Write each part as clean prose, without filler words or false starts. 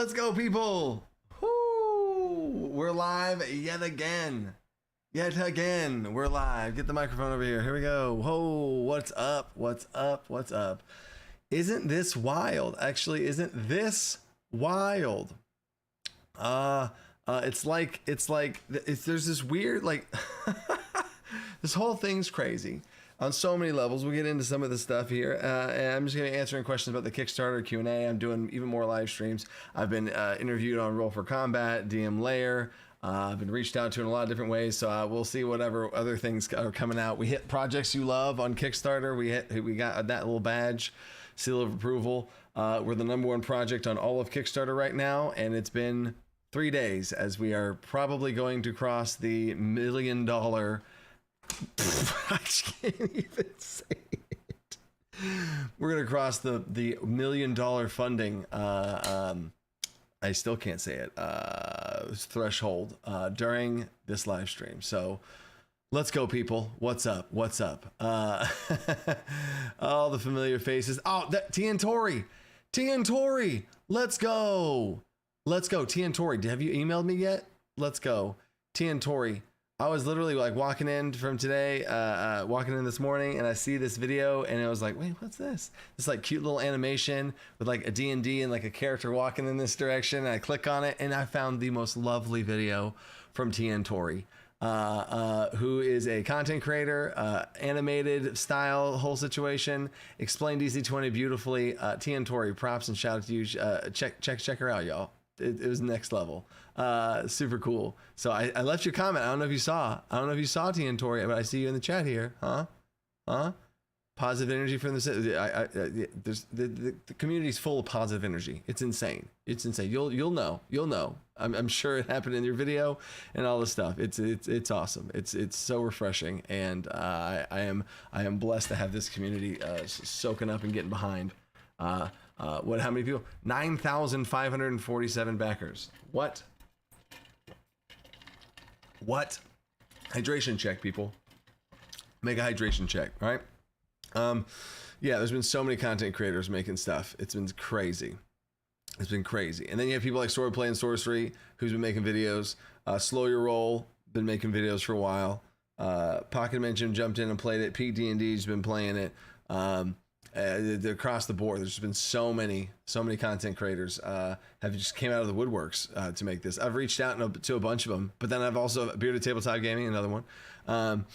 Let's go, people. Woo! We're live yet again. We're live. Get the microphone over here. Here we go. Whoa, what's up? What's up? What's up? Isn't this wild? Actually, isn't this wild? It's like there's this weird, like, this whole thing's crazy on so many levels. We'll get into some of the stuff here. And I'm just going to be answering questions about the Kickstarter Q&A. I'm doing even more live streams. I've been interviewed on Roll for Combat, DM Layer. I've been reached out to in a lot of different ways. So we'll see whatever other things are coming out. We hit projects you love on Kickstarter. We got that little badge, seal of approval. We're the #1 project on all of Kickstarter right now. And it's been 3 days as we are probably going to cross the $1 million. I can't even say it. We're gonna cross the $1 million funding. I still can't say it. Threshold during this live stream. So let's go, people. What's up? What's up? All the familiar faces. Oh, that TN Tori. Let's go. Let's go. TN Tori. Have you emailed me yet? Let's go. TN Tori. I was literally like walking in from today, walking in this morning, and I see this video, and it was like, wait, what's this? This like cute little animation with like a D&D and like a character walking in this direction. And I click on it, and I found the most lovely video from TN Tori, who is a content creator, animated style, whole situation, explained DC20 beautifully. TN Tori, props and shout out to you. Check her out, y'all. It was next level. Super cool. So I left your comment. I don't know if you saw TN Tori, but I see you in the chat here. Huh? Positive energy from the community's full of positive energy. It's insane. You'll know. I'm sure it happened in your video and all this stuff. It's awesome. It's so refreshing, and I am blessed to have this community soaking up and getting behind. How many people? 9,547 backers. What? Hydration check, people. Make a hydration check, all right? Yeah, there's been so many content creators making stuff. It's been crazy. And then you have people like Swordplay and Sorcery, who's been making videos. Slow Your Roll, been making videos for a while. Pocket Dimension jumped in and played it. Pete D&D's been playing it. Across the board, there's been so many content creators have just came out of the woodworks to make this. I've reached out to a bunch of them, but then I've also Bearded Tabletop Gaming, another one, and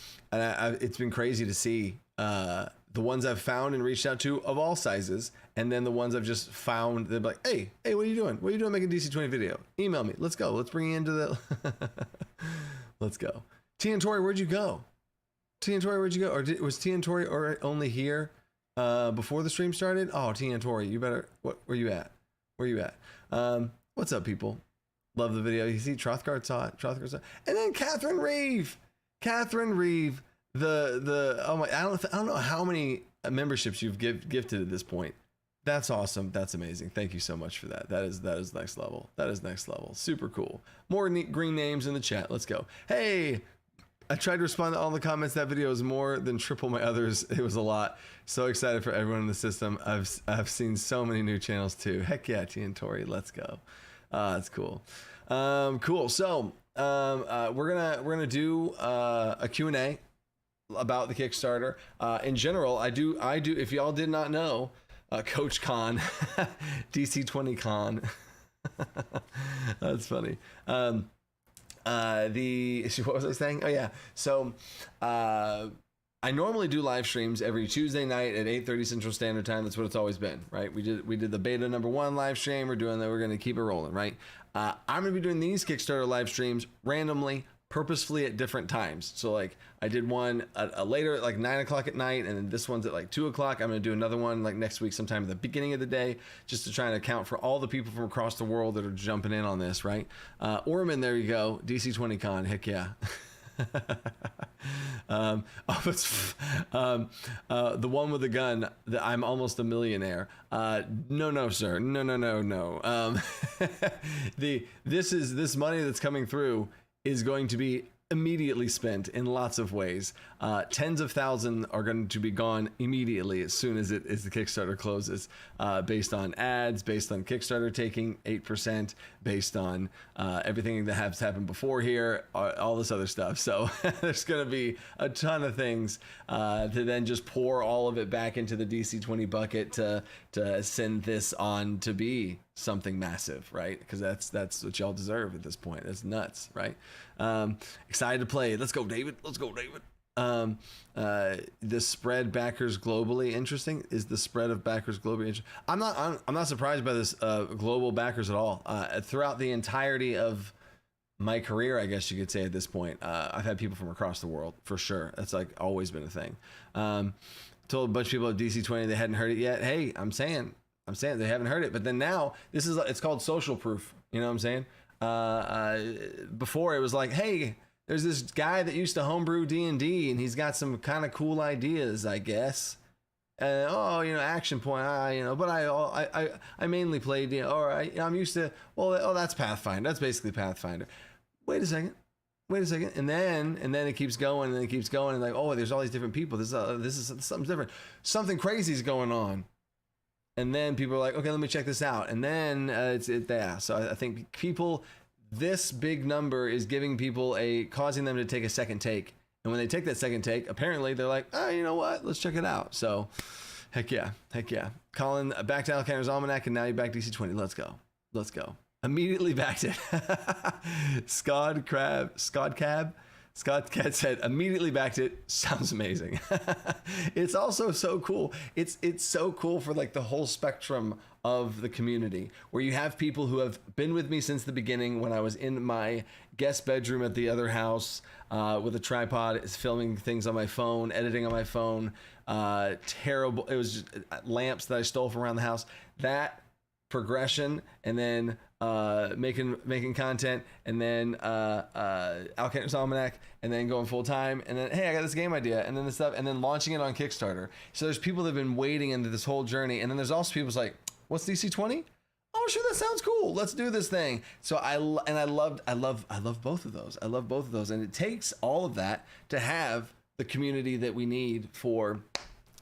it's been crazy to see the ones I've found and reached out to of all sizes, and then the ones I've just found. They're like, hey, what are you doing? What are you doing making a DC20 video? Email me. Let's go. Let's bring you into the. Let's go. TN Tori, where'd you go? TN Tori, where'd you go? Or was TN Tori only here before the stream started? Oh, TN Tori, you better. Where you at? What's up, people? Love the video. You see, Trothgard saw it. And then Catherine Reeve. Oh my! I don't know how many memberships you've gifted at this point. That's awesome. That's amazing. Thank you so much for that. That is next level. Super cool. More neat green names in the chat. Let's go. Hey. I tried to respond to all the comments. That video is more than triple my others. It was a lot. So excited for everyone in the system. I've seen so many new channels too. Heck yeah, TN Tori, let's go. That's cool. Cool. So we're gonna do a Q&A about the Kickstarter. In general, I do. If y'all did not know, Coach Con, DC20 Con. That's funny. What was I saying? Oh yeah. So, I normally do live streams every Tuesday night at 8:30 Central Standard Time. That's what it's always been, right? We did the beta #1 live stream. We're doing that. We're going to keep it rolling, right? I'm going to be doing these Kickstarter live streams randomly, purposefully at different times. So like I did one later at like 9 o'clock at night, and then this one's at like 2 o'clock. I'm going to do another one like next week sometime at the beginning of the day, just to try and account for all the people from across the world that are jumping in on this, right? Orman, there you go. DC20 Con, heck yeah. The one with the gun, I'm almost a millionaire. No, sir. No. This money that's coming through is going to be immediately spent in lots of ways. Tens of thousands are going to be gone immediately as soon as the Kickstarter closes, based on ads, based on Kickstarter taking 8%, based on everything that has happened before here, all this other stuff. So there's going to be a ton of things to then just pour all of it back into the DC20 bucket to send this on to be something massive, right? Because that's what y'all deserve at this point. That's nuts, right? Excited to play. Let's go, David. Let's go, David. The spread backers globally interesting. Is the spread of backers globally interesting? I'm not surprised by this global backers at all. Throughout the entirety of my career, I guess you could say at this point, I've had people from across the world for sure. That's like always been a thing. Told a bunch of people at DC20 they hadn't heard it yet. Hey, I'm saying they haven't heard it, but then now it's called social proof. You know what I'm saying? Before it was like, hey, there's this guy that used to homebrew D&D and he's got some kind of cool ideas, I guess. Action point, but I mainly played, I'm used to, that's Pathfinder. That's basically Pathfinder. Wait a second. And then it keeps going and it keeps going and like, oh, there's all these different people. This is something different. Something crazy is going on. And then people are like, okay, let me check this out. And then So I think people, this big number is giving people causing them to take a second take. And when they take that second take, apparently they're like, oh, you know what? Let's check it out. So heck yeah. Colin, back to Alcantar's Almanac, and now you're back DC20. Let's go. Immediately backed it. Scott Cat said, immediately backed it. Sounds amazing. It's also so cool. It's so cool for like the whole spectrum of the community, where you have people who have been with me since the beginning, when I was in my guest bedroom at the other house with a tripod, filming things on my phone, editing on my phone. Terrible. It was just lamps that I stole from around the house. That progression, and then making content, and then Alcantar's Almanac, and then going full time, and then, hey, I got this game idea, and then this stuff, and then launching it on Kickstarter. So there's people that have been waiting into this whole journey, and then there's also people like, what's DC20? Oh, sure, that sounds cool. Let's do this thing. So I love both of those. I love both of those, and it takes all of that to have the community that we need for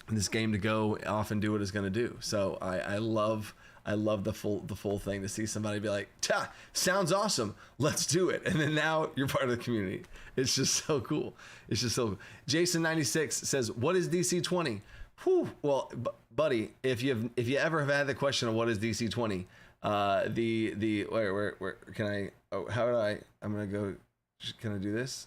this game to go off and do what it's going to do. So I love the full thing, to see somebody be like, sounds awesome, let's do it. And then now you're part of the community. It's just so cool. Jason96 says, what is DC20? Whew. Well, buddy, if you ever have had the question of what is DC20, where can I, I'm going to go, can I do this?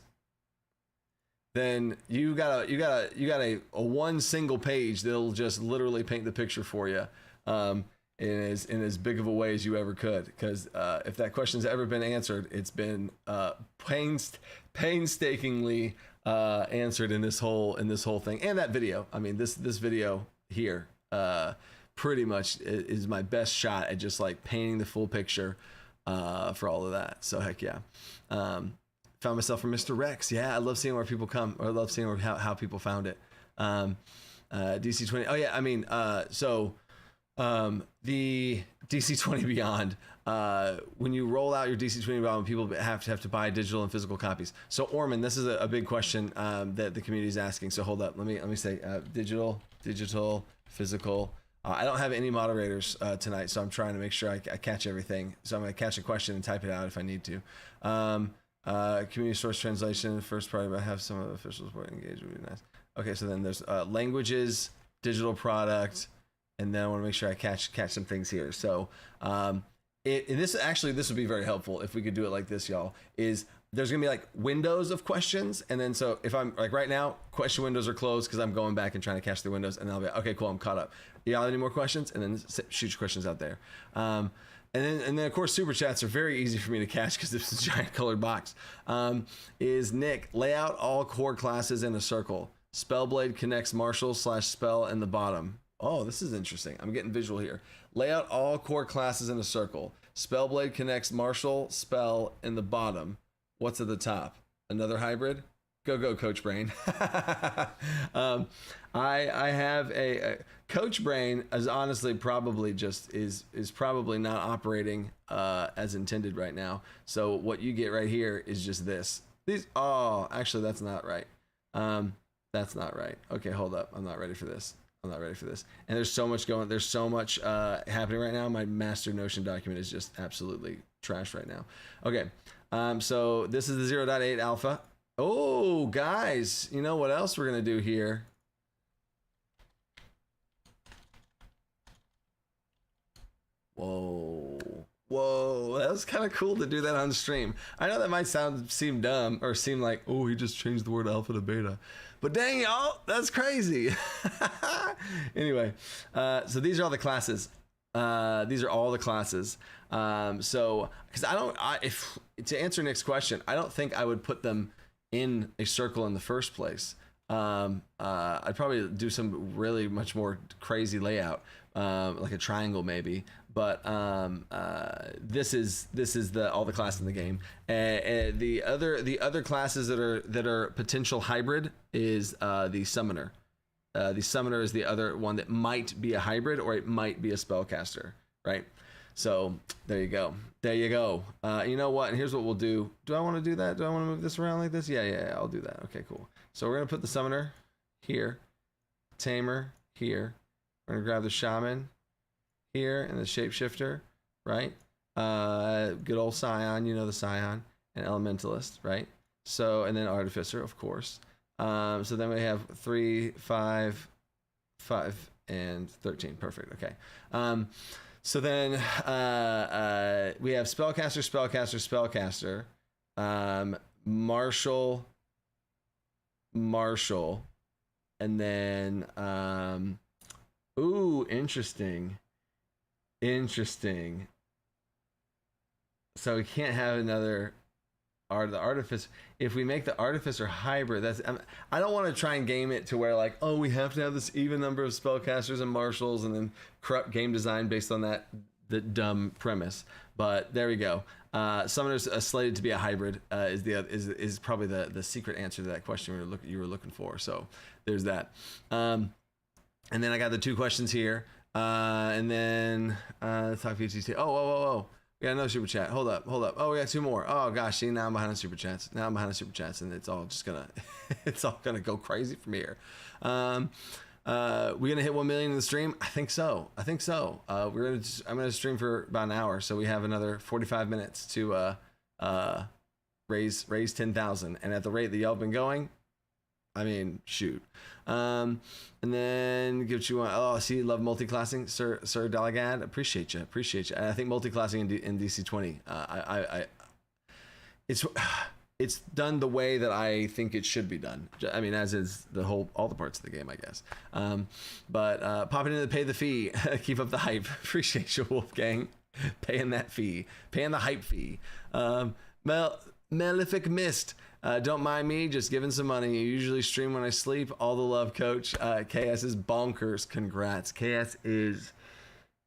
Then you got a one single page that'll just literally paint the picture for you. In as big of a way as you ever could, because if that question's ever been answered, it's been painstakingly answered in this whole thing, and that video. I mean, this video here pretty much is my best shot at just like painting the full picture for all of that. So heck yeah. Found myself from Mr. Rex. Yeah, I love seeing where people come, or I love seeing how people found it. DC20. Oh yeah, I mean, the DC20 Beyond, when you roll out your DC20 Beyond, people have to buy digital and physical copies. So Orman, this is a big question that the community is asking. So hold up, let me say digital, physical. I don't have any moderators tonight, so I'm trying to make sure I catch everything. So I'm going to catch a question and type it out if I need to. Community source translation, first party, but have some of the official support engaged would be nice. Okay, so then there's languages, digital product, and then I want to make sure I catch some things here. So this would be very helpful if we could do it like this, y'all. Is there's gonna be like windows of questions, and then so if I'm like right now, question windows are closed because I'm going back and trying to catch the windows, and then I'll be like, okay, cool, I'm caught up. Y'all have any more questions? And then shoot your questions out there. And then of course super chats are very easy for me to catch because this is a giant colored box. Is Nick, lay out all core classes in a circle. Spellblade connects martial / spell in the bottom. Oh, this is interesting. I'm getting visual here. Lay out all core classes in a circle. Spellblade connects martial spell in the bottom. What's at the top? Another hybrid? Go, Coach Brain. I have a Coach Brain is honestly probably just is probably not operating as intended right now. So what you get right here is just this. These, oh, actually, that's not right. That's not right. Okay, hold up. I'm not ready for this. I'm not ready for this. And there's so much going, there's so much happening right now. My master Notion document is just absolutely trash right now. Okay, so this is the 0.8 alpha. Oh, guys, you know what else we're gonna do here? Whoa. Whoa, that was kind of cool to do that on stream. I know that might seem dumb or seem like, oh, he just changed the word alpha to beta. But dang y'all, that's crazy. Anyway, so these are all the classes. These are all the classes. So, because if to answer Nick's question, I don't think I would put them in a circle in the first place. I'd probably do some really much more crazy layout, like a triangle maybe. But this is all the classes in the game. The other classes that are potential hybrid is the summoner. The summoner is the other one that might be a hybrid, or it might be a spellcaster, right? So there you go. There you go. You know what? And here's what we'll do. Do I want to do that? Do I want to move this around like this? Yeah, I'll do that. Okay, cool. So we're gonna put the summoner here, tamer here. We're gonna grab the shaman here and the shapeshifter, right? Good old scion, you know, the scion, and elementalist, right? So, and then artificer, of course. So then we have 3, 5, 5, and 13. Perfect. Okay. So then we have spellcaster, marshal, and then ooh, interesting. So we can't have another the artificer. If we make the artificer hybrid, that's I don't want to try and game it to where like, oh, we have to have this even number of spellcasters and marshals and then corrupt game design based on the dumb premise. But there we go. Summoners slated to be a hybrid is probably the secret answer to that question you were looking for. So there's that. And then I got the 2 questions here. And then let's talk VTT. Oh. We got another super chat. Hold up. Oh, we got 2 more. Oh gosh, see, now I'm behind on super chats. And it's all just gonna it's all gonna go crazy from here. We gonna hit 1 million in the stream? I think so. I'm gonna stream for about an hour, so we have another 45 minutes to raise 10,000. And at the rate that y'all been going, I mean, shoot. And then give you one. Oh, see, love multi-classing, Sir Dalagad. Appreciate you. And I think multi-classing in DC20. It's done the way that I think it should be done. I mean, as is all the parts of the game, I guess. But popping in to pay the fee, keep up the hype. Appreciate you, Wolfgang, paying that fee, paying the hype fee. Malefic Mist. Don't mind me, just giving some money. You usually stream when I sleep. All the love, coach. KS is bonkers. Congrats. KS is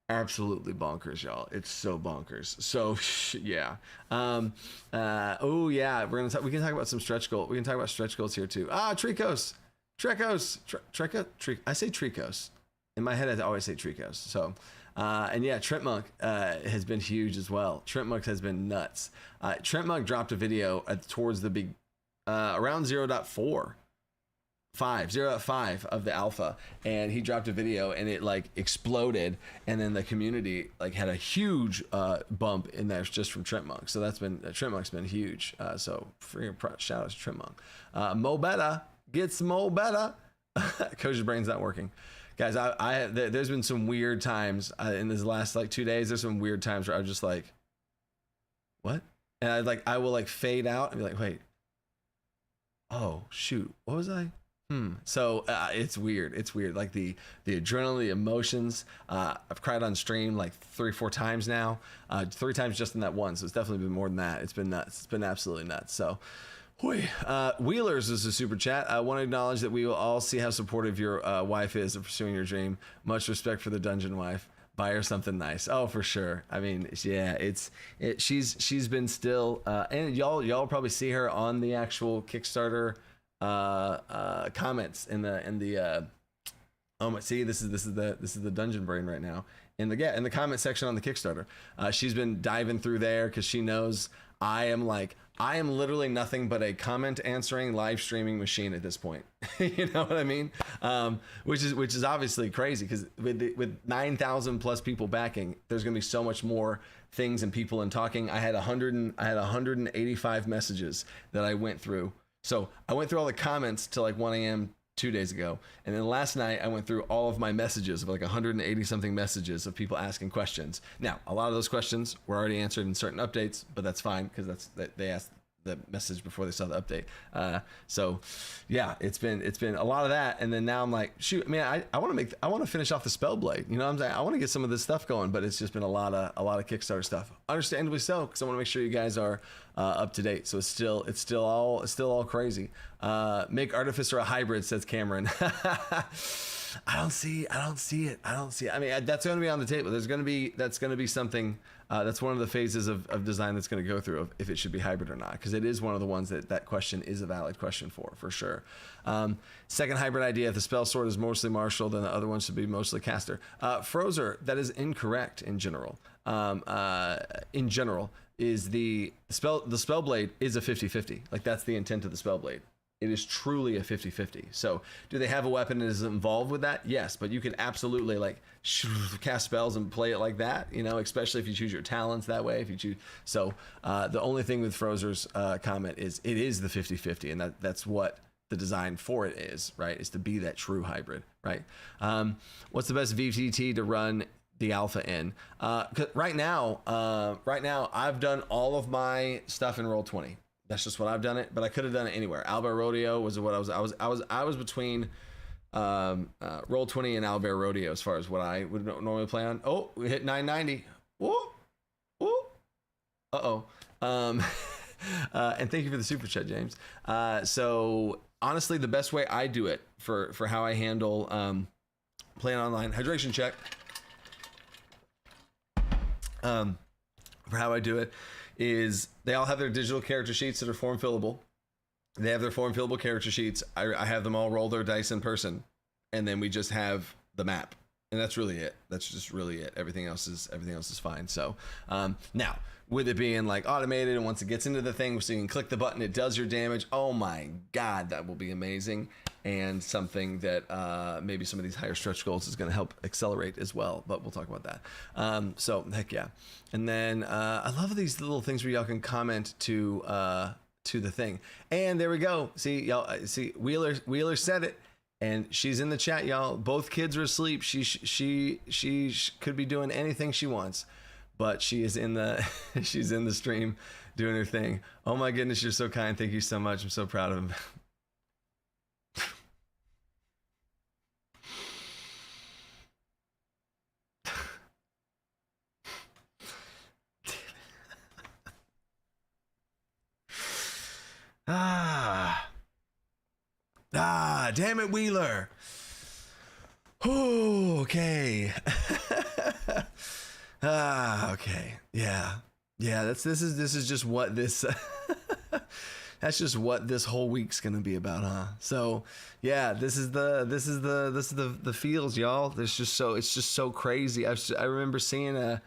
absolutely bonkers, y'all. It's so bonkers. So yeah. Oh yeah. We can talk about some stretch goals. We can talk about stretch goals here too. Tricos. I say Tricos. In my head, I always say Tricos. So. And yeah, Trent Monk has been huge as well. Trent Monk has been nuts. Trent Monk dropped a video towards the big, around 0.5 of the alpha, and he dropped a video and it like exploded, and then the community like had a huge bump in there just from Trent Monk. So Trent Monk's been huge. So shout out to Trent Monk. Mo Better gets Mo Better. Coach's brain's not working. Guys, there's been some weird times in this last like 2 days. There's some weird times where I was just like, what? And I will like fade out and be like, wait, oh shoot, what was I? So it's weird. Like the adrenaline, the emotions. I've cried on stream like 3-4 times now. 3 times just in that one. So it's definitely been more than that. It's been nuts. It's been absolutely nuts. So. Wheelers is a super chat. I want to acknowledge that we will all see how supportive your wife is of pursuing your dream. Much respect for the dungeon wife. Buy her something nice. Oh, for sure. I mean, yeah, she's been still, and y'all probably see her on the actual Kickstarter comments in the see, this is the dungeon brain right now in the comment section on the Kickstarter. She's been diving through there because she knows I am like I am literally nothing but a comment answering live streaming machine at this point. You know what I mean? Which is obviously crazy, because with 9,000 plus people backing, there's gonna be so much more things and people and talking. I had 185 messages that I went through. So I went through all the comments till like 1 a.m. 2 days ago, and then last night I went through all of my messages of like 180 something messages of people asking questions. Now, a lot of those questions were already answered in certain updates, but that's fine, because they asked the message before they saw the update. So yeah, it's been a lot of that, and then now I'm like, shoot, man, I want to finish off the Spellblade. You know what I'm saying? I want to get some of this stuff going, but it's just been a lot of Kickstarter stuff. Understandably so, because I want to make sure you guys are up to date. So it's still all crazy. Make Artificer a hybrid, says Cameron. I don't see it. I mean, that's going to be on the table. That's going to be something. That's one of the phases of design that's going to go through, if it should be hybrid or not, because it is one of the ones that question is a valid question for sure. Second hybrid idea: if the spell sword is mostly martial, then the other one should be mostly caster. Frozer, that is incorrect in general. Is the Spellblade is a 50-50. Like, that's the intent of the Spellblade. It is truly a 50-50. So do they have a weapon that is involved with that? Yes, but you can absolutely like cast spells and play it like that, you know, especially if you choose your talents that way. If you choose, so the only thing with Frozer's comment is it is the 50-50, and that's what the design for it is, right? Is to be that true hybrid, right? What's the best VTT to run the alpha in? Right now I've done all of my stuff in Roll20. That's just what I've done it, but I could have done it anywhere. Owlbear Rodeo was what I was between Roll20 and Owlbear Rodeo as far as what I would normally play on. Oh, we hit 990. Whoa. Uh-oh. And thank you for the super chat, James. So honestly, the best way I do it for how I handle playing online, hydration check. For how I do it is they all have their digital character sheets that are form fillable. They have their form fillable character sheets. I have them all roll their dice in person, and then we just have the map, and that's really it. That's just really it. Everything else is fine. So now, with it being like automated, and once it gets into the thing, so you can click the button, it does your damage. Oh my god, that will be amazing, and something that maybe some of these higher stretch goals is going to help accelerate as well. But we'll talk about that. So heck yeah. And then I love these little things where y'all can comment to the thing. And there we go. See, y'all. See, Wheeler said it, and she's in the chat, y'all. Both kids are asleep. She could be doing anything she wants, but she is in the she's in the stream doing her thing. Oh my goodness, you're so kind. Thank you so much. I'm so proud of him. Damn it, Wheeler. Oh, okay. Okay. Yeah. This is just what this that's just what this whole week's gonna be about, huh? So yeah, this is the feels, y'all. It's just so crazy. I remember seeing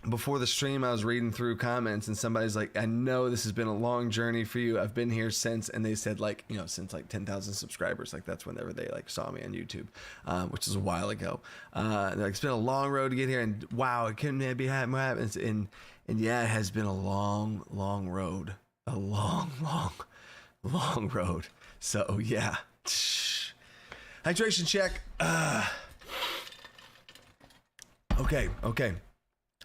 before the stream, I was reading through comments, and somebody's like, I know this has been a long journey for you. I've been here since, and they said like, you know, since like 10,000 subscribers. Like, that's whenever they like saw me on YouTube, which is a while ago. They're like, it's been a long road to get here, and wow, it couldn't be happens. And yeah, it has been a long road, a long road. So yeah, hydration check.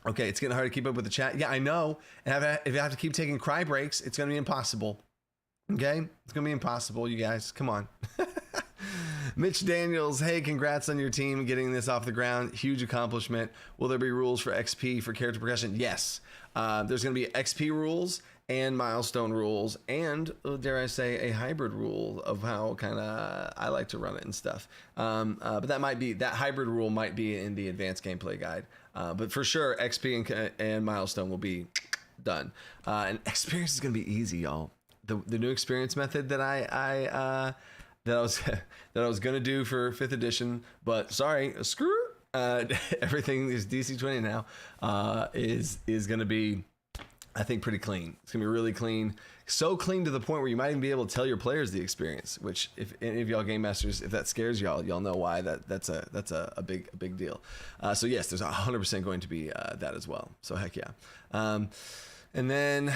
Okay, it's getting hard to keep up with the chat. Yeah, I know. And if I have to keep taking cry breaks, it's going to be impossible. Okay? It's going to be impossible, you guys. Come on. Mitch Daniels, hey, congrats on your team getting this off the ground. Huge accomplishment. Will there be rules for XP for character progression? Yes. There's going to be XP rules and milestone rules, and dare I say, a hybrid rule of how kind of I like to run it and stuff. But that hybrid rule might be in the advanced gameplay guide. But for sure, XP and milestone will be done. And experience is going to be easy, y'all. The new experience method that I was gonna do for 5th edition, but sorry, screw everything is DC20 now. Is gonna be I think pretty clean. It's gonna be really clean, so clean to the point where you might even be able to tell your players the experience. Which, if any of y'all game masters, if that scares y'all know why that's a big deal. So yes, there's 100% going to be that as well. So heck yeah. And then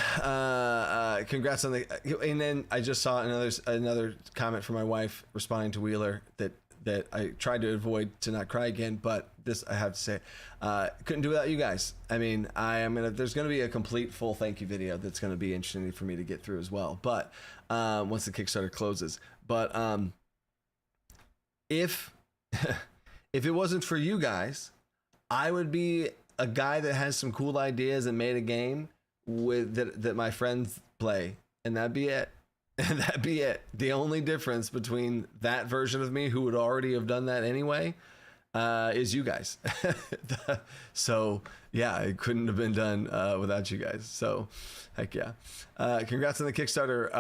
congrats on the. And then I just saw another comment from my wife responding to Wheeler that I tried to avoid to not cry again, but this I have to say, couldn't do without you guys. I mean, there's gonna be a complete full thank you video that's gonna be interesting for me to get through as well. But once the Kickstarter closes, but if if it wasn't for you guys, I would be a guy that has some cool ideas and made a game with that my friends play, and that'd be it. And that'd be it. The only difference between that version of me, who would already have done that anyway, is you guys. So yeah, it couldn't have been done without you guys. So heck yeah. Congrats on the Kickstarter.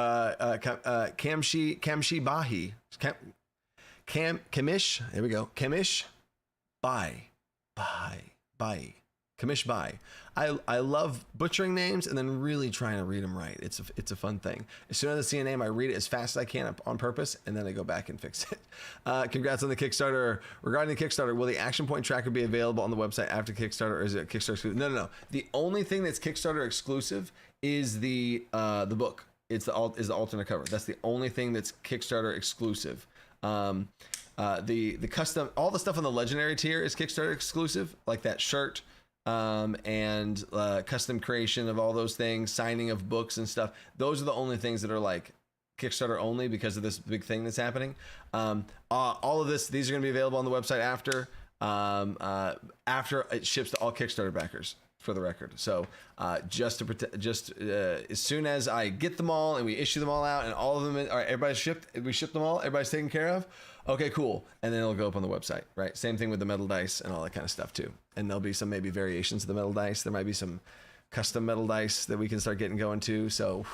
Kamshi Bahi. Kamish. Here we go. Kamish Bye. Kamish Bye. I love butchering names and then really trying to read them right. It's a fun thing. As soon as I see a name, I read it as fast as I can on purpose, and then I go back and fix it. Congrats on the Kickstarter. Regarding the Kickstarter, will the action point tracker be available on the website after Kickstarter, or is it Kickstarter exclusive? No. The only thing that's Kickstarter exclusive is the book. Is the alternate cover. That's the only thing that's Kickstarter exclusive. The custom, all the stuff on the legendary tier is Kickstarter exclusive, like that shirt. And custom creation of all those things, signing of books and stuff. Those are the only things that are like Kickstarter only because of this big thing that's happening. All of these are going to be available on the website after it ships to all Kickstarter backers, for the record. So just as soon as I get them all and we issue them all out and all of them, all right, everybody's shipped, we ship them all, everybody's taken care of. Okay, cool. And then it'll go up on the website, right? Same thing with the metal dice and all that kind of stuff too. And there'll be some maybe variations of the metal dice. There might be some custom metal dice that we can start getting going to. So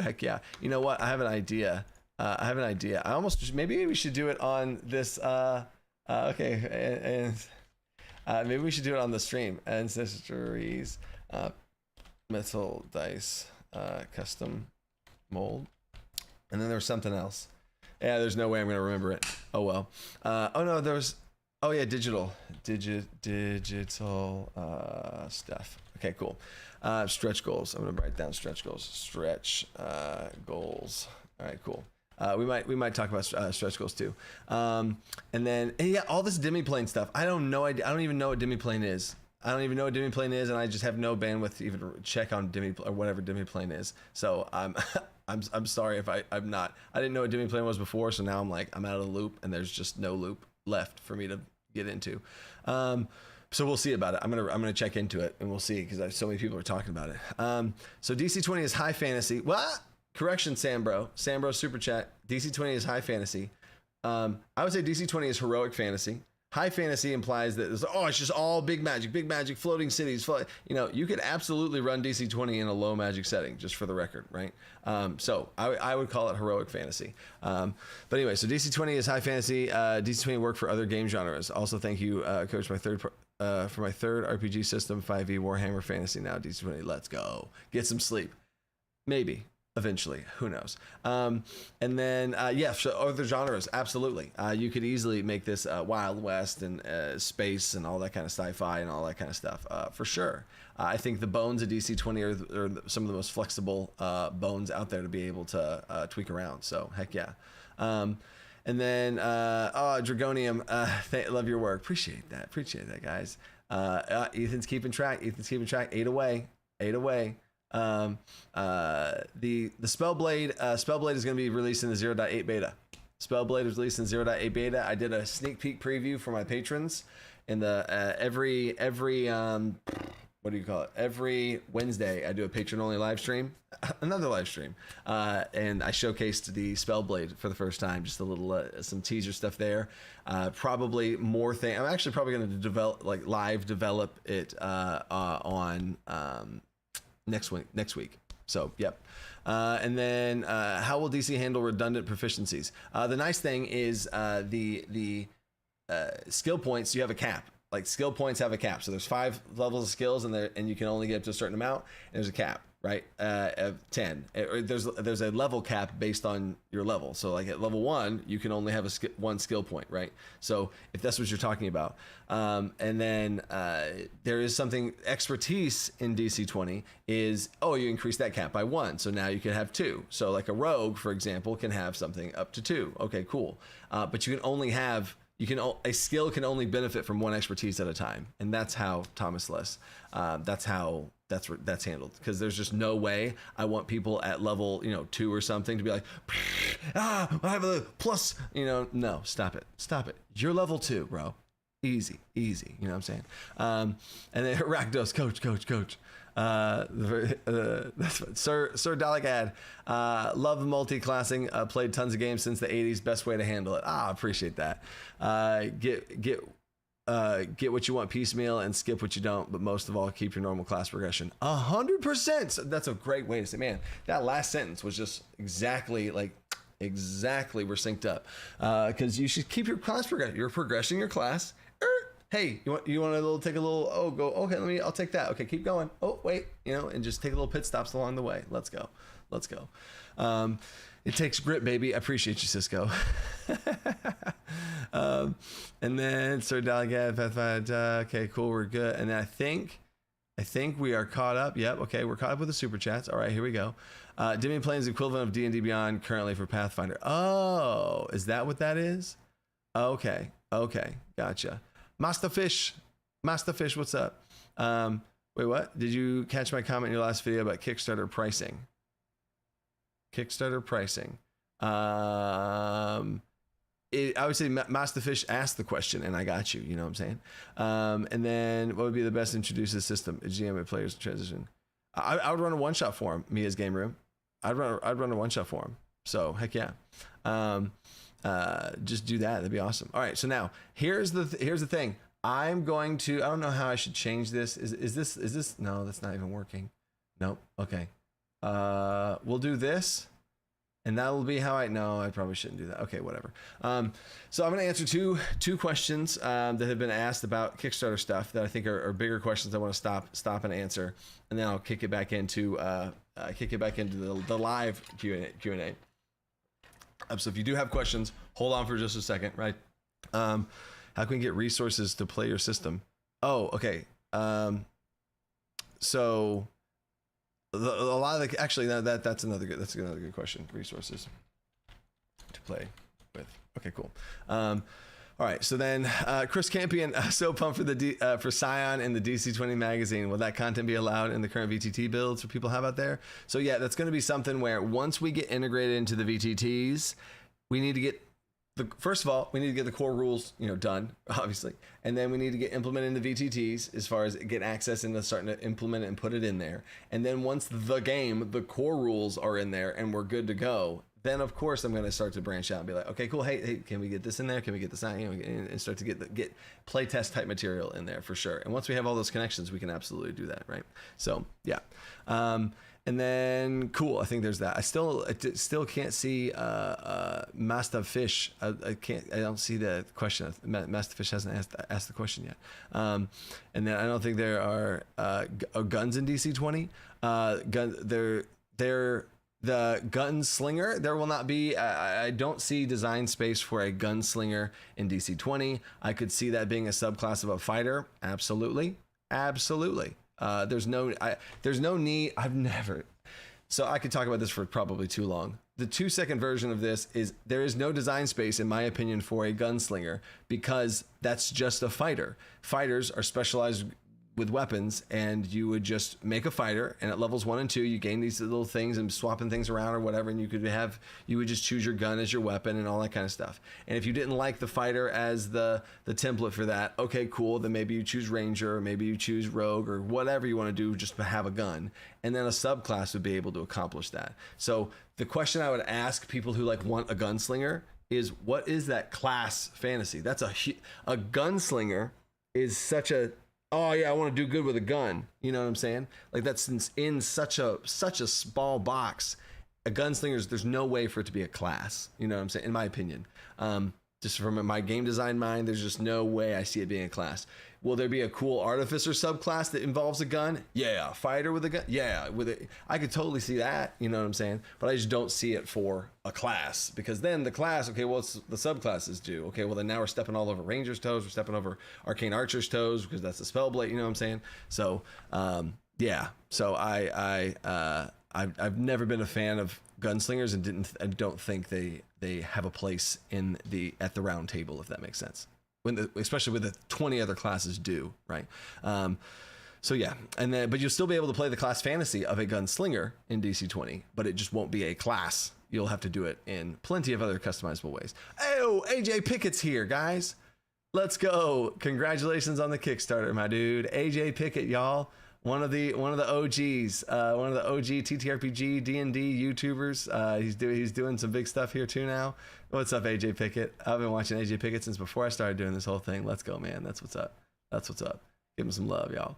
heck yeah. You know what? I have an idea. I almost just, maybe we should do it on this. Okay. And maybe we should do it on the stream. Ancestries, metal dice, custom mold. And then there was something else. Yeah, there's no way I'm gonna remember it. Oh well. Oh no, digital stuff. Okay, cool. Stretch goals. I'm gonna write down stretch goals. Stretch goals. All right, cool. We might talk about stretch goals too. And yeah, all this demiplane stuff. I don't even know what demiplane is. And I just have no bandwidth to even check on demiplane or whatever demiplane is. So I'm sorry if I didn't know what demiplane was before, so now I'm out of the loop and there's just no loop left for me to get into. So we'll see about it. I'm gonna check into it and we'll see, because so many people are talking about it. So DC20 is high fantasy. What? Correction, Sambro super chat. DC20 is high fantasy. I would say DC20 is heroic fantasy. High fantasy implies that it's just all big magic, floating cities. You could absolutely run DC20 in a low magic setting, just for the record, right? So I would call it heroic fantasy. But anyway, so DC20 is high fantasy. DC20 work for other game genres. Also, thank you, Coach, for my third RPG system, 5e Warhammer Fantasy. Now DC20, let's go. Get some sleep. Maybe. Eventually, who knows? And then, so other genres, absolutely. You could easily make this Wild West and space and all that kind of sci-fi and all that kind of stuff, for sure. I think the bones of DC20 are some of the most flexible bones out there to be able to tweak around. So, heck yeah. And then, Dragonium, love your work. Appreciate that, guys. Ethan's keeping track. 8 away. The Spellblade is going to be released in the 0.8 beta. Spellblade is released in 0.8 beta. I did a sneak peek preview for my patrons in the every every Wednesday I do a patron only live stream, another live stream, and I showcased the Spellblade for the first time. Just a little some teaser stuff there. Probably more thing. I'm actually probably going to live develop it on next week. So yep. And then how will DC handle redundant proficiencies? The nice thing is the skill points, you have a cap. like skill points have a cap. So there's 5 levels of skills, and you can only get up to a certain amount. And there's a cap, right? Of 10. There's a level cap based on your level. So like at level 1, you can only have one skill point, right? So if that's what you're talking about, and then there is something expertise in DC20 is you increase that cap by 1, so now you can have 2. So like a rogue, for example, can have something up to 2. Okay, cool. But you can only have. A skill can only benefit from 1 expertise at a time, and that's how Thomas Less. That's handled, because there's just no way I want people at level 2 or something to be like, I have a plus. No, stop it. You're level 2, bro. Easy. You know what I'm saying? And then Rakdos, coach. That's what, Sir Dalagad, love multi-classing, played tons of games since the 80s, best way to handle it. Appreciate that. Get what you want piecemeal and skip what you don't, but most of all, keep your normal class progression. 100%. That's a great way to say, man, that last sentence was just exactly we're synced up. Because you should keep your class progression. You're progressing your class. Hey, you want to take a little, okay, I'll take that. Okay, keep going. Oh, wait, and just take a little pit stops along the way. Let's go. It takes grit, baby. I appreciate you, Cisco. And then Sir Dalagad, okay, cool, we're good. And I think we are caught up. Yep, okay, we're caught up with the super chats. All right, here we go. Dimming Plains equivalent of D&D Beyond currently for Pathfinder. Oh, is that what that is? Okay, gotcha. Master Fish, what's up? Wait, what? Did you catch my comment in your last video about Kickstarter pricing? I would say Master Fish asked the question, and I got you. You know what I'm saying? And then, what would be the best introduces system? A GM and players transition. I would run a one-shot for him. Mia's Game Room. I'd run a one-shot for him. So heck yeah. Just do that. That'd be awesome. All right. So now here's the thing. I'm going to, I don't know how I should change this. Is this, no, that's not even working. Nope. Okay. We'll do this, and that'll be how I probably shouldn't do that. Okay, whatever. So I'm going to answer two questions, that have been asked about Kickstarter stuff that I think are bigger questions I want to stop and answer. And then I'll kick it back into, the live Q&A. So if you do have questions, hold on for just a second, right? How can we get resources to play your system? Oh, okay. So a lot of the, actually, that's another good question. Resources to play with. Okay, cool. All right, so then Chris Campion, so pumped for Scion in the DC20 magazine. Will that content be allowed in the current VTT builds for people have out there? So yeah, that's going to be something where once we get integrated into the VTTs, we need to get first of all, we need to get the core rules, done, obviously, and then we need to get implemented in the VTTs as far as get access into starting to implement it and put it in there. And then once the core rules are in there and we're good to go, then of course I'm going to start to branch out and be like, okay, cool. Hey, can we get this in there? Can we get this out? And start to get playtest type material in there for sure. And once we have all those connections, we can absolutely do that, right? So yeah. And then cool. I think there's that. I still can't see Master Fish. I don't see the question. Master Fish hasn't asked the question yet. And then I don't think there are guns in DC20. They're the gunslinger. There will not be. I don't see design space for a gunslinger in DC20. I could see that being a subclass of a fighter. Absolutely. There's no need. So I could talk about this for probably too long. The 2-second version of this is there is no design space, in my opinion, for a gunslinger because that's just a fighter. Fighters are specialized with weapons, and you would just make a fighter, and at levels 1 and 2 you gain these little things and swapping things around or whatever, and you would just choose your gun as your weapon and all that kind of stuff. And if you didn't like the fighter as the template for that, okay, cool, then maybe you choose ranger, or maybe you choose rogue, or whatever you want to do just to have a gun, and then a subclass would be able to accomplish that. So the question I would ask people who want a gunslinger is, what is that class fantasy? That's a gunslinger is such a, oh yeah, I want to do good with a gun. You know what I'm saying? That's in such a small box. A gunslinger, there's no way for it to be a class. You know what I'm saying? In my opinion, just from my game design mind, there's just no way I see it being a class. Will there be a cool artificer subclass that involves a gun? Yeah. Fighter with a gun? Yeah. With it, I could totally see that. You know what I'm saying? But I just don't see it for a class, because then the class, okay, well, it's the subclasses do. Okay, well then now we're stepping all over Ranger's toes. We're stepping over Arcane Archer's toes because that's the Spellblade. You know what I'm saying? So yeah. So I've never been a fan of gunslingers, and I don't think they have a place at the round table, if that makes sense. Especially with the 20 other classes do, right? So yeah, but you'll still be able to play the class fantasy of a gunslinger in DC20, but it just won't be a class. You'll have to do it in plenty of other customizable ways. Oh, AJ Pickett's here, guys. Let's go. Congratulations on the Kickstarter, my dude. AJ Pickett, y'all. One of the OGs, one of the OG TTRPG D&D YouTubers. He's doing some big stuff here too now. What's up, AJ Pickett? I've been watching AJ Pickett since before I started doing this whole thing. Let's go, man. That's what's up. That's what's up. Give him some love, y'all.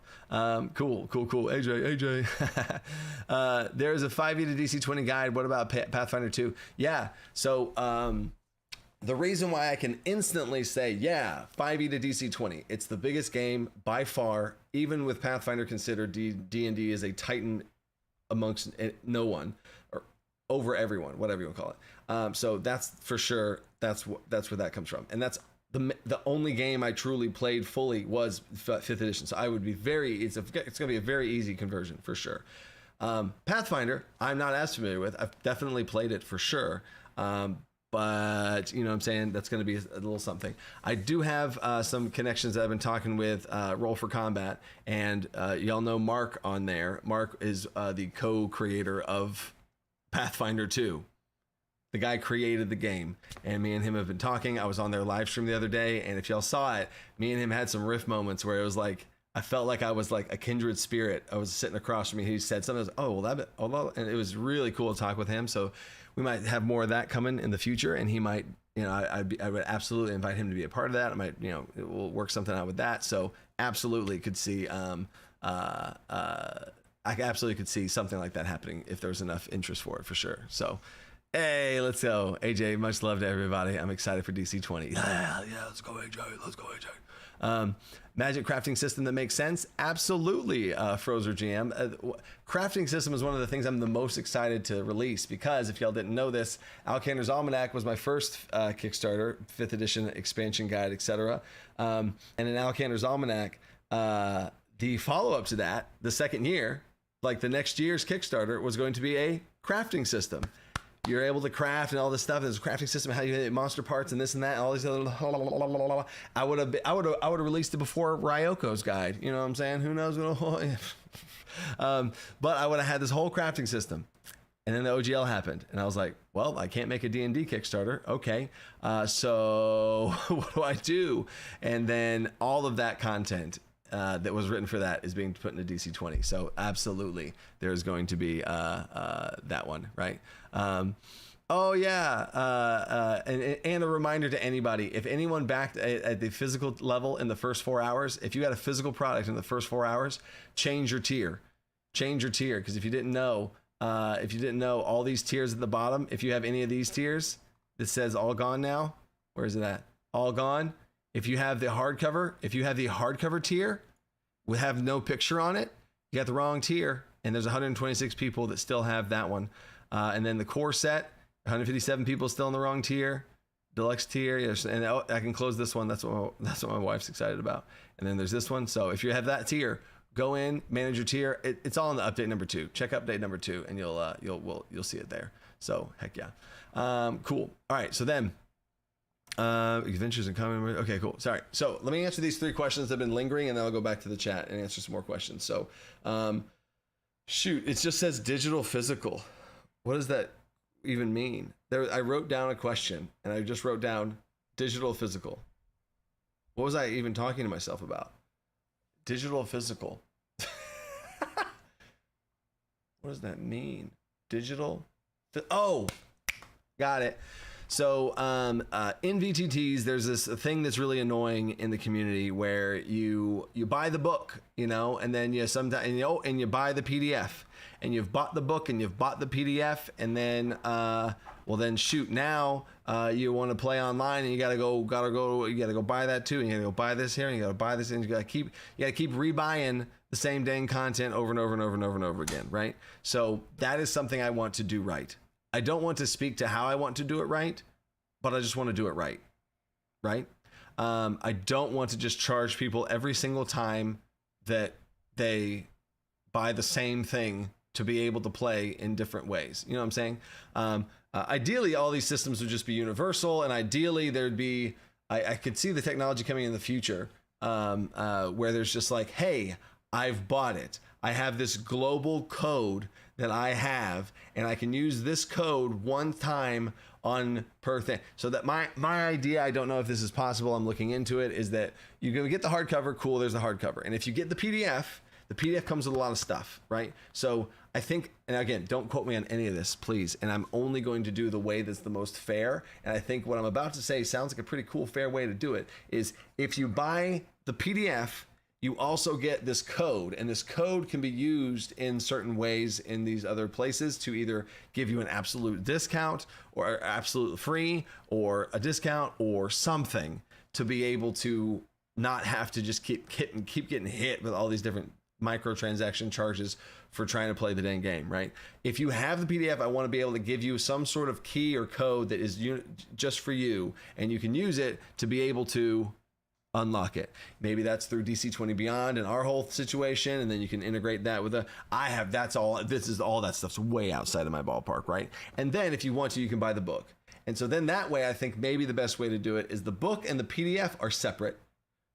Cool. AJ. There's a 5e to DC20 guide. What about Pathfinder 2? Yeah. So the reason why I can instantly say, yeah, 5e to DC20, it's the biggest game by far, even with Pathfinder considered. D&D is a titan amongst no one, or over everyone, whatever you want to call it. So that's for sure. That's where that comes from. And that's the only game I truly played fully was 5th edition. So I would be it's going to be a very easy conversion for sure. Pathfinder, I'm not as familiar with. I've definitely played it for sure. But you know what I'm saying, that's going to be a little something. I do have some connections that I've been talking with Roll for Combat, and y'all know Mark on there. Mark is the co-creator of Pathfinder 2. The guy created the game, and me and him have been talking. I was on their live stream the other day, and if y'all saw it, me and him had some riff moments where it was like, I felt like I was like a kindred spirit. I was sitting across from me. He said something. I was, and it was really cool to talk with him. So we might have more of that coming in the future, and he might, you know, I would absolutely invite him to be a part of that. I might, you know, we'll work something out with that. So absolutely could see, I absolutely could see something like that happening if there's enough interest for it, for sure. So, hey, let's go. AJ, much love to everybody. I'm excited for DC20. Yeah, let's go, AJ. Let's go, AJ. Magic crafting system that makes sense? Absolutely, Frozer GM. Crafting system is one of the things I'm the most excited to release, because if y'all didn't know this, Alcander's Almanac was my first Kickstarter, 5th edition expansion guide, etc. And in Alcander's Almanac, the follow-up to that, the second year, like the next year's Kickstarter, was going to be a crafting system. You're able to craft and all this stuff. There's a crafting system, how you hit monster parts and this and that, and all these other. I would have released it before Ryoko's guide. You know what I'm saying? Who knows? But I would have had this whole crafting system, and then the OGL happened, and I was like, well, I can't make a D&D Kickstarter. Okay, so what do I do? And then all of that content that was written for that is being put into DC20. So absolutely, there's going to be that one, right? And a reminder to anybody, if anyone backed at the physical level in the first 4 hours, if you got a physical product in the first 4 hours, change your tier. Because if you didn't know, all these tiers at the bottom, if you have any of these tiers that says all gone now, where is it at? All gone. If you have the hardcover tier we have no picture on it, you got the wrong tier, and there's 126 people that still have that one. And then the core set, 157 people still in the wrong tier. Deluxe tier, yes, and I can close this one. That's what my wife's excited about. And then there's this one. So if you have that tier, go in, manage your tier. It's all in the update number 2. Check update number 2, and you'll see it there. So heck yeah, cool. All right, so then adventures and common. Okay, cool. Sorry. So let me answer these 3 questions that have been lingering, and then I'll go back to the chat and answer some more questions. So, shoot, it just says digital physical. What does that even mean? I wrote down a question, and I just wrote down digital physical. What was I even talking to myself about? Digital physical. What does that mean? Digital. Oh, got it. So in VTTs, there's this thing that's really annoying in the community where you buy the book, you know, and then you sometimes and you buy the PDF, and you've bought the book and you've bought the PDF, and then well then shoot, now you want to play online and you gotta go buy that too, and you gotta go buy this here and you gotta buy this, and you gotta keep rebuying the same dang content over and over and over and over and over again, right? So that is something I want to do right. I don't want to speak to how I want to do it right, but I just want to do it right, right? I don't want to just charge people every single time that they buy the same thing to be able to play in different ways. You know what I'm saying? Ideally, all these systems would just be universal, and ideally there'd be, I could see the technology coming in the future where there's just like, hey, I've bought it. I have this global code that I have, and I can use this code one time on per thing. So that my idea, I don't know if this is possible, I'm looking into it, is that you go get the hardcover, cool, there's the hardcover. And if you get the PDF comes with a lot of stuff, right? So I think, and again, don't quote me on any of this, please. And I'm only going to do the way that's the most fair. And I think what I'm about to say sounds like a pretty cool, fair way to do it, is if you buy the PDF, you also get this code, and this code can be used in certain ways in these other places to either give you an absolute discount or absolute free or a discount or something, to be able to not have to just keep getting hit with all these different microtransaction charges for trying to play the dang game, right? If you have the PDF, I want to be able to give you some sort of key or code that is just for you, and you can use it to be able to unlock it. Maybe that's through DC20 Beyond and our whole situation, and then you can integrate that with this is all that stuff's way outside of my ballpark, right? And then if you want to, you can buy the book. And so then that way, I think maybe the best way to do it is the book and the PDF are separate,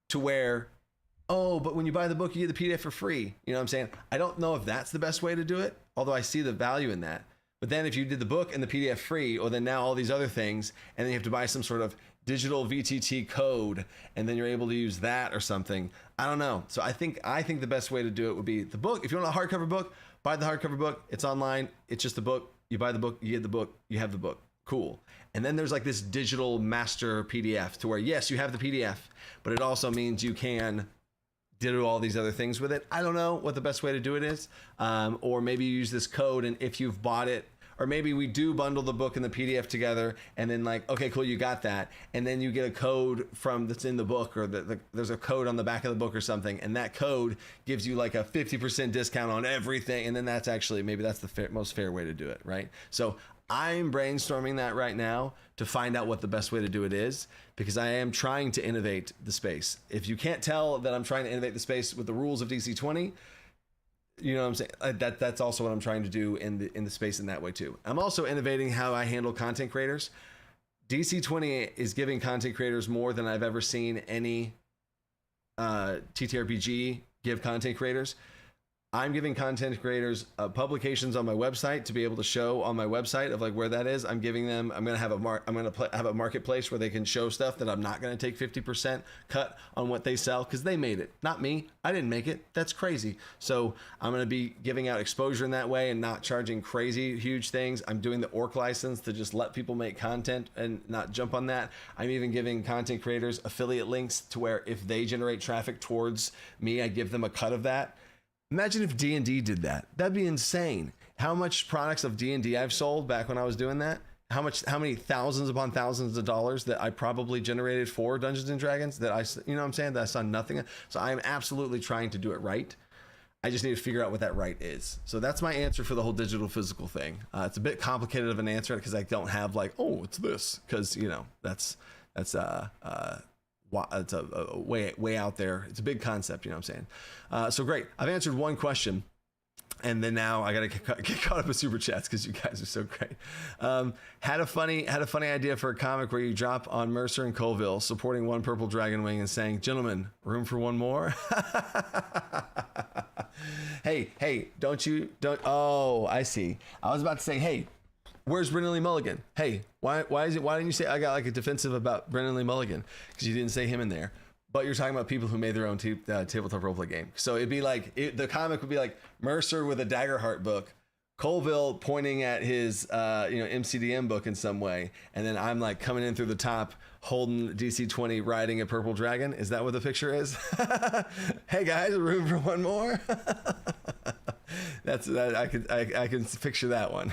to where, oh, but when you buy the book, you get the PDF for free. You know what I'm saying? I don't know if that's the best way to do it, although I see the value in that. But then if you did the book and the PDF free, or then now all these other things, and then you have to buy some sort of digital VTT code, and then you're able to use that or something. I don't know. So I think the best way to do it would be the book. If you want a hardcover book, buy the hardcover book. It's online. It's just a book. You buy the book, you get the book, you have the book. Cool. And then there's like this digital master PDF to where, yes, you have the PDF, but it also means you can do all these other things with it. I don't know what the best way to do it is. Or maybe you use this code, and if you've bought it, or maybe we do bundle the book and the PDF together, and then like, okay, cool, you got that. And then you get a code that's in the book, or there's a code on the back of the book or something. And that code gives you like a 50% discount on everything. And then that's actually, maybe that's the most fair way to do it, right? So I'm brainstorming that right now to find out what the best way to do it is, because I am trying to innovate the space. If you can't tell that I'm trying to innovate the space with the rules of DC20, you know what I'm saying? That's also what I'm trying to do in the space in that way too. I'm also innovating how I handle content creators. DC20 is giving content creators more than I've ever seen any TTRPG give content creators. I'm giving content creators publications on my website to be able to show on my website of like where that is. I'm giving them, I'm going to have a marketplace where they can show stuff that I'm not going to take 50% cut on what they sell, because they made it, not me. I didn't make it. That's crazy. So I'm going to be giving out exposure in that way and not charging crazy huge things. I'm doing the orc license to just let people make content and not jump on that. I'm even giving content creators affiliate links to where if they generate traffic towards me, I give them a cut of that. Imagine if D&D did that. That'd be insane. How much products of D&D I've sold back when I was doing that? How many thousands upon thousands of dollars that I probably generated for Dungeons and Dragons that you know what I'm saying? That I saw nothing. So I'm absolutely trying to do it right. I just need to figure out what that right is. So that's my answer for the whole digital physical thing. It's a bit complicated of an answer because I don't have like, oh, it's this, because you know that's it's a way out there. It's a big concept, you know what I'm saying? So great. I've answered one question, and then now I gotta get caught up with super chats because you guys are so great. Had a funny idea for a comic where you drop on Mercer and Colville supporting one purple dragon wing and saying, "Gentlemen, room for one more." Hey, don't. Oh, I see. I was about to say, hey, where's Brendan Lee Mulligan? Hey, why didn't you say I got like a defensive about Brendan Lee Mulligan? Because you didn't say him in there. But you're talking about people who made their own tabletop roleplay game. So it'd be like, the comic would be like Mercer with a Daggerheart book Colville pointing at his MCDM book in some way, and then I'm like coming in through the top holding DC20 riding a purple dragon. Is that what the picture is? Hey guys, room for one more. That's that. I can picture that one.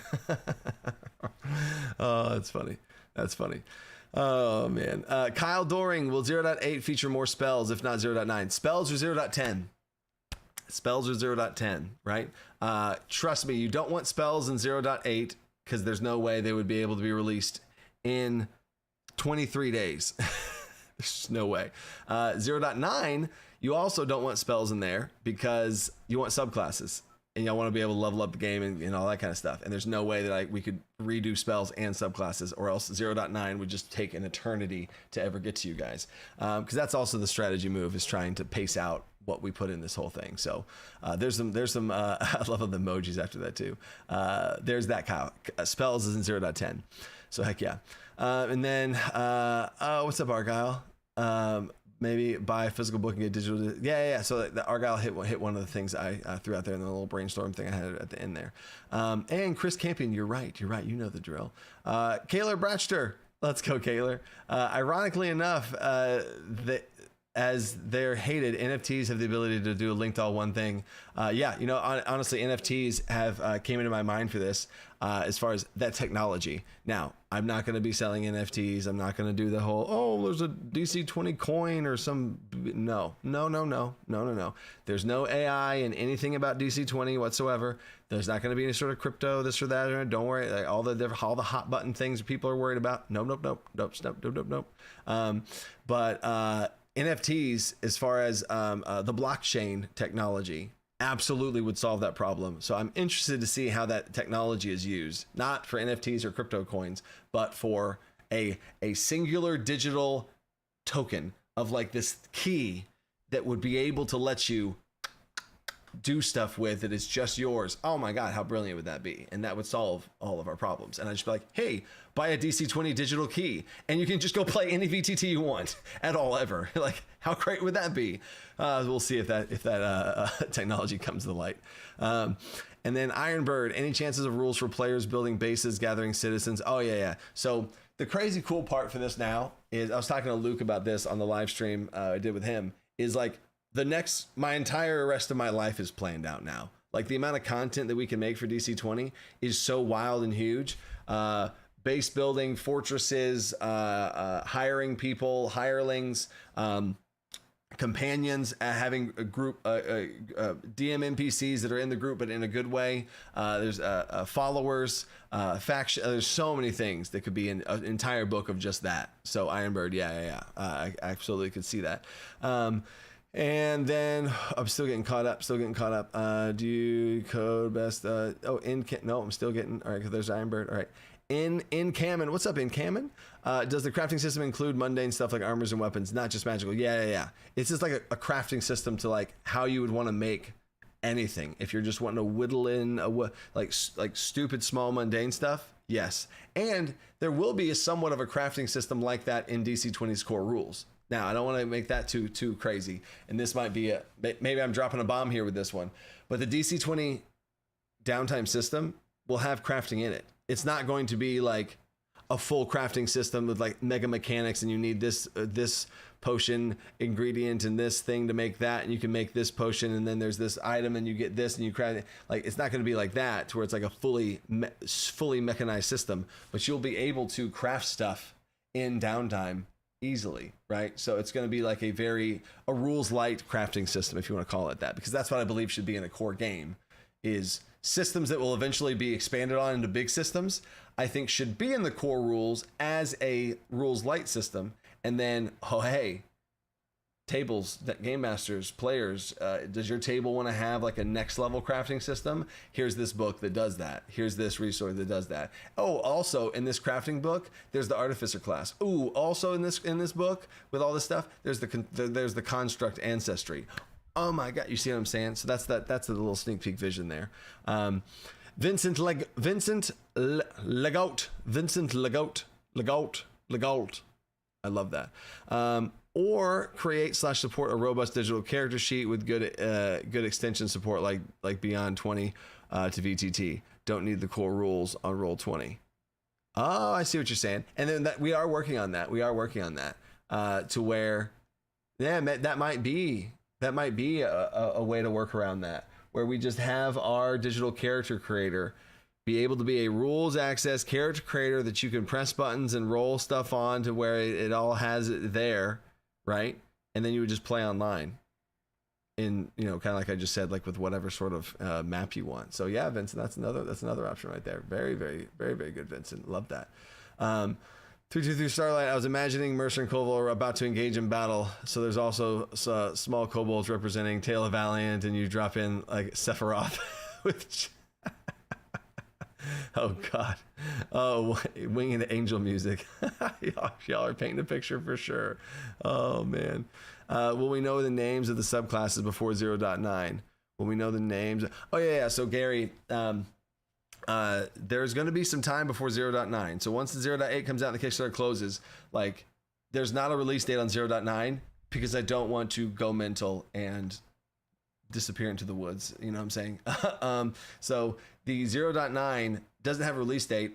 Oh, that's funny. That's funny. Oh man. Kyle Doring, will 0.8 feature more spells if not 0.9? Spells are 0.10. Spells are 0.10, right? Trust me, you don't want spells in 0.8 because there's no way they would be able to be released in 23 days. There's just no way. 0.9, you also don't want spells in there because you want subclasses. And y'all want to be able to level up the game and all that kind of stuff. And there's no way that we could redo spells and subclasses, or else 0.9 would just take an eternity to ever get to you guys. Because that's also the strategy move, is trying to pace out what we put in this whole thing. So there's some I love the emojis after that too. There's that Kyle. Spells is in 0.10. So heck yeah. And then what's up, Argyle? Maybe buy a physical book and get digital. Yeah. So the Argyle hit one of the things I threw out there in the little brainstorm thing I had at the end there. And Chris Campion, you're right. You know the drill. Kaylor Bratchter. Let's go, Kaylor. Ironically enough, as they're hated, NFTs have the ability to do a linked all one thing. Honestly, NFTs have came into my mind for this as far as that technology. Now, I'm not going to be selling NFTs. I'm not going to do the whole, there's a DC20 coin or some. No. There's no AI in anything about DC20 whatsoever. There's not going to be any sort of crypto, this or that. Don't worry. Like all the hot button things people are worried about. Nope. But NFTs, as far as the blockchain technology, absolutely would solve that problem. So I'm interested to see how that technology is used, not for NFTs or crypto coins, but for a singular digital token of like this key that would be able to let you do stuff with that is just yours. Oh my God, how brilliant would that be? And that would solve all of our problems. And I'd just be like, hey, buy a DC20 digital key and you can just go play any VTT you want at all ever. Like, how great would that be? We'll see if that technology comes to the light. And then Ironbird, any chances of rules for players building bases, gathering citizens? Oh yeah. So the crazy cool part for this now is, I was talking to Luke about this on the live stream I did with him, is like, my entire rest of my life is planned out now. Like the amount of content that we can make for DC20 is so wild and huge. Base building, fortresses, hiring people, hirelings, companions, having a group, DM NPCs that are in the group, but in a good way. There's followers, faction. There's so many things that could be in an entire book of just that. So Ironbird, yeah. I absolutely could see that. And then I'm still getting caught up. Do you code best? No, I'm still getting. All right, because there's Ironbird. All right. In Cammon, what's up in Cammon? Does the crafting system include mundane stuff like armors and weapons, not just magical? Yeah. It's just like a crafting system to like how you would want to make anything. If you're just wanting to whittle in like stupid small mundane stuff, yes. And there will be somewhat of a crafting system like that in DC20's core rules. Now, I don't want to make that too crazy, and this might be maybe I'm dropping a bomb here with this one, but the DC20 downtime system will have crafting in it. It's not going to be like a full crafting system with like mega mechanics, and you need this potion ingredient and this thing to make that, and you can make this potion, and then there's this item, and you get this, and you craft it. Like, it's not going to be like that, to where it's like a fully mechanized system, but you'll be able to craft stuff in downtime easily, right? So it's going to be like a rules light crafting system, if you want to call it that, because that's what I believe should be in a core game, is systems that will eventually be expanded on into big systems. I think should be in the core rules as a rules light system. And then, tables, that game masters, players, does your table want to have like a next level crafting system? Here's this book that does that. Here's this resource that does that. Oh, also in this crafting book, there's the artificer class. Ooh, also in this book with all this stuff, there's the construct ancestry. Oh my God, you see what I'm saying? So that's the little sneak peek vision there. Vincent Legault. I love that. Or create/support a robust digital character sheet with good extension support like Beyond 20 to VTT. don't need the core rules on Roll20. Oh, I see what you're saying. And then we are working on that. We are working on that to where, yeah, that might be a way to work around that, where we just have our digital character creator be able to be a rules access character creator that you can press buttons and roll stuff on to where it all has it there, right? And then you would just play online in, kind of like I just said, like with whatever sort of map you want. So yeah, Vincent, that's another option right there. Very, very, very, very good, Vincent. Love that. 323 Starlight, I was imagining Mercer and Koval are about to engage in battle. So there's also small kobolds representing Tale of Valiant, and you drop in like Sephiroth with... Oh God. Oh, winging angel music. y'all are painting a picture for sure. Oh man. Will we know the names of the subclasses before 0.9? Will we know the names? Oh yeah. So Gary, there's going to be some time before 0.9. So once the 0.8 comes out and the Kickstarter closes, like there's not a release date on 0.9 because I don't want to go mental and disappear into the woods. You know what I'm saying? So the 0.9 doesn't have a release date.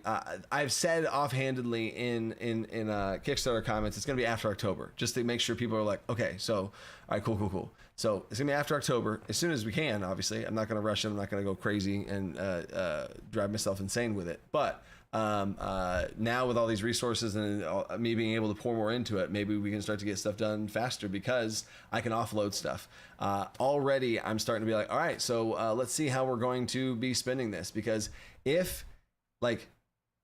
I've said offhandedly in Kickstarter comments, it's going to be after October, just to make sure people are like, okay, so, all right, cool. So it's going to be after October, as soon as we can, obviously. I'm not going to rush it. I'm not going to go crazy and drive myself insane with it. But now with all these resources and me being able to pour more into it, maybe we can start to get stuff done faster because I can offload stuff. Already I'm starting to be like, all right, so let's see how we're going to be spending this, because if like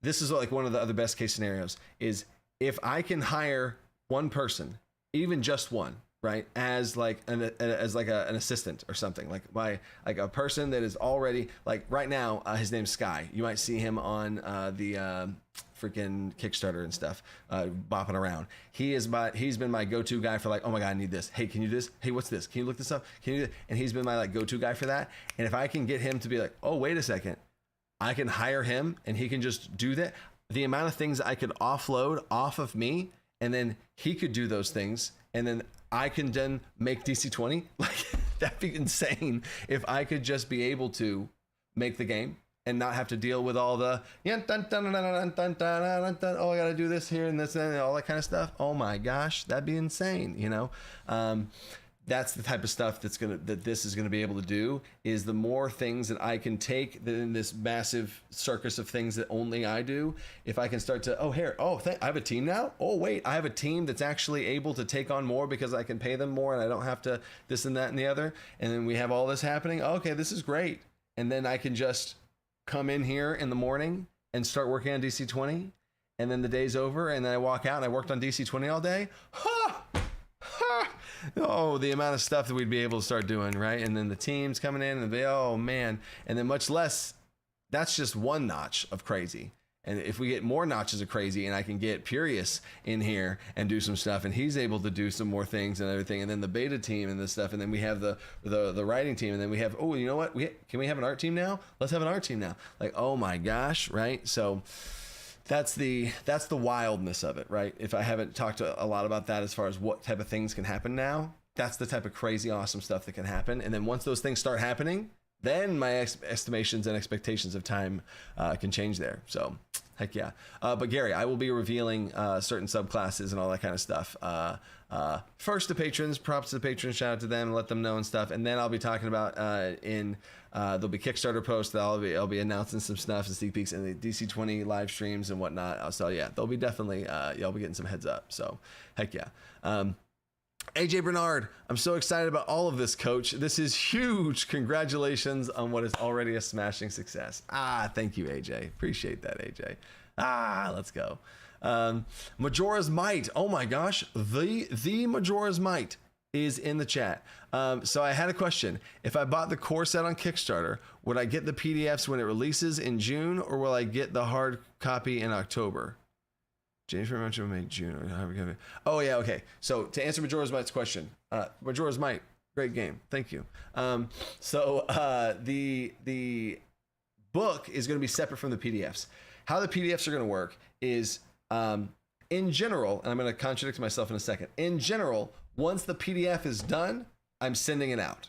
this is like one of the other best case scenarios is if I can hire one person, even just one, right, as like an assistant or something, like a person that is already like right now, his name's Sky. You might see him on the freaking Kickstarter and stuff, bopping around. He's been my go-to guy for like, oh my God, I need this. Hey, can you do this? Hey, what's this? Can you look this up? Can you do this? And he's been my like go-to guy for that. And if I can get him to be like, oh, wait a second, I can hire him and he can just do that. The amount of things I could offload off of me, and then he could do those things, and then I can then make DC20. Like that'd be insane if I could just be able to make the game and not have to deal with all the oh, I gotta do this here and this and all that kind of stuff. Oh my gosh, that'd be insane, That's the type of stuff that this is gonna be able to do, is the more things that I can take in this massive circus of things that only I do. If I can start to, I have a team now. Oh wait, I have a team that's actually able to take on more because I can pay them more and I don't have to this and that and the other. And then we have all this happening. Okay, this is great. And then I can just come in here in the morning and start working on DC20. And then the day's over and then I walk out and I worked on DC20 all day. Oh, the amount of stuff that we'd be able to start doing, right? And then the teams coming in and oh man, and then much less, that's just one notch of crazy. And if we get more notches of crazy and I can get Purius in here and do some stuff and he's able to do some more things and everything, and then the beta team and this stuff, and then we have the writing team, and then we have, oh, you know what? Can we have an art team now? Let's have an art team now. Like, oh my gosh, right? So that's the wildness of it, right? If I haven't talked a lot about that as far as what type of things can happen now, that's the type of crazy awesome stuff that can happen. And then once those things start happening, then my estimations and expectations of time can change there. So heck yeah. But Gary, I will be revealing certain subclasses and all that kind of stuff. First to patrons, props to the patrons, shout out to them, let them know and stuff. And then I'll be talking about there'll be Kickstarter posts that I'll be announcing some stuff and sneak peeks and the DC20 live streams and whatnot. So yeah, there'll be definitely y'all be getting some heads up. So heck yeah. AJ Bernard, I'm so excited about all of this, coach. This is huge. Congratulations on what is already a smashing success. Thank you, AJ. Appreciate that, AJ. Let's go. Majora's Might. Oh my gosh. The Majora's Might is in the chat. So I had a question. If I bought the core set on Kickstarter, would I get the PDFs when it releases in June, or will I get the hard copy in October? James very much will make June. Oh yeah, okay. So to answer Majora's Might's question, Majora's Might, great game. Thank you. So the book is going to be separate from the PDFs. How the PDFs are going to work is, in general, and I'm going to contradict myself in a second. In general, once the PDF is done, I'm sending it out.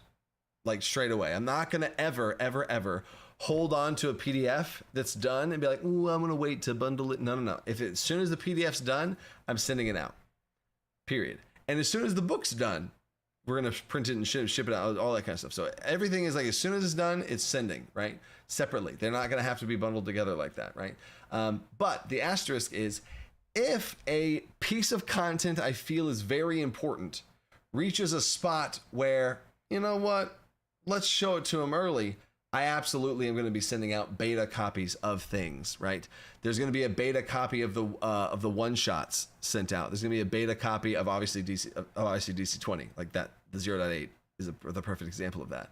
like straight away. I'm not going to ever hold on to a PDF that's done and be like, ooh, I'm going to wait to bundle it. No. As soon as the PDF's done, I'm sending it out, period. And as soon as the book's done, we're going to print it and ship it out, all that kind of stuff. So everything is like, as soon as it's done, it's sending, right? Separately. They're not going to have to be bundled together like that, right? But the asterisk is, if a piece of content I feel is very important reaches a spot where, you know what, let's show it to them early, I absolutely am going to be sending out beta copies of things, right? There's going to be a beta copy of the one-shots sent out. There's going to be a beta copy of obviously DC20, like that. The 0.8 is the perfect example of that.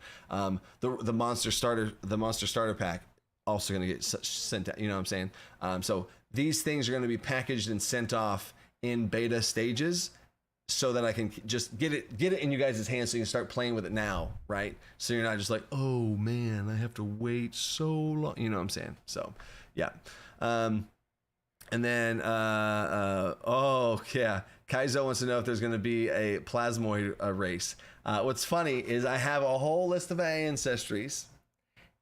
The monster starter pack also going to get sent out. You know what I'm saying? So these things are going to be packaged and sent off in beta stages, so that I can just get it in you guys' hands, so you can start playing with it now, right? So you're not just like, oh man, I have to wait so long. You know what I'm saying? So yeah. And then oh yeah, Kaizo wants to know if there's going to be a plasmoid race. What's funny is I have a whole list of ancestries,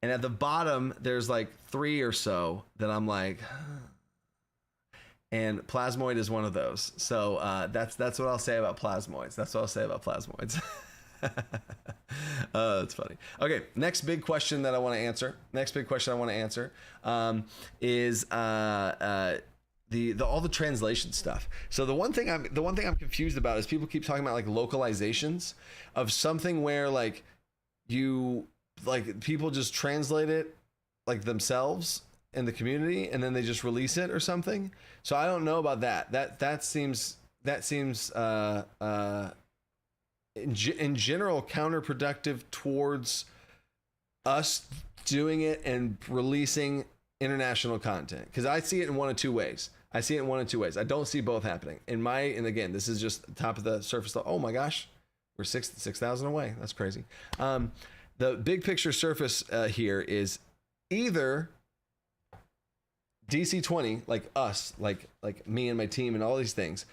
and at the bottom there's like 3 or so that I'm like, and plasmoid is one of those. So that's what I'll say about plasmoids. That's funny. Okay, next big question that I want to answer. Is all the translation stuff. So the one thing I'm confused about is people keep talking about like localizations of something where like people just translate it like themselves in the community and then they just release it or something. So I don't know about that. That seems in general counterproductive towards us doing it and releasing international content, because I see it in one of two ways. I don't see both happening. And again, this is just the top of the surface. Oh my gosh, we're 6,000 away. That's crazy. The big picture surface here is either DC20, like us, like me and my team and all these things,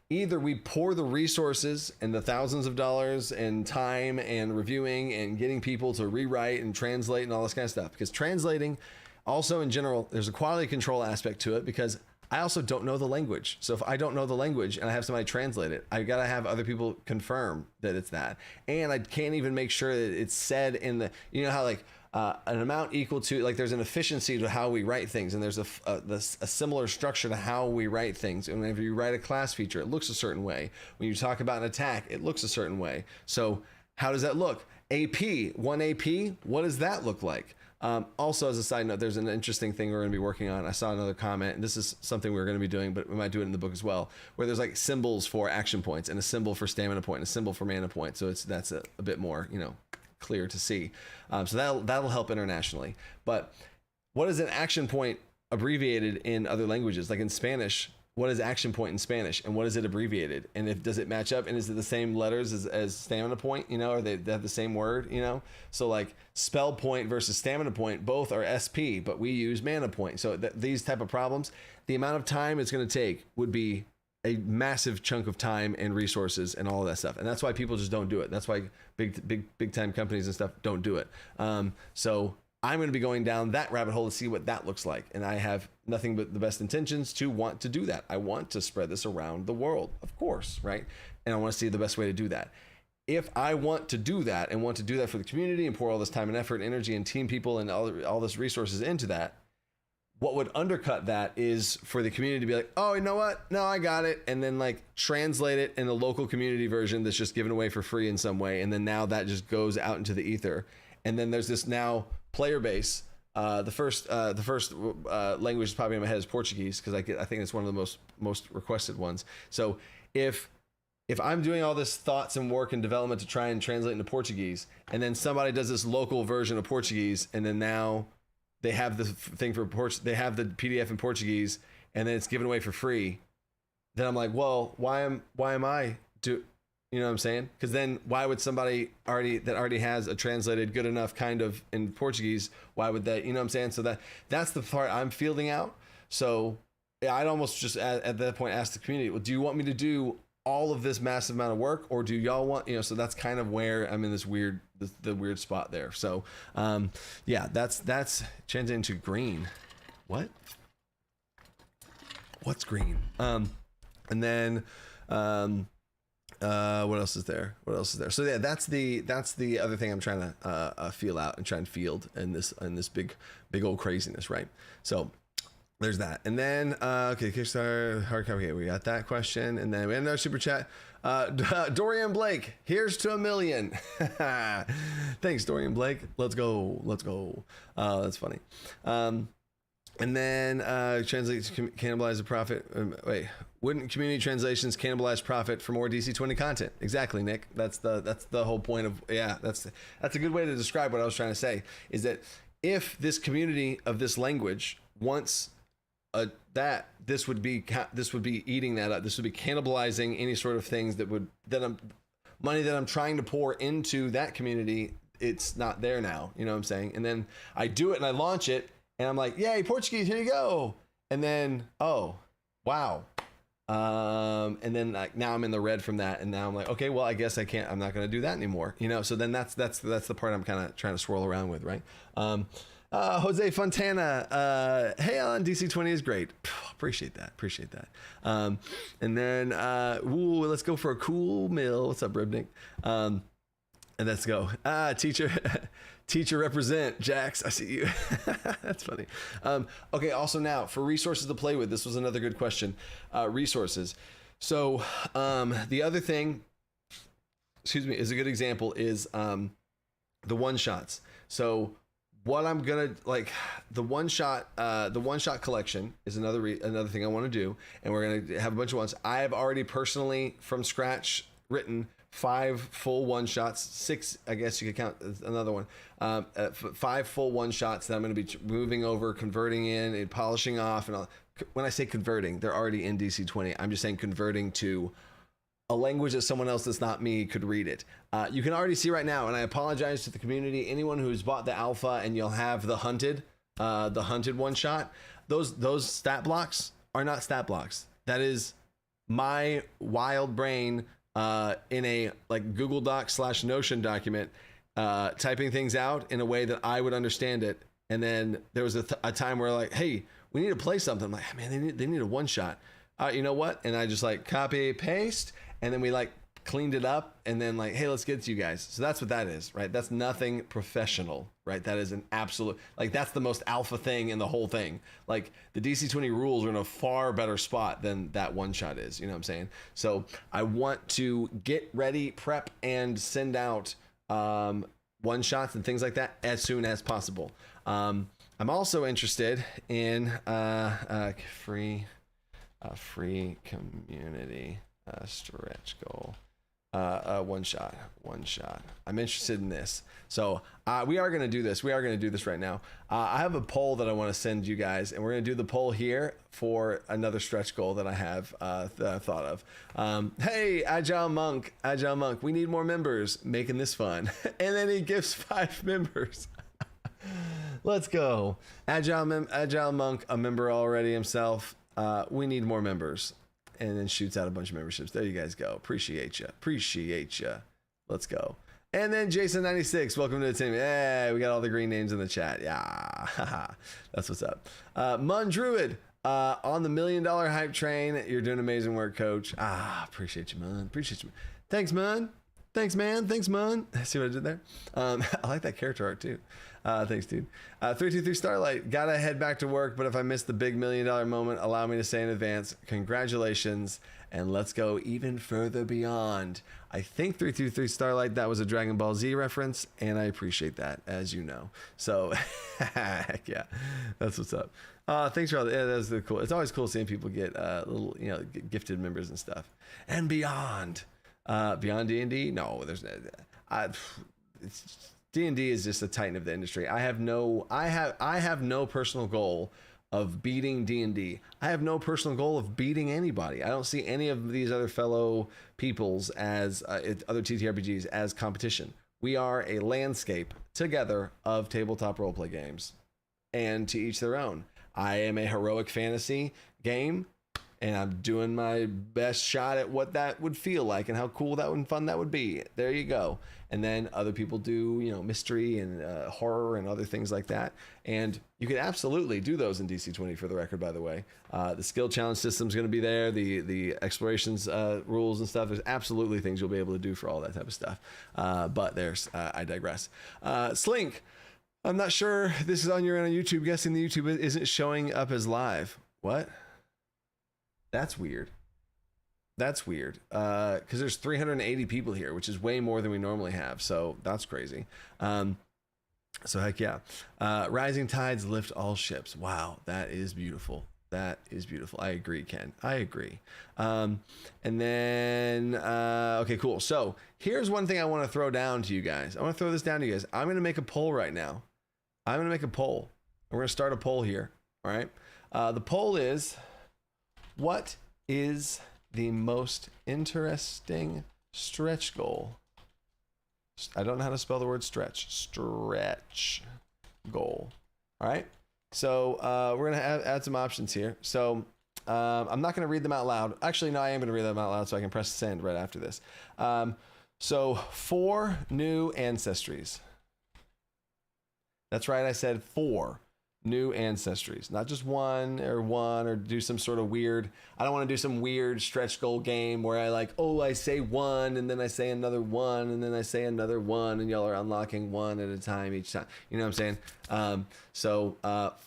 either we pour the resources and the thousands of dollars and time and reviewing and getting people to rewrite and translate and all this kind of stuff, because translating also in general, there's a quality control aspect to it, because I also don't know the language. So if I don't know the language and I have somebody translate it, I got to have other people confirm that it's that. And I can't even make sure that it's said in the, you know how like an amount equal to, like there's an efficiency to how we write things, and there's a similar structure to how we write things. And whenever you write a class feature, it looks a certain way. When you talk about an attack, it looks a certain way. So how does that look? one AP, what does that look like? Also, as a side note, there's an interesting thing we're going to be working on. I saw another comment, and this is something we're going to be doing, but we might do it in the book as well, where there's like symbols for action points and a symbol for stamina point and a symbol for mana point. So that's a bit more, clear to see. So that'll help internationally. But what is an action point abbreviated in other languages? Like in Spanish, what is action point in Spanish, and what is it abbreviated? And does it match up? And is it the same letters as stamina point? Or they have the same word? So like spell point versus stamina point, both are SP, but we use mana point. So these type of problems, the amount of time it's going to take would be a massive chunk of time and resources and all of that stuff. And that's why people just don't do it. That's why big time companies and stuff don't do it. So I'm going to be going down that rabbit hole to see what that looks like. And I have nothing but the best intentions to want to do that. I want to spread this around the world, of course, right? And I want to see the best way to do that. If I want to do that and want to do that for the community and pour all this time and effort and energy and team people and all this resources into that, what would undercut that is for the community to be like, oh, you know what? No, I got it. And then like translate it in the local community version that's just given away for free in some way. And then now that just goes out into the ether. And then there's this now player base. The first language popping in my head is Portuguese, because I think it's one of the most requested ones. So if I'm doing all this thoughts and work and development to try and translate into Portuguese, and then somebody does this local version of Portuguese, and then now they have the thing for they have the PDF in Portuguese, and then it's given away for free, then I'm like, well, why am I do? You know what I'm saying? Because then why would somebody already has a translated good enough kind of in Portuguese? Why would they? You know what I'm saying? So that's the part I'm fielding out. So I'd almost just at that point ask the community, well, do you want me to do all of this massive amount of work, or do y'all want, so that's kind of where I'm in this weird, the weird spot there. So, yeah, that's changed into green. What's green? And then, what else is there? So yeah, that's the other thing I'm trying to feel out and try and field in this big old craziness, right? So there's that. And then okay, Kickstarter hardcover. Okay, we got that question, and then we had another super chat. Dorian Blake, here's to 1 million. Thanks, Dorian Blake. Let's go. That's funny. And then translate cannibalize the profit. Wait, wouldn't community translations cannibalize profit for more DC20 content? Exactly, Nick. That's the whole point of, yeah. That's a good way to describe what I was trying to say. Is that if this community of this language wants this would be eating that up. This would be cannibalizing any sort of things money that I'm trying to pour into that community. It's not there now. You know what I'm saying? And then I do it and I launch it. And I'm like, yay, Portuguese, here you go. And then, oh, wow. And then like now I'm in the red from that. And now I'm like, okay, well, I guess I'm not going to do that anymore. So then that's the part I'm kind of trying to swirl around with, right? Jose Fontana, hey, Alan, DC20 is great. Appreciate that. And then, let's go for a cool mill. What's up, Ribnick? And let's go. Teacher represent, Jax. I see you. That's funny. Okay. Also now for resources to play with, this was another good question. Resources. So the other thing, is a good example is the one shots. So what I'm gonna the one shot collection is another thing I want to do, and we're gonna have a bunch of ones. I have already personally from scratch written 5 full one shots, 6, I guess you could count another one, 5 full one shots that I'm going to be moving over, converting in and polishing off. And when I say converting, they're already in DC20. I'm just saying converting to a language that someone else that's not me could read it. You can already see right now, and I apologize to the community, anyone who's bought the alpha, and you'll have the hunted one shot. Those stat blocks are not stat blocks. That is my wild brain in a Google Doc / Notion document, typing things out in a way that I would understand it. And then there was a time where hey, we need to play something. I'm like, man, they need a one shot. You know what? And I just copy paste, and then we cleaned it up, and then hey, let's get it to you guys. So that's what that is, right? That's nothing professional, right? That is an absolute, that's the most alpha thing in the whole thing. The DC20 rules are in a far better spot than that one shot is, you know what I'm saying? So I want to get ready, prep, and send out one shots and things like that as soon as possible. I'm also interested in free community stretch goal. One shot. I'm interested in this. So we are going to do this. We are going to do this right now. I have a poll that I want to send you guys, and we're going to do the poll here for another stretch goal that I have that I thought of. Hey, Agile Monk, we need more members, making this fun. And then he gives 5 members. Let's go. Agile Monk, a member already himself. We need more members. And then shoots out a bunch of memberships. There you guys go. Appreciate you. Let's go. And then Jason96, welcome to the team. Yeah, we got all the green names in the chat. Yeah, that's what's up. Mun Druid, on the $1 million hype train. You're doing amazing work, Coach. Appreciate you, Mun. Thanks, Mun. Thanks, man. See what I did there? I like that character art too. Thanks, dude. 323 Starlight, gotta head back to work, but if I miss the big $1 million moment, allow me to say in advance, congratulations, and let's go even further beyond. I think 323 Starlight, that was a Dragon Ball Z reference, and I appreciate that, as you know. So, heck yeah, that's what's up. Thanks for all that. Yeah, that's the cool. It's always cool seeing people get little, get gifted members and stuff, and beyond. Beyond D&D, no, there's D&D is just a titan of the industry. I have no personal goal of beating D&D. I have no personal goal of beating anybody. I don't see any of these other fellow peoples as other TTRPGs as competition. We are a landscape together of tabletop roleplay games, and to each their own. I am a heroic fantasy game. and I'm doing my best shot at what that would feel like and how cool that and fun that would be. There you go. And then other people do, you know, mystery and horror and other things like that. And you can absolutely do those in DC20 for the record, by the way. The skill challenge system is going to be there. The explorations rules and stuff. There's absolutely things you'll be able to do for all that type of stuff. But I digress. Slink, I'm not sure this is on your end on YouTube. Guessing the YouTube isn't showing up as live. What? That's weird. That's weird. Because there's 380 people here, which is way more than we normally have. So that's crazy. So heck yeah. Rising tides lift all ships. Wow, that is beautiful. That is beautiful. I agree, Ken. I agree. And then, okay, cool. So here's one thing I want to throw down to you guys. I want to throw this down to you guys. I'm going to make a poll right now. I'm going to make a poll. We're going to start a poll here. All right. The poll is, what is the most interesting stretch goal? I don't know how to spell the word stretch. Stretch goal. All right. So we're going to add some options here. So I'm not going to read them out loud. Actually, no, I am going to read them out loud so I can press send right after this. So 4 new ancestries. That's right. I said 4 new ancestries, not just one or do some sort of weird. I don't want to do some weird stretch goal game where I say 1 and then I say another 1 and then I say another 1 and y'all are unlocking 1 at a time each time. You know what I'm saying? So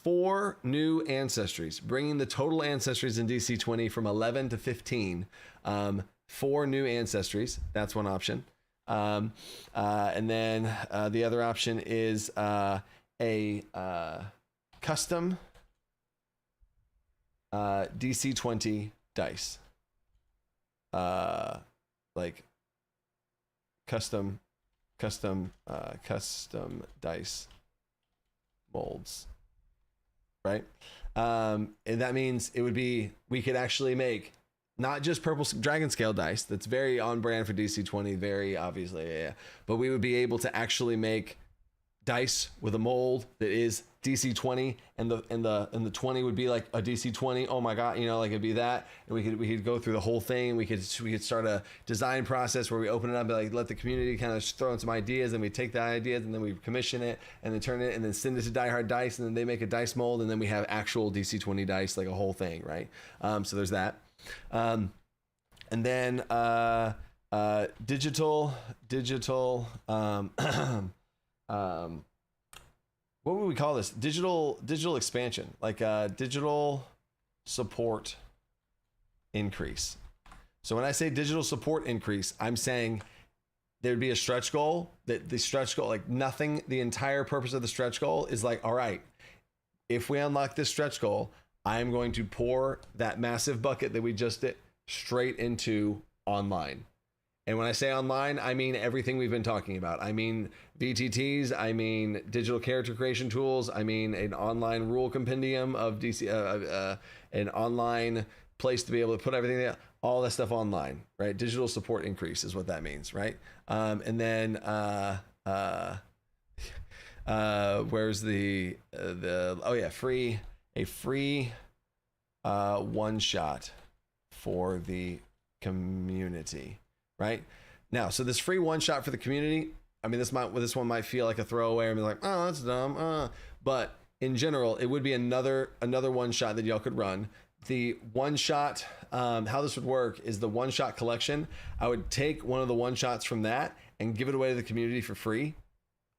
4 new ancestries, bringing the total ancestries in DC20 from 11 to 15. 4 new ancestries. That's one option. And then the other option is a custom DC20 dice. Like custom dice molds, right? And that means it would be, we could actually make not just purple dragon scale dice. That's very on brand for DC20, very obviously, yeah. But we would be able to actually make dice with a mold that is DC20, and the 20 would be like a DC20. Oh my god, you know, like it'd be that, and we could go through the whole thing. We could start a design process where we open it up and like let the community kind of throw in some ideas, and we take the ideas and then we commission it and then turn it and then send it to Die Hard Dice, and then they make a dice mold, and then we have actual DC20 dice, like a whole thing, right? So there's that. And then digital what would we call this? Digital expansion, like digital support increase. So when I say digital support increase, I'm saying there'd be a stretch goal, that the stretch goal, like nothing, the entire purpose of the stretch goal is like, all right, if we unlock this stretch goal, I'm going to pour that massive bucket that we just did straight into online. And when I say online, I mean everything we've been talking about. I mean VTTs, I mean digital character creation tools, I mean an online rule compendium of DC, an online place to be able to put everything there, all that stuff online, right? Digital support increase is what that means, right? And then where's the oh yeah, a free one shot for the community. Right now, so this free one shot for the community, I mean, this one might feel like a throwaway and be like, oh, that's dumb. But in general, it would be another one shot that y'all could run. The one shot, how this would work is the one shot collection. I would take one of the one shots from that and give it away to the community for free,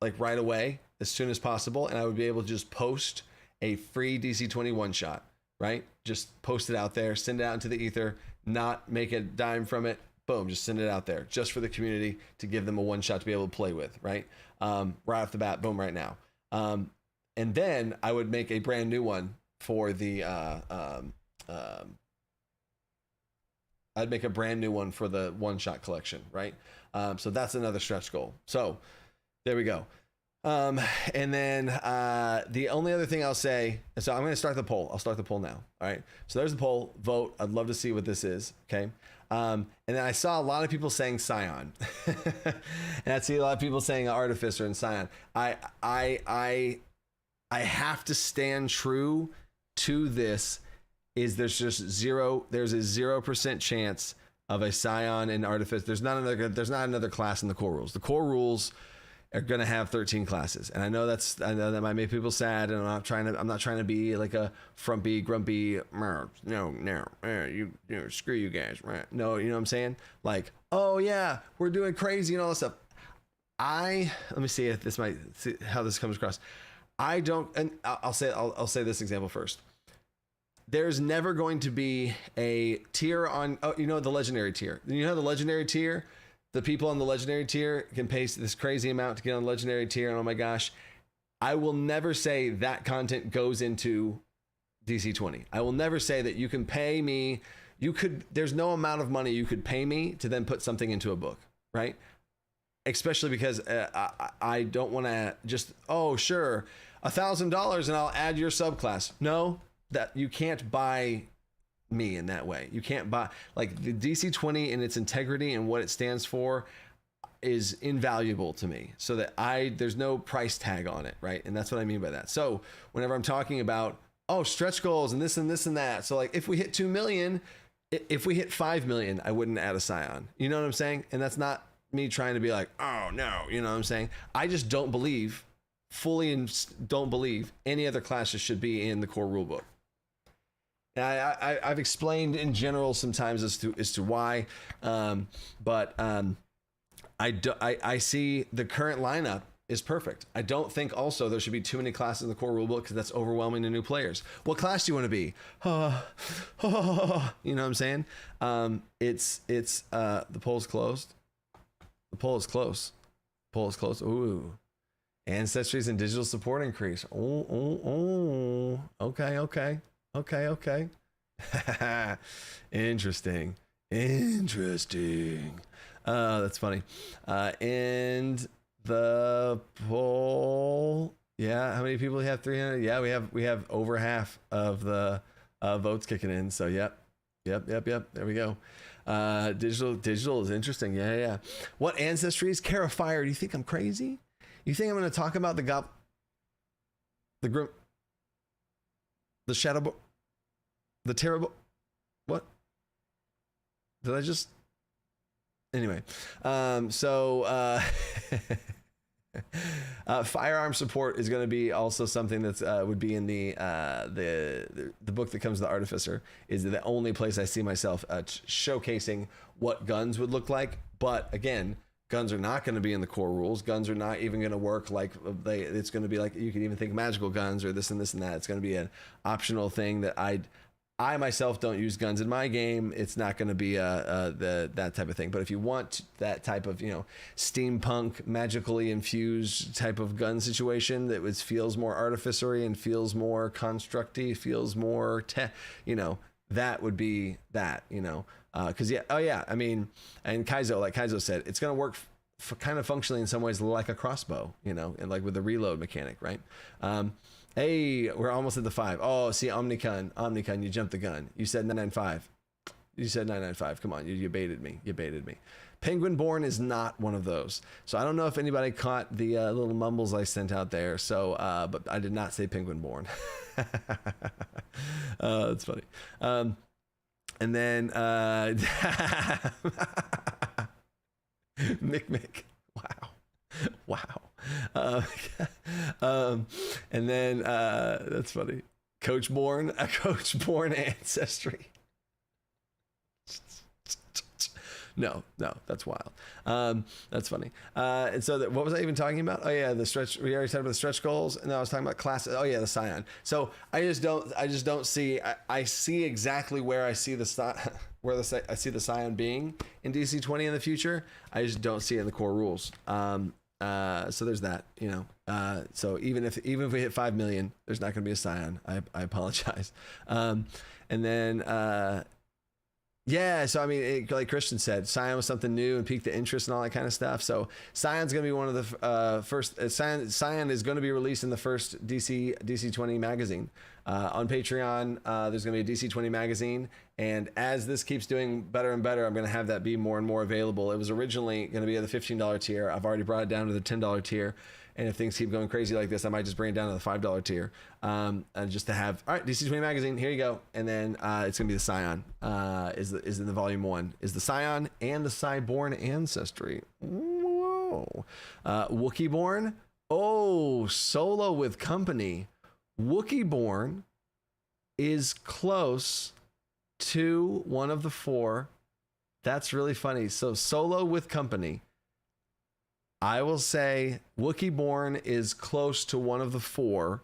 like right away, as soon as possible. And I would be able to just post a free DC20 one shot, right? Just post it out there, send it out into the ether, not make a dime from it. Boom, just send it out there just for the community to give them a one shot to be able to play with, right? Right off the bat, boom, right now. And then I would make a brand new one for the, I'd make a brand new one for the one shot collection, right? So that's another stretch goal. So there we go. And then the only other thing I'll say, so I'm going to start the poll. I'll start the poll now. All right. So there's the poll. Vote. I'd love to see what this is. Okay. And then I saw a lot of people saying Scion, and I see a lot of people saying Artificer and Scion. I have to stand true to this is there's a 0% chance of a Scion and Artifice. There's not another class in the core rules. The core rules are going to have 13 classes. And I know that might make people sad, and I'm not trying to be like a frumpy, grumpy, screw you guys. No, you know what I'm saying? Like, oh yeah, we're doing crazy and all this stuff. Let me see if this might see how this comes across. And I'll say this example first. There's never going to be a tier on, the legendary tier. You know the legendary tier? The people on the legendary tier can pay this crazy amount to get on the legendary tier, and oh my gosh, I will never say that content goes into DC20. I will never say that you can pay me. There's no amount of money you could pay me to then put something into a book, right? Especially because I don't want to just, oh, sure, $1,000 and I'll add your subclass. No, that you can't buy me in that way. You can't buy, like, the DC20 and its integrity and what it stands for is invaluable to me, so that there's no price tag on it, right? And that's what I mean by that. So whenever I'm talking about, oh, stretch goals and this and this and that, so like if we hit 2 million, if we hit 5 million, I wouldn't add a Scion. You know what I'm saying? And that's not me trying to be like, oh no, you know what I'm saying? I just don't believe any other classes should be in the core rulebook. And I've explained in general sometimes as to why, but I see the current lineup is perfect. I don't think also there should be too many classes in the core rulebook, because that's overwhelming to new players. What class do you want to be? You know what I'm saying? It's the poll's closed. The poll is close. Poll is close. Ooh. Ancestries and digital support increase. Oh. Okay. Interesting. That's funny. And the poll, yeah, how many people do we have? 300? Yeah, we have over half of the votes kicking in. So yep. There we go. Digital is interesting. Yeah. What ancestries? Cara Fire, do you think I'm crazy? You think I'm going to talk about the Grim, the Shadow, the Terrible? What? Did I just? Anyway, firearm support is going to be also something that's would be in the book that comes with the Artificer. Is the only place I see myself showcasing what guns would look like. But again, guns are not going to be in the core rules. Guns are not even going to work like it's going to be like, you can even think magical guns or this and this and that. It's going to be an optional thing that I myself don't use guns in my game. It's not going to be that type of thing. But if you want that type of, steampunk, magically infused type of gun situation that feels more artificery and feels more constructy, feels more, that would be that, because I mean, and Kaizo, like Kaizo said, it's going to work kind of functionally in some ways like a crossbow, and like with the reload mechanic, right? Hey, we're almost at the 5. Oh, see, Omnicon, you jumped the gun. You said 995. Come on, you baited me. Penguin Born is not one of those. So I don't know if anybody caught the little mumbles I sent out there. So, but I did not say Penguin Born. That's funny. And then Mick. Wow. And then that's funny. Coach Born ancestry. No, that's wild. That's funny. And so what was I even talking about? Oh yeah, the stretch. We already talked about the stretch goals, and I was talking about classes. Oh yeah, the Scion. So I just don't see. I see exactly where I see the I see the Scion being in DC20 in the future. I just don't see it in the core rules. So there's that. So even if we hit 5 million, there's not going to be a Scion. I apologize. And then. Yeah, so I mean, like Christian said, Scion was something new and piqued the interest and all that kind of stuff. So Scion's going to be one of the first. Scion is going to be released in the first DC20 magazine. On Patreon, there's going to be a DC20 magazine, and as this keeps doing better and better, I'm going to have that be more and more available. It was originally going to be at the $15 tier. I've already brought it down to the $10 tier, And if things keep going crazy like this, I might just bring it down to the $5 tier, and just to have, all right, DC20 magazine, here you go. And then it's gonna be the Scion, is in the volume 1, is the Scion and the Cyborn ancestry. Whoa. Wookieeborn, oh, solo with company. Wookieeborn is close to one of the 4. That's really funny. So solo with company. I will say Wookieeborn is close to one of the 4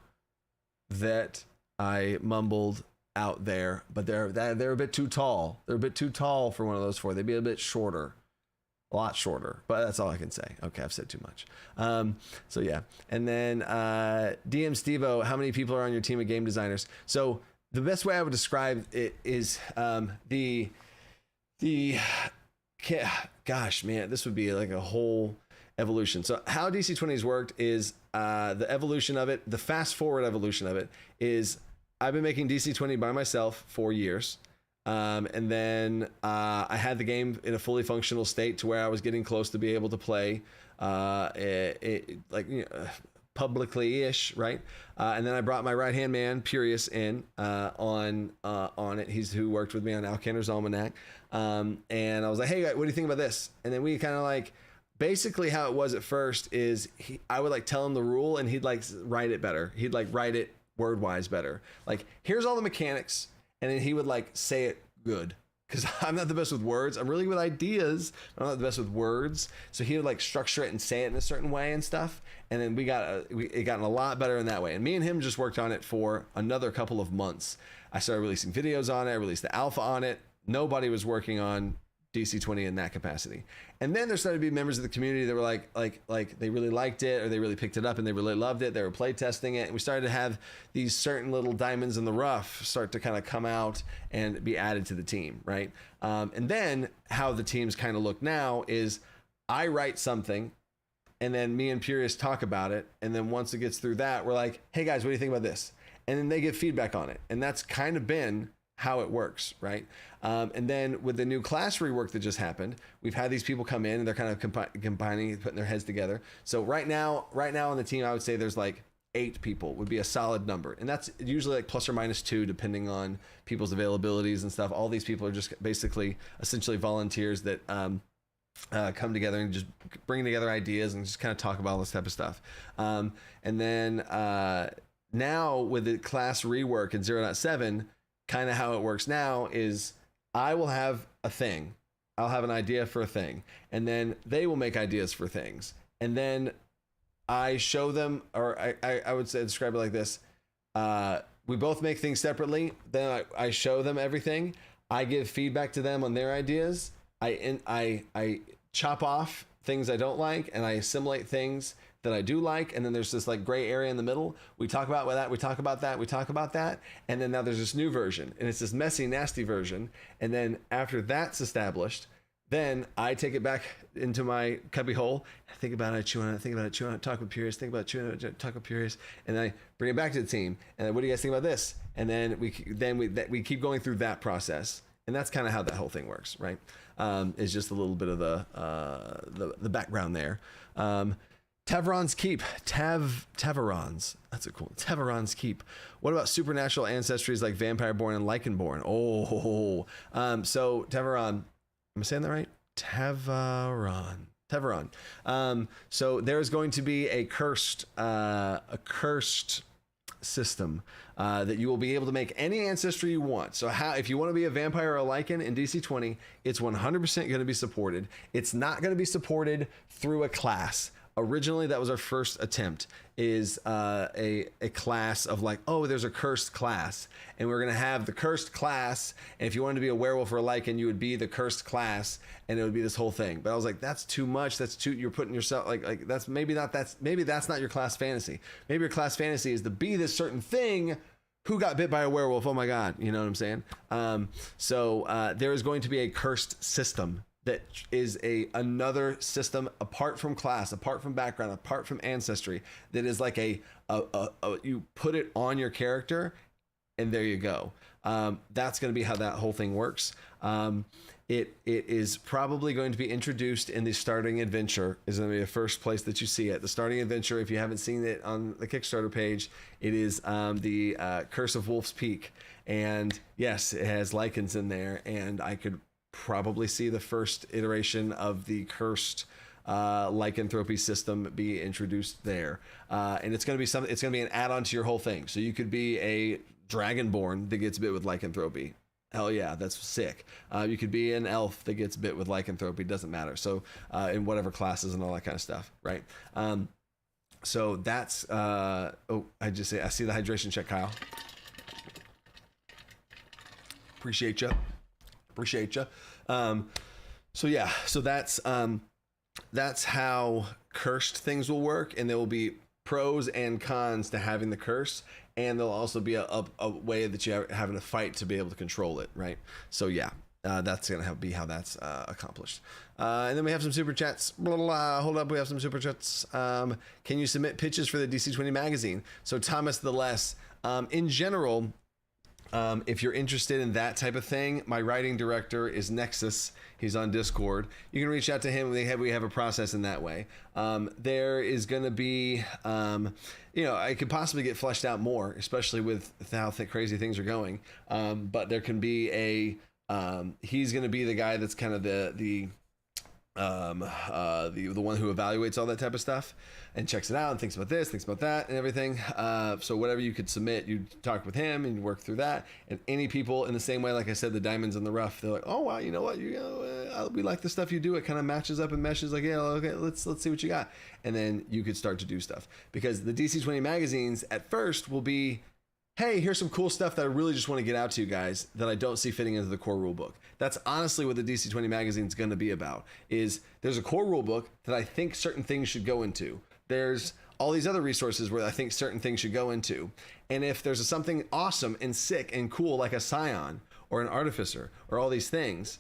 that I mumbled out there, but they're a bit too tall. They're a bit too tall for one of those 4. They'd be a bit shorter, a lot shorter, but that's all I can say. Okay, I've said too much. So yeah, and then DM Stevo, how many people are on your team of game designers? So the best way I would describe it is gosh, man, this would be like a whole evolution. So how DC20's worked is the evolution of it, the fast forward evolution of it is I've been making DC20 by myself for years. And then I had the game in a fully functional state to where I was getting close to be able to play publicly-ish, right? And then I brought my right-hand man, Purius, in on it. He's who worked with me on Alcander's Almanac. And I was like, hey, what do you think about this? And then we kind of like, basically how it was at first is I would like tell him the rule and he'd like write it better. He'd like write it word-wise better. Like, here's all the mechanics. And then he would like say it good. Because I'm not the best with words. I'm really good with ideas, but I'm not the best with words. So he would like structure it and say it in a certain way and stuff. And then it got a lot better in that way. And me and him just worked on it for another couple of months. I started releasing videos on it. I released the alpha on it. Nobody was working on DC20 in that capacity. And then there started to be members of the community that were like they really liked it, or they really picked it up and they really loved it. They were play testing it. And we started to have these certain little diamonds in the rough start to kind of come out and be added to the team, right? And then how the teams kind of look now is I write something and then me and Purius talk about it. And then once it gets through that, we're like, hey guys, what do you think about this? And then they give feedback on it. And that's kind of been how it works, right? And then with the new class rework that just happened, we've had these people come in and they're kind of combining, putting their heads together. So right now on the team, I would say there's like 8 people would be a solid number. And that's usually like plus or minus 2, depending on people's availabilities and stuff. All these people are just basically essentially volunteers that come together and just bring together ideas and just kind of talk about all this type of stuff. And then now with the class rework in 0.7, kind of how it works now is I will have a thing. I'll have an idea for a thing. And then they will make ideas for things. And then I show them, or I would say describe it like this. We both make things separately. Then I show them everything. I give feedback to them on their ideas. I chop off things I don't like and I assimilate things that I do like, and then there's this like gray area in the middle. We talk about that, we talk about that, we talk about that, and then now there's this new version, and it's this messy, nasty version. And then after that's established, then I take it back into my cubby hole. I think about it, I chew on it, think about it, chew on it, talk with Purius, think about it, chew on it, talk with Purius, and then I bring it back to the team. And then what do you guys think about this? And then we keep going through that process, and that's kind of how that whole thing works, right? Is just a little bit of the background there. Taveron's Keep. Taverons. That's a cool. Taveron's Keep. What about supernatural ancestries like Vampireborn and Lycanborn? Oh. So Taveron. Am I saying that right? Taveron. So there's going to be a cursed system that you will be able to make any ancestry you want. So if you want to be a vampire or a Lycan in DC20, it's 100% going to be supported. It's not going to be supported through a class. Originally, that was our first attempt, is a class of like, oh, there's a cursed class. And we're going to have the cursed class. And if you wanted to be a werewolf or a Lycan, you would be the cursed class. And it would be this whole thing. But I was like, that's too much. That's too, you're putting yourself like that's maybe that's not your class fantasy. Maybe your class fantasy is to be this certain thing. Who got bit by a werewolf? Oh my God. You know what I'm saying? So there is going to be a cursed system that is another system apart from class, apart from background, apart from ancestry, that is like you put it on your character and there you go. That's going to be how that whole thing works. It is probably going to be introduced in the starting adventure. Is going to be the first place that you see it. The starting adventure, if you haven't seen it on the Kickstarter page, it is the Curse of Wolf's Peak. And yes, it has lichens in there, and I could probably see the first iteration of the cursed lycanthropy system be introduced there. And it's going to be something. It's going to be an add-on to your whole thing. So you could be a dragonborn that gets bit with lycanthropy. Hell yeah, that's sick. You could be an elf that gets bit with lycanthropy. Doesn't matter. So in whatever classes and all that kind of stuff, right? So that's I see the hydration check, Kyle. Appreciate you. So yeah, so that's how cursed things will work, and there will be pros and cons to having the curse, and there'll also be a way that you have having to fight to be able to control it, right? So yeah, that's gonna be how that's accomplished. And then we have some super chats. Blah, blah, blah. Hold up, we have some super chats. Can you submit pitches for the DC20 magazine? So Thomas the Less, in general, if you're interested in that type of thing, my writing director is Nexus. He's on Discord. You can reach out to him. We have a process in that way. There is going to be, I could possibly get fleshed out more, especially with how crazy things are going. But there can be he's going to be the guy that's kind of the one who evaluates all that type of stuff and checks it out and thinks about this, thinks about that, and everything. So whatever you could submit, you talk with him and you work through that. And any people in the same way, like I said, the diamonds in the rough, they're like, oh wow, you know what, we like the stuff you do. It kind of matches up and meshes. Like, yeah, okay, let's see what you got. And then you could start to do stuff, because the DC20 magazines at first will be, hey, here's some cool stuff that I really just want to get out to you guys that I don't see fitting into the core rule book. That's honestly what the DC20 magazine is going to be about. Is there's a core rule book that I think certain things should go into. There's all these other resources where I think certain things should go into. And if there's something awesome and sick and cool like a Scion or an Artificer or all these things,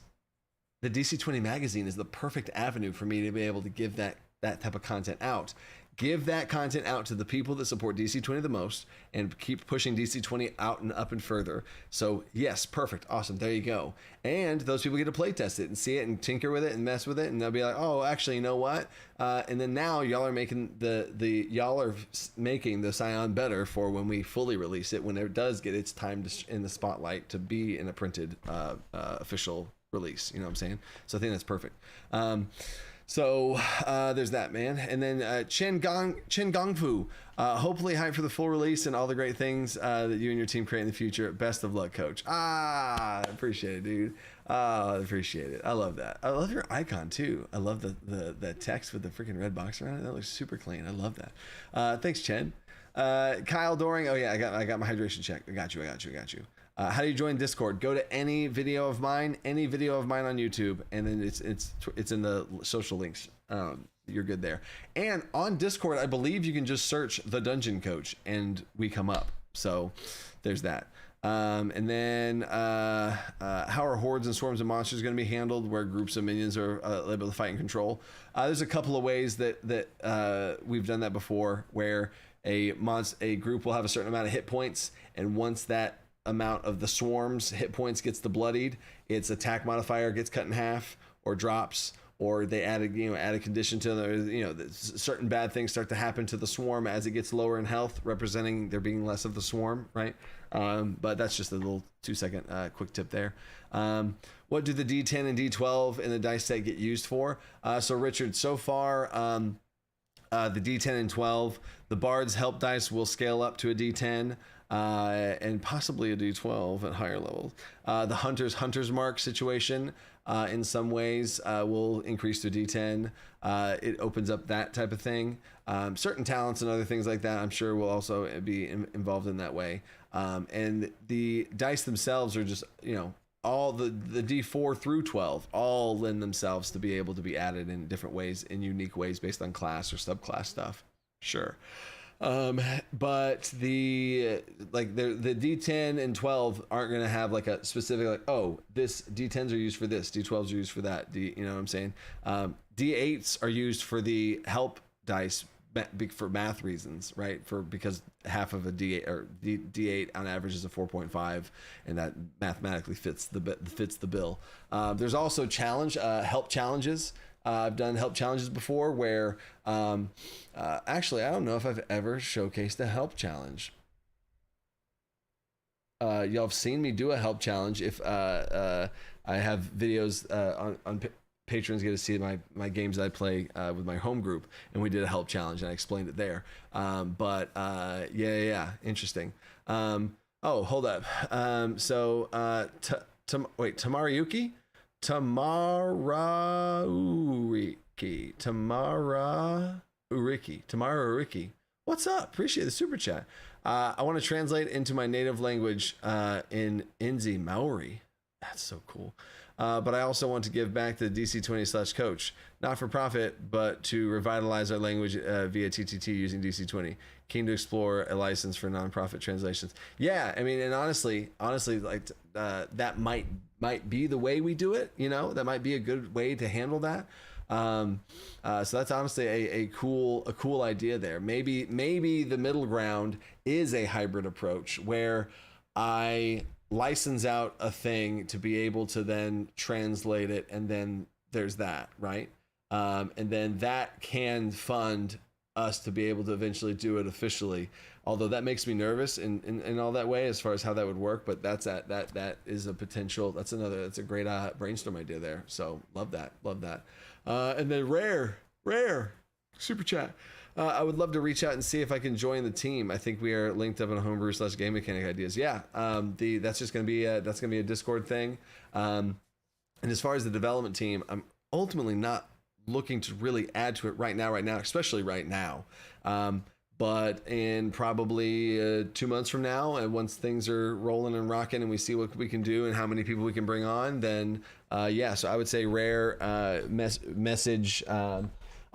the DC20 magazine is the perfect avenue for me to be able to give that type of content out. Give that content out to the people that support DC20 the most and keep pushing DC20 out and up and further. So yes, perfect. Awesome. There you go. And those people get to play test it and see it and tinker with it and mess with it. And they'll be like, oh, actually, you know what? And then now y'all are making the Scion better for when we fully release it, when it does get its time in the spotlight to be in a printed official release. You know what I'm saying? So I think that's perfect. So there's that, man. And then Chen Gongfu, hopefully hyped for the full release and all the great things that you and your team create in the future. Best of luck, coach. I appreciate it, dude. I appreciate it. I love that. I love your icon too. I love the text with the freaking red box around it. That looks super clean. I love that. Thanks, Chen. Kyle Doring. Oh yeah, I got my hydration check. I got you. How do you join Discord? Go to any video of mine on YouTube, and then it's in the social links. You're good there. And on Discord, I believe you can just search the Dungeon Coach, and we come up. So there's that. And then how are hordes and swarms of monsters going to be handled, where groups of minions are able to fight and control? There's a couple of ways that we've done that before, where a group will have a certain amount of hit points, and once that amount of the swarm's hit points gets the bloodied, its attack modifier gets cut in half or drops, or they add a condition to the, certain bad things start to happen to the swarm as it gets lower in health, representing there being less of the swarm, right? But that's just a little 2-second quick tip there. What do the D10 and D12 in the dice set get used for? So Richard, so far, the D10 and 12, the Bard's help dice will scale up to a D10. And possibly a D12 at higher levels. The Hunter's Mark situation in some ways will increase to D10. It opens up that type of thing. Certain talents and other things like that, I'm sure, will also be involved in that way. And the dice themselves are just, all the D4 through 12 all lend themselves to be able to be added in different ways, in unique ways based on class or subclass stuff. Sure. But the D10 and 12 aren't going to have like a specific, this D10s are used for this, D12s are used for that. You know what I'm saying? D8s are used for the help dice for math reasons, right? Because half of a D8 or D8 on average is a 4.5, and that mathematically fits the bill. There's also help challenges. I've done help challenges before where actually I don't know if I've ever showcased a help challenge. Y'all have seen me do a help challenge. If I have videos on patrons get to see my games that I play with my home group, and we did a help challenge and I explained it there. But yeah, interesting. Oh, hold up. Tamarayuki? Tamara-uriki. What's up? Appreciate the super chat. I want to translate into my native language in Inzi Maori. That's so cool. But I also want to give back to DC20/coach, not for profit, but to revitalize our language via TTT using DC20. Keen to explore a license for nonprofit translations. Yeah, I mean, and honestly, like that might be the way we do it. You know, that might be a good way to handle that. So that's honestly a cool idea there. Maybe the middle ground is a hybrid approach where I license out a thing to be able to then translate it, and then there's that, right? And then that can fund us to be able to eventually do it officially. Although that makes me nervous in all that way as far as how that would work, but that is a potential. That's a great brainstorm idea there. So love that. And then rare super chat. I would love to reach out and see if I can join the team. I think we are linked up on homebrew/game mechanic ideas. Yeah. That's just going to be a Discord thing. And as far as the development team, I'm ultimately not looking to really add to it right now, especially right now. But in probably 2 months from now, and once things are rolling and rocking and we see what we can do and how many people we can bring on, then so I would say rare message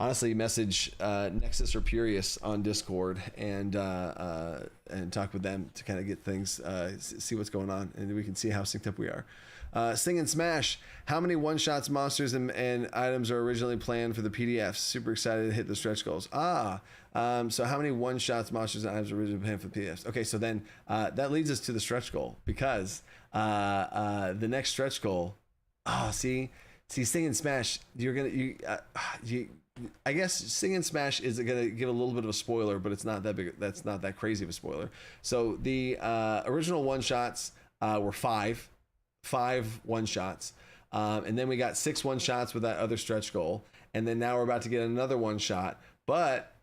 Nexus or Purius on Discord and talk with them to kind of get things, see what's going on, and we can see how synced up we are. Sing and Smash. How many one-shots, monsters, and items are originally planned for the PDFs? Super excited to hit the stretch goals. So how many one-shots, monsters, and items are originally planned for the PDFs? Okay, so then that leads us to the stretch goal, because the next stretch goal. See, Sing and Smash. I guess Sing and Smash is gonna give a little bit of a spoiler, but it's not that big. That's not that crazy of a spoiler. So the original one-shots were five one-shots, and then we got 6 one-shots with that other stretch goal, and then now we're about to get another one-shot. But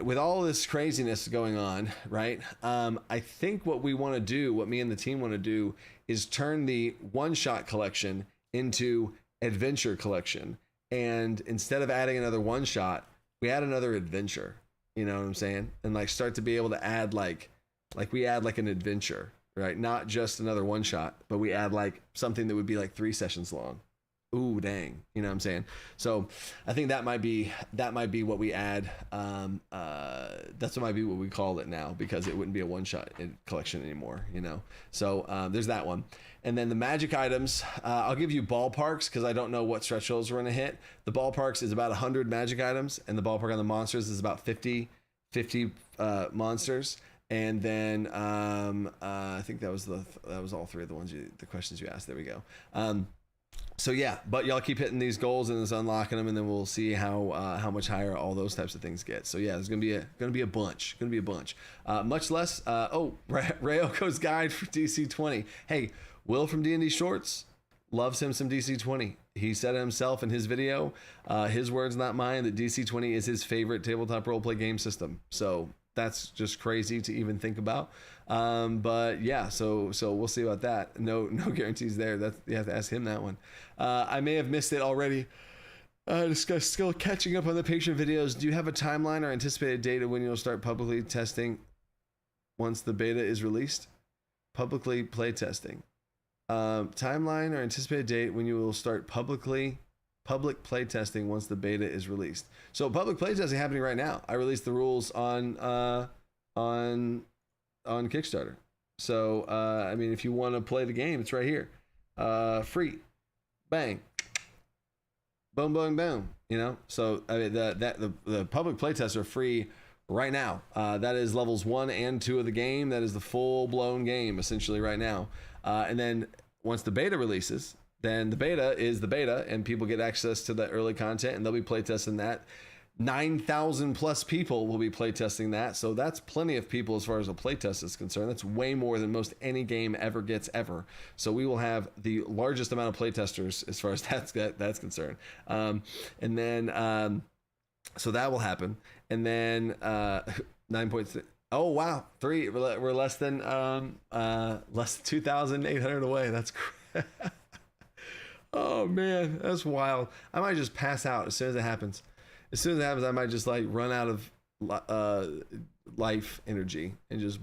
with all this craziness going on, right? I think what me and the team want to do, is turn the one-shot collection into adventure collection, and instead of adding another one-shot, we add another adventure. You know what I'm saying? And like start to be able to add like we add like an adventure. Right, not just another one shot, but we add like something that would be like 3 sessions long. Ooh, dang, you know what I'm saying? So I think that might be what we add. That's what might be what we call it now, because it wouldn't be a one shot collection anymore, you know. So there's that one, and then the magic items. I'll give you ballparks because I don't know what stretch goals we're gonna hit. The ballparks is about 100 magic items, and the ballpark on the monsters is about 50 monsters. And then I think that was all 3 of the questions you asked. There we go. So yeah, but y'all keep hitting these goals and it's unlocking them, and then we'll see how much higher all those types of things get. So yeah, there's gonna be a bunch. Much less. Rayoko's guide for DC20. Hey, Will from D&D Shorts loves him some DC20. He said it himself in his video. His words, not mine. That DC20 is his favorite tabletop roleplay game system. So that's just crazy to even think about. But yeah, so we'll see about that. No guarantees there. You have to ask him that one. I may have missed it already. Still catching up on the Patreon videos. Do you have a timeline or anticipated date of when you'll start publicly testing once the beta is released? Publicly play testing. Timeline or anticipated date when you will start public play testing once the beta is released. So public play testing happening right now. I released the rules on Kickstarter. So I mean, if you want to play the game, it's right here. Free. Bang. boom, boom, boom. You know, so I mean, the public playtests are free right now. That is levels 1 and 2 of the game. That is the full blown game essentially right now. And then once the beta releases, then the beta is the beta, and people get access to the early content, and they'll be playtesting that. 9,000 plus people will be playtesting that, so that's plenty of people as far as a playtest is concerned. That's way more than most any game ever gets ever. So we will have the largest amount of playtesters as far as that's concerned. And then so that will happen, and then 9.6. Oh wow, we're less than 2,800 away. That's crazy. Oh man, that's wild. I might just pass out as soon as it happens. As soon as it happens, I might just like run out of life energy and just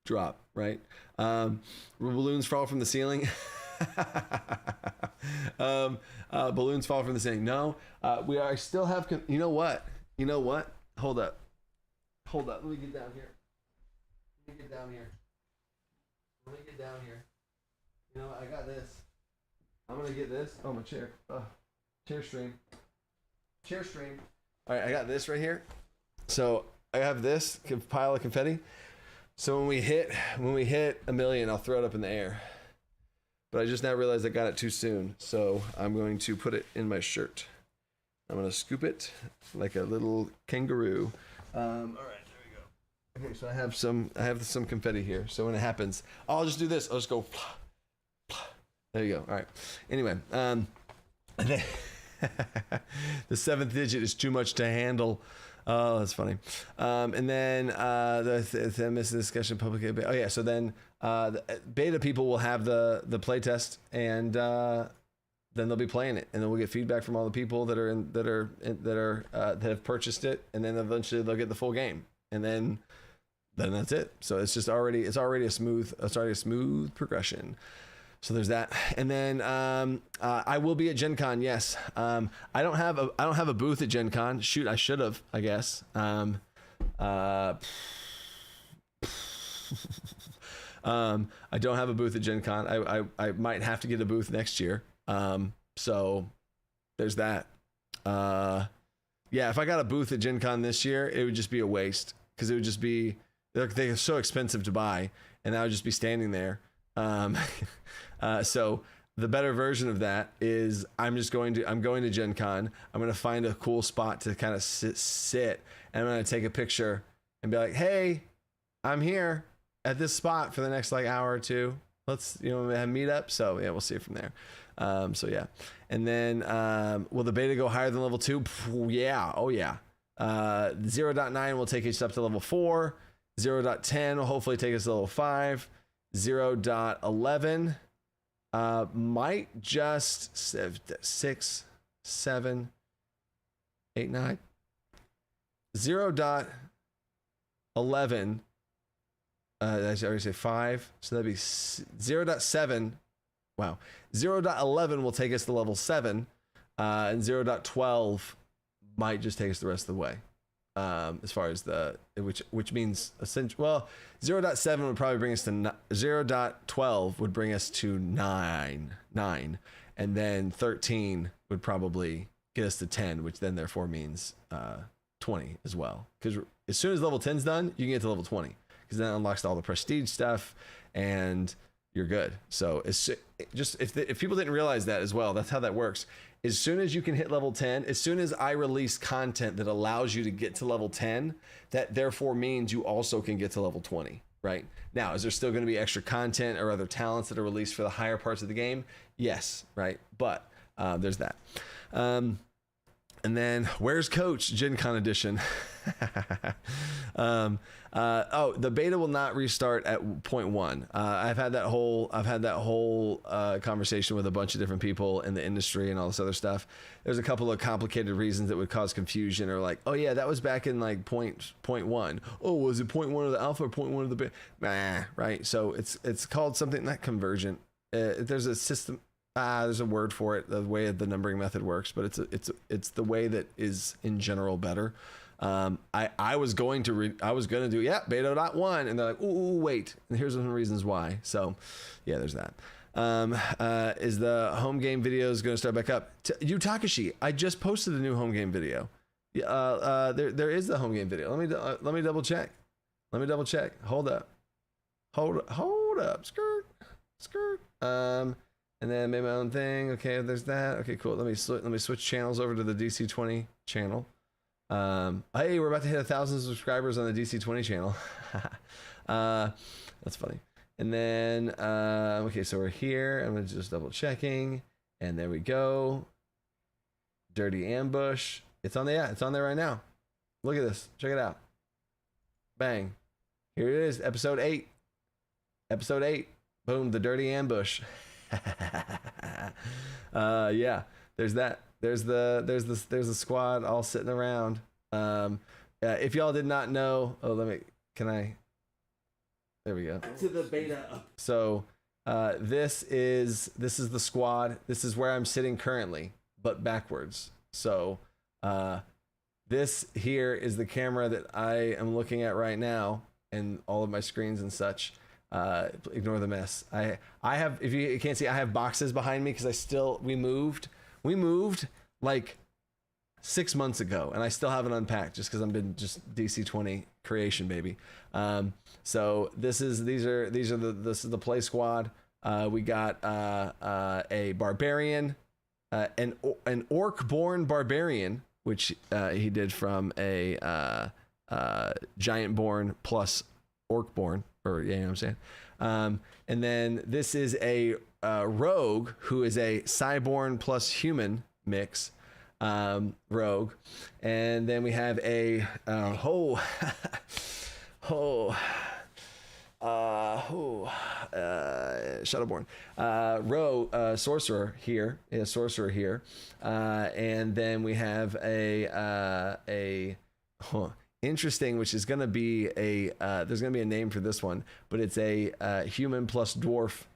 drop, right? Balloons fall from the ceiling. Balloons fall from the ceiling. No, I still have, you know what? Hold up. Let me get down here. You know, I got this. I'm going to get this. Oh, my chair. Chair stream. All right, I got this right here. So I have this pile of confetti. So when we hit 1 million, I'll throw it up in the air. But I just now realized I got it too soon. So I'm going to put it in my shirt. I'm going to scoop it like a little kangaroo. All right, there we go. Okay, so I have some confetti here. So when it happens, I'll just do this. I'll just go. There you go. All right. Anyway, the 7th digit is too much to handle. Oh, that's funny. And then the missing discussion public. Oh yeah. So then the beta people will have the playtest, and then they'll be playing it, and then we'll get feedback from all the people that have purchased it, and then eventually they'll get the full game, and then that's it. So it's already a smooth progression. So there's that, and then I will be at Gen Con. Yes, I don't have a booth at Gen Con. Shoot, I should have. I guess. I don't have a booth at Gen Con. I might have to get a booth next year. So there's that. Yeah, if I got a booth at Gen Con this year, it would just be a waste, because it would just be they're so expensive to buy, and I would just be standing there. So the better version of that is I'm going to Gen Con. I'm going to find a cool spot to kind of sit, and I'm going to take a picture and be like, hey, I'm here at this spot for the next like hour or two. Let's, have meet up. So yeah, we'll see it from there. So yeah. And then, will the beta go higher than level 2? Yeah. Oh yeah. 0.9 will take us up to level 4. 0.10 will hopefully take us to level 5. 0.11 might just 6, 7, 8, 9. 0.11. I already say 5, so that'd be 0.7. Wow. 0.11 will take us to level 7, and 0.12 might just take us the rest of the way. As far as which means essentially, well, 0.7 would probably bring us to 0.12 would bring us to 9, and then 13 would probably get us to 10, which then therefore means 20 as well. Because as soon as level 10's done, you can get to level 20, because then it unlocks all the prestige stuff, and you're good. So it's just if people didn't realize that as well, that's how that works. As soon as you can hit level 10, as soon as I release content that allows you to get to level 10, that therefore means you also can get to level 20, right? Now, is there still going to be extra content or other talents that are released for the higher parts of the game? Yes, right? But there's that. And then where's Coach? Gen Con edition. The beta will not restart at 0.1. I've had that whole conversation with a bunch of different people in the industry and all this other stuff. There's a couple of complicated reasons that would cause confusion, or like, oh yeah, that was back in like 0.1. Oh, was it 0.1 of the alpha or 0.1 of the beta? Nah, right. So it's called something, not convergent. There's a system. There's a word for it, the way the numbering method works, but it's the way that is in general better. I was going to do beta.1, and they're like, ooh, wait, and here's some reasons why. So yeah, there's that. Is the home game videos going to start back up? Yu Takashi, I just posted a new home game video. There is the home game video. Let me double check. Hold up. Skirt. And then made my own thing. Okay, there's that. Okay, cool. Let me switch channels over to the DC20 channel. Hey, we're about to hit 1,000 subscribers on the DC20 channel. That's funny. And then okay, so we're here. I'm just double checking, and there we go. Dirty Ambush. It's on there right now. Look at this. Check it out. Bang. Here it is. Episode 8. Boom. The Dirty Ambush. Yeah. There's that. There's the squad all sitting around. If y'all did not know, there we go. To the beta. So this is the squad. This is where I'm sitting currently, but backwards. So this here is the camera that I am looking at right now, and all of my screens and such. Ignore the mess. I have, if you can't see, I have boxes behind me because we moved like 6 months ago, and I still haven't unpacked just because I've been just DC20 creation, baby. So this is the play squad. We got a barbarian, an orc-born barbarian, which he did from a giant-born plus orc-born, or yeah, you know what I'm saying. And then this is a rogue who is a cyborn plus human mix. Rogue, and then we have a Shadowborn sorcerer here, and then we have a interesting, which is going to be there's going to be a name for this one, but it's a human plus dwarf,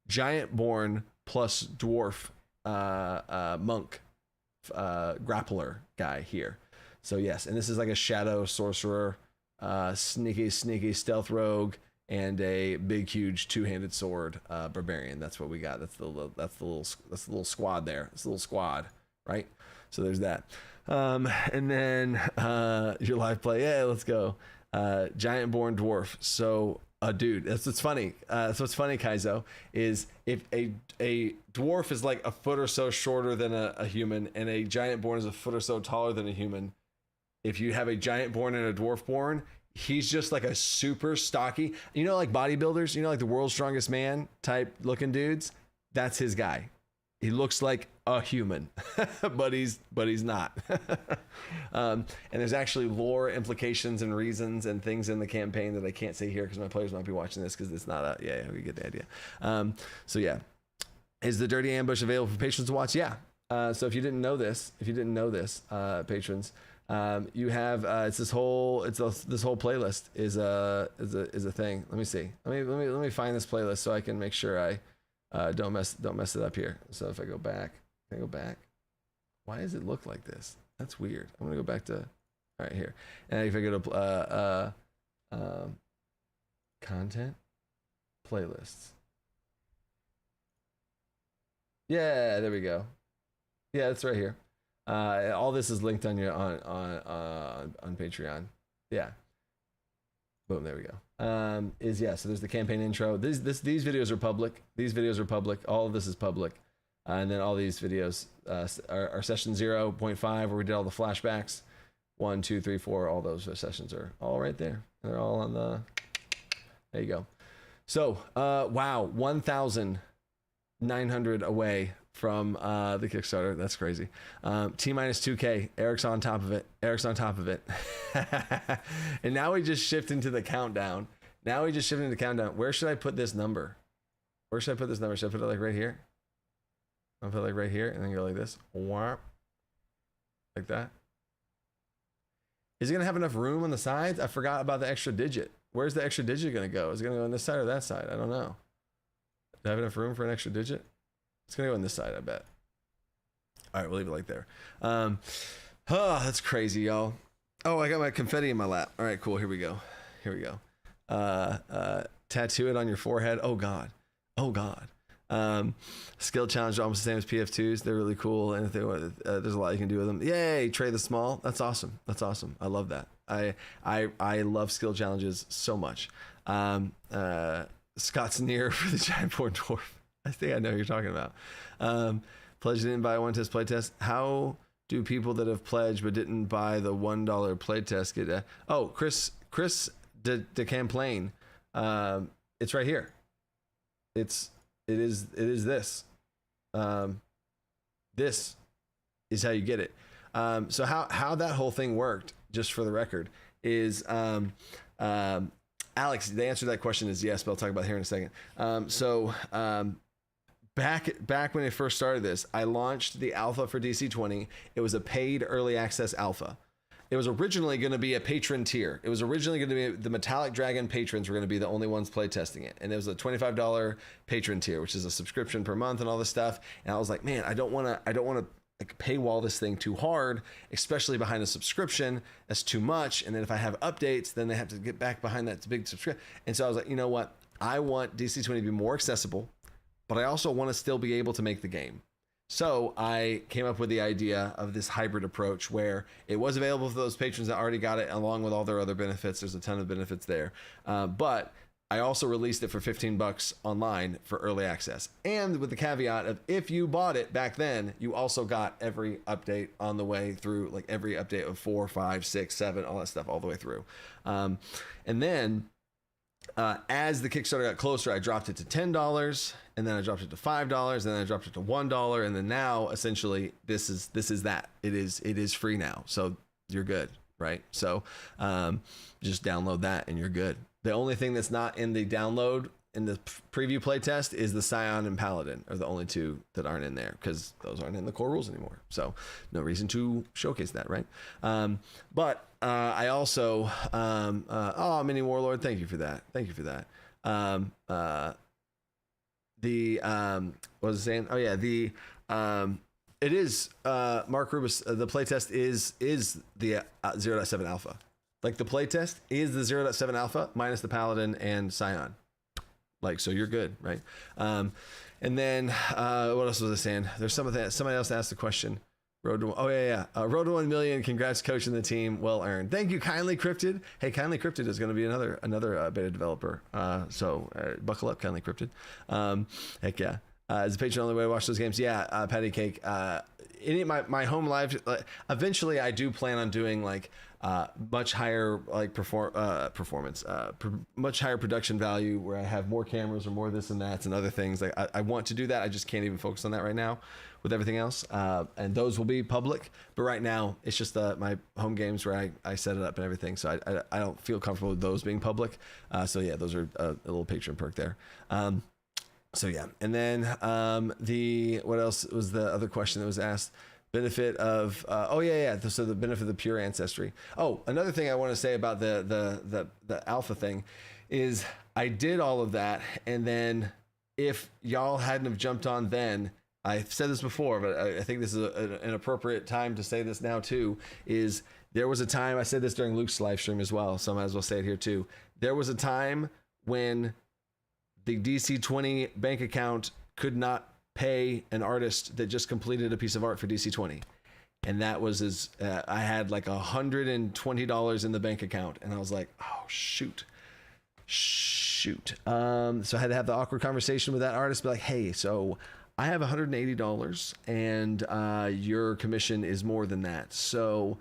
giant-born plus dwarf monk grappler guy here. So yes, and this is like a shadow sorcerer, sneaky stealth rogue, and a big huge two-handed sword barbarian. That's what we got. That's the little squad there. It's a little squad, right? So there's that. And then your live play. Yeah, let's go. Giant-born dwarf. So dude, that's what's funny. Kaizo, is if a dwarf is like a foot or so shorter than a human, and a giant born is a foot or so taller than a human. If you have a giant born and a dwarf born, he's just like a super stocky, like bodybuilders, like the world's strongest man type looking dudes. That's his guy. He looks like a human, but he's not. And there's actually lore implications and reasons and things in the campaign that I can't say here because my players might be watching this because it's not we get the idea. So yeah, is the Dirty Ambush available for patrons to watch? Yeah. So if you didn't know this, patrons, you have this whole playlist is a thing. Let me see. Let me find this playlist so I can make sure I don't mess it up here. So if I go back, why does it look like this? That's weird. I'm gonna go back to right here, and if I go to content playlists, yeah, there we go. Yeah, it's right here. All this is linked on your on Patreon. Yeah. Boom, there we go. So there's the campaign intro. These videos are public. All of this is public. And then all these videos are session 0.5 where we did all the flashbacks. 1, 2, 3, 4, all those sessions are all right there. They're all on the, there you go. So, wow, 1,900 away from the Kickstarter. That's crazy. T minus 2K. Eric's on top of it. And now we just shift into the countdown. Where should I put this number? Should I put it like right here? I'll put it like right here and then go like this. Like that. Is it going to have enough room on the sides? I forgot about the extra digit. Where's the extra digit going to go? Is it going to go on this side or that side? I don't know. Do I have enough room for an extra digit? It's going to go on this side, I bet. All right, we'll leave it like there. Oh, that's crazy, y'all. Oh, I got my confetti in my lap. All right, cool. Here we go. tattoo it on your forehead. Oh God. Skill challenge almost the same as PF2s. They're really cool, and there's a lot you can do with them. Yay, Trey the Small. That's awesome. I love that. I love skill challenges so much. Scott's near for the giant porn dwarf. I think I know who you're talking about. Pledge didn't buy one test playtest. How do people that have pledged but didn't buy the $1 playtest get? Chris de Camplain. It's right here. It is this. This is how you get it. So how that whole thing worked, just for the record, is Alex, the answer to that question is yes, but I'll talk about it here in a second. Back when I first started this, I launched the alpha for DC20. It was a paid early access alpha. It was originally going to be a patron tier. It was originally going to be the Metallic Dragon patrons were going to be the only ones play testing it. And it was a $25 patron tier, which is a subscription per month and all this stuff. And I was like, man, I don't want to like paywall this thing too hard, especially behind a subscription. That's too much. And then if I have updates, then they have to get back behind that big subscription. And so I was like, you know what? I want DC20 to be more accessible, but I also want to still be able to make the game. So I came up with the idea of this hybrid approach where it was available for those patrons that already got it, along with all their other benefits. There's a ton of benefits there. But I also released it for $15 online for early access. And with the caveat of if you bought it back then, you also got every update on the way through, like every update of 4, 5, 6, 7, all that stuff all the way through. And then as the Kickstarter got closer, I dropped it to $10, and then I dropped it to $5, and then I dropped it to $1, and then now essentially this is that. It is free now, so you're good, right? So just download that and you're good. The only thing that's not in the download in the preview playtest is the Scion and Paladin are the only two that aren't in there because those aren't in the core rules anymore. So no reason to showcase that, right? But I also, Mini Warlord, thank you for that. What was I saying? Oh yeah, it is, Mark Rubis, the playtest is the 0.7 alpha. Like the playtest is the 0.7 alpha minus the Paladin and Scion. Like, so you're good, right? And then what else was I saying? There's somebody else asked a question. Road to 1 million. Congrats, coach and the team. Well earned. Thank you, Kindly Cryptid. Hey, Kindly Cryptid is going to be another beta developer. So buckle up, Kindly Cryptid. Heck yeah. Is the patron the only way to watch those games? Yeah, Patty Cake. My home live. Eventually, I do plan on doing like much higher like performance, much higher production value, where I have more cameras or more this and that and other things. Like I want to do that. I just can't even focus on that right now with everything else. And those will be public. But right now, it's just my home games where I set it up and everything. So I don't feel comfortable with those being public. So yeah, those are a little patron perk there. So yeah, and then what else was the other question that was asked? Benefit of so the benefit of the pure ancestry. Oh, another thing I want to say about the alpha thing is I did all of that, and then if y'all hadn't have jumped on then, I've said this before, but I think this is an appropriate time to say this now too, is there was a time, I said this during Luke's live stream as well, so I might as well say it here too. There was a time when the DC20 bank account could not pay an artist that just completed a piece of art for DC20. And that was I had like $120 in the bank account, and I was like, oh, shoot. So I had to have the awkward conversation with that artist, be like, hey, so I have $180 and your commission is more than that. So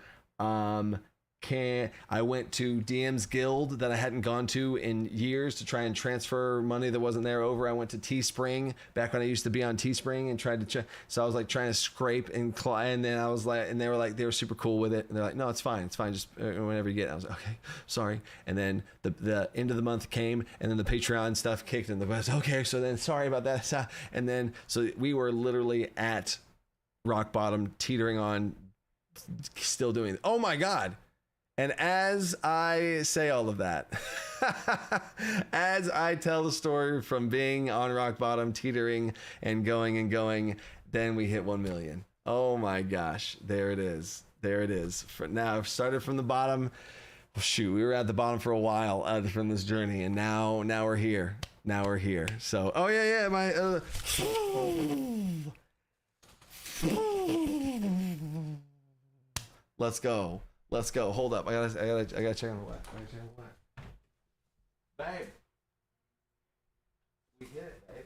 I went to DM's Guild that I hadn't gone to in years to try and transfer money that wasn't there over. I went to Teespring back when I used to be on Teespring and tried to so I was like trying to scrape and then I was like, and they were super cool with it, and they're like, no, it's fine, just whenever you get it. I was like, okay, sorry. And then the end of the month came, and then the Patreon stuff kicked in. I was okay, so then sorry about that. And then so we were literally at rock bottom, teetering on, still doing it. Oh my God. And as I say all of that, as I tell the story from being on rock bottom, teetering and going, then we hit 1 million. Oh my gosh, there it is. For now, I've started from the bottom, shoot, we were at the bottom for a while from this journey, and now we're here. Now we're here. So, oh yeah, my. Let's go. Hold up. I gotta check on the what. Babe. We get it, babe.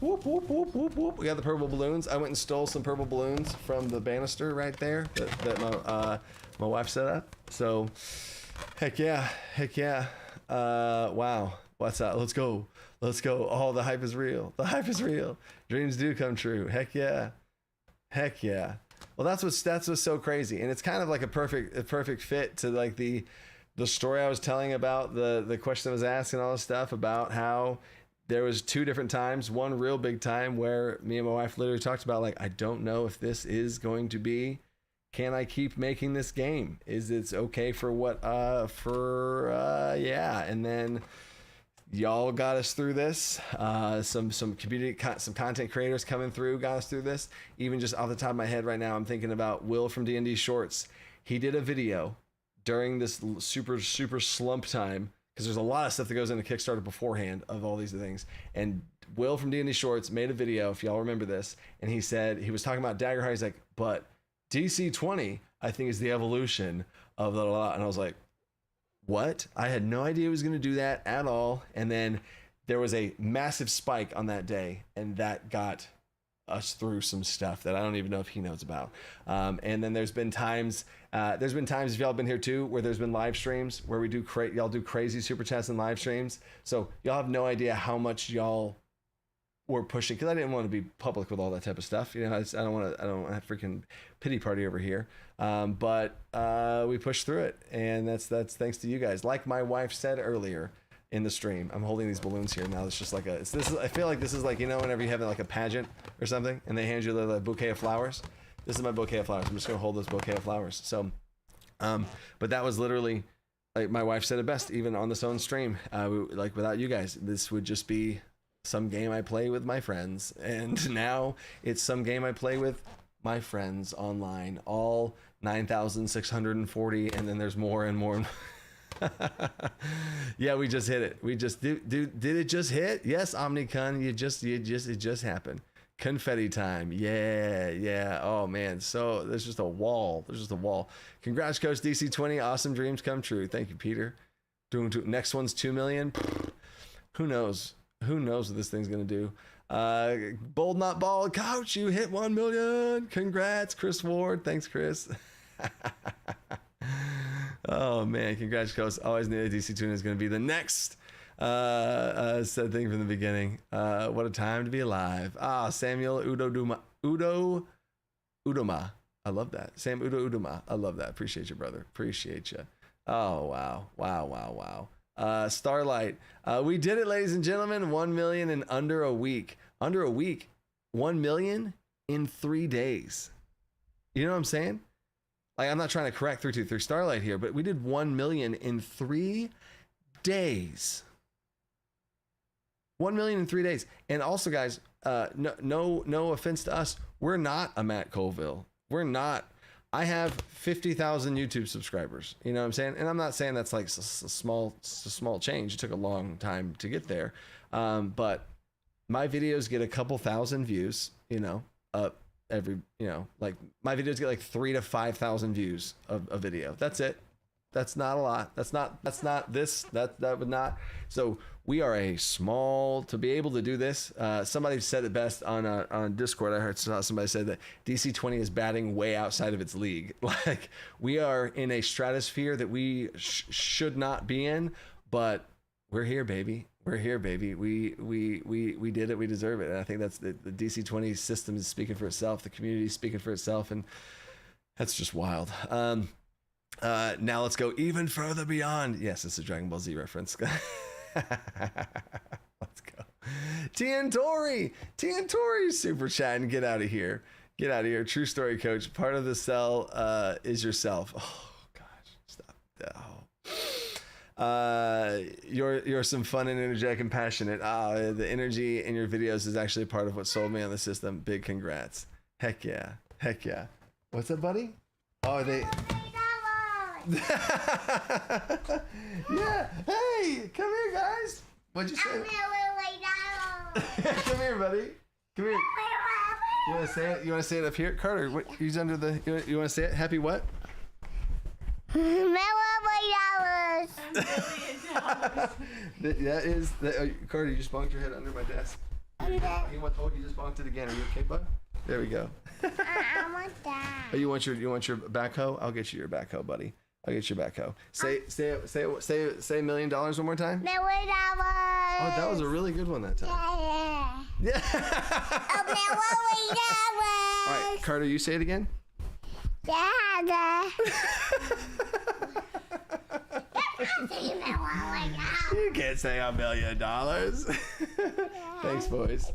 We got the purple balloons. I went and stole some purple balloons from the banister right there that my wife set up. So, heck yeah. Wow. What's up? Let's go. Oh, the hype is real. Dreams do come true. Heck yeah. Well, that's what's so crazy, and it's kind of like a perfect fit to like the story I was telling about the question I was asking, all this stuff about how there was 2 different times, one real big time where me and my wife literally talked about like, I don't know if this is going to be, can I keep making this game? Is it okay for what, yeah. And then y'all got us through this. Some community, some content creators coming through got us through this. Even just off the top of my head right now, I'm thinking about Will from D&D Shorts. He did a video during this super slump time, because there's a lot of stuff that goes into Kickstarter beforehand of all these things. And Will from D&D Shorts made a video, if y'all remember this, and he said, he was talking about Daggerheart. He's like, but DC20, I think, is the evolution of blah, blah, blah. And I was like, what? I had no idea he was going to do that at all. And then there was a massive spike on that day, and that got us through some stuff that I don't even know if he knows about. And then there's been times if y'all been here too, where there's been live streams where we do y'all do crazy super chats and live streams. So y'all have no idea how much y'all were pushing, because I didn't want to be public with all that type of stuff. You know, I don't want a freaking pity party over here. But we pushed through it, and that's thanks to you guys. Like my wife said earlier in the stream, I'm holding these balloons here now. It's just like I feel like this is like, you know, whenever you have like a pageant or something and they hand you the bouquet of flowers. This is my bouquet of flowers. I'm just gonna hold this bouquet of flowers. So, but that was literally, like my wife said it best, even on this own stream. Like without you guys, this would just be some game I play with my friends, and now it's some game I play with my friends online. All 9,640, and then there's more and more. Yeah, we just hit it. We just did it just hit? Yes, Omnicon, it just happened. Confetti time. Yeah. Oh man, so there's just a wall. Congrats, Coach DC20. Awesome dreams come true. Thank you, Peter. Next one's 2 million. Who knows what this thing's gonna do. Bold not bald, Coach, you hit 1 million. Congrats, Chris Ward. Thanks, Chris. Oh man, congrats, Coach. Always knew that DC20 is going to be the next said thing from the beginning. What a time to be alive. Samuel Udoma. I love that. Sam Udoma. I love that. Appreciate you, brother. Appreciate you. Oh wow. Starlight. We did it, ladies and gentlemen. 1 million in under a week. 1 million in 3 days. You know what I'm saying? Like, I'm not trying to correct 323 Starlight here, but we did 1 million in 3 days. 1 million in 3 days. And also, guys, no offense to us, we're not a Matt Colville. We're not. I have 50,000 YouTube subscribers. You know what I'm saying? And I'm not saying that's like a small change. It took a long time to get there. But my videos get a couple thousand views, you know, every, you know, like my videos get like 3,000 to 5,000 views of a video. That's it. That's not a lot. That would not. So we are a small, to be able to do this. Somebody said it best on Discord. I heard somebody said that DC20 is batting way outside of its league. Like, we are in a stratosphere that we should not be in, but we're here, baby. We're here, baby. We did it. We deserve it. And I think that's the DC20 system is speaking for itself. The community is speaking for itself, and that's just wild. Now let's go even further beyond. Yes, it's a Dragon Ball Z reference. Let's go. Tiantori super chatting. Get out of here. True story, Coach. Part of the cell is yourself. Oh gosh, stop. You're some fun and energetic and passionate. The energy in your videos is actually part of what sold me on the system. Big congrats. Heck yeah. Heck yeah. What's up, buddy? Oh, they. Yeah. Hey, come here, guys. What'd you say? Come here, buddy. Come here. You want to say it? You want to say it up here, Carter? What? He's under the. You want to say it? Happy what? $1 That is. Carter, you just bonked your head under my desk. You just bonked it again. Are you okay, bud? There we go. I want that. Oh, you want your backhoe? I'll get you your backhoe, buddy. I'll get your backhoe. Say $1 million one more time. $1 million. Oh, that was a really good one that time. Yeah. $1 million. All right, Carter, you say it again. Yeah. You can't say $1 million. Thanks, boys.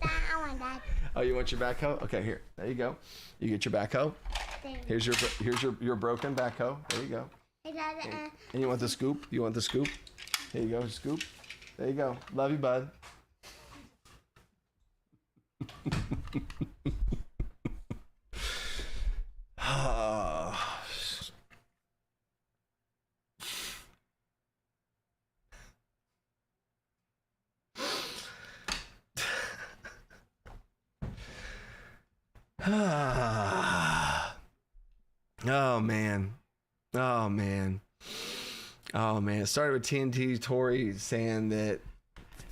Oh, you want your backhoe? Okay, here. There you go. You get your backhoe. Here's your broken backhoe. There you go. And you want the scoop? You want the scoop? Here you go, scoop. There you go. Love you, bud. Oh man. Oh man. Oh man. It started with TNT Tori saying that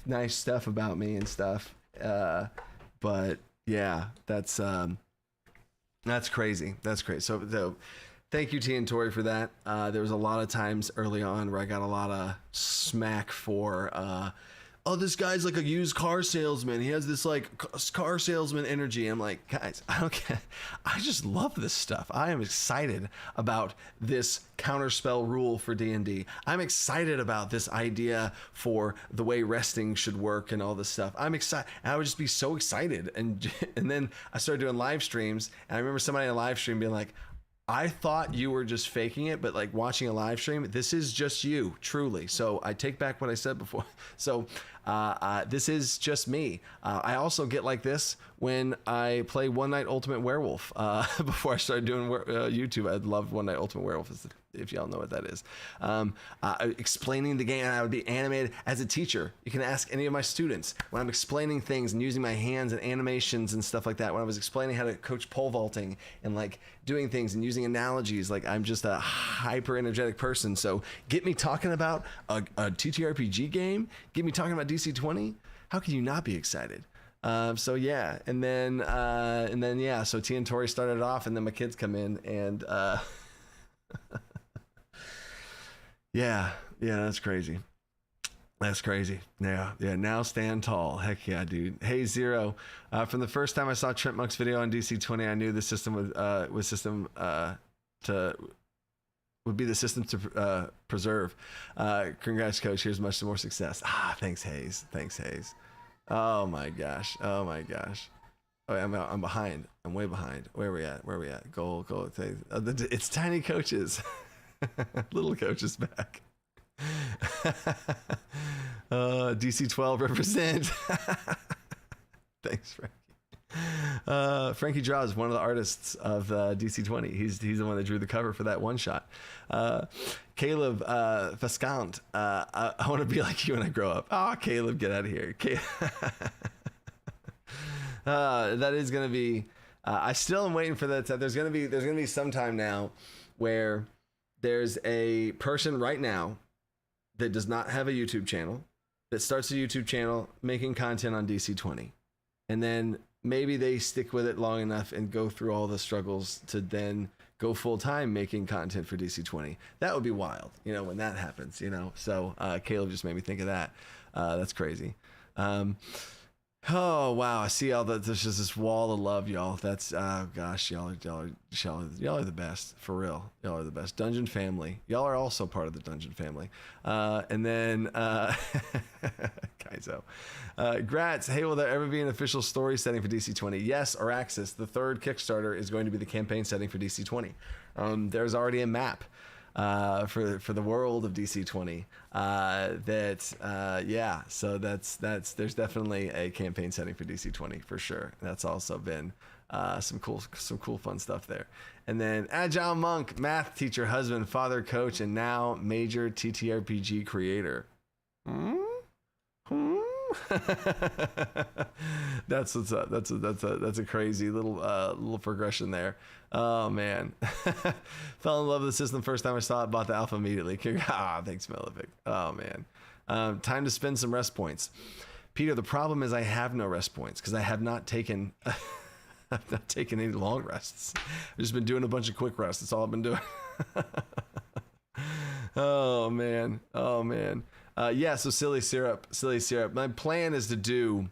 nice stuff about me and stuff. But yeah, that's crazy. That's crazy. So thank you, T and Tori, for that. There was a lot of times early on where I got a lot of smack for oh, this guy's like a used car salesman. He has this like car salesman energy. I'm like, guys, I don't care. I just love this stuff. I am excited about this counterspell rule for D&D. I'm excited about this idea for the way resting should work and all this stuff. I'm excited. I would just be so excited. And then I started doing live streams. And I remember somebody in a live stream being like, I thought you were just faking it, but like watching a live stream, this is just you, truly. So I take back what I said before. So this is just me. I also get like this when I play One Night Ultimate Werewolf. Before I started doing YouTube, I loved One Night Ultimate Werewolf, if y'all know what that is. Explaining the game, and I would be animated as a teacher. You can ask any of my students when I'm explaining things and using my hands and animations and stuff like that. When I was explaining how to coach pole vaulting and like doing things and using analogies, like I'm just a hyper energetic person. So get me talking about a TTRPG game, get me talking about DC20. How can you not be excited? So yeah, and then yeah, so T and Tori started off, and then my kids come in, and yeah, that's crazy. That's crazy. Yeah. Now stand tall. Heck yeah, dude. Hey Zero, from the first time I saw Trent Monk's video on DC20, I knew the system would be the system to preserve. Congrats, coach. Here's much more success. Thanks, Hayes. Oh my gosh. Oh, I'm behind. I'm way behind. Where are we at? Goal. It's tiny coaches. Little coaches back. DC12 represent. Thanks, Frankie. Frankie Draw is one of the artists of DC20. He's the one that drew the cover for that one shot. Caleb Fascant. I want to be like you when I grow up. Caleb, get out of here. That is gonna be. I still am waiting for that. There's gonna be some time now where there's a person right now that does not have a YouTube channel that starts a YouTube channel making content on DC20, and then maybe they stick with it long enough and go through all the struggles to then go full time making content for DC20. That would be wild, when that happens, So Caleb just made me think of that. That's crazy. Oh wow, I see all that. There's just this wall of love, y'all. That's gosh, y'all are the best, for real. Y'all are the best. Dungeon family. Y'all are also part of the Dungeon family. And then Kaizo. Grats. Hey, will there ever be an official story setting for DC20? Yes, Araxis, the third Kickstarter, is going to be the campaign setting for DC20. There's already a map. for the world of DC20. Yeah, so there's definitely a campaign setting for DC20 for sure. That's also been some cool fun stuff there. And then Agile Monk, math teacher, husband, father, coach, and now major TTRPG creator. That's what's up. That's a crazy little progression there. Oh man. Fell in love with the system the first time I saw it, bought the alpha immediately. Thanks, Melivic. Oh man. Time to spend some rest points. Peter, the problem is I have no rest points because I have not taken I've not taken any long rests. I've just been doing a bunch of quick rests. That's all I've been doing. Oh man. Yeah, so silly syrup. My plan is to do,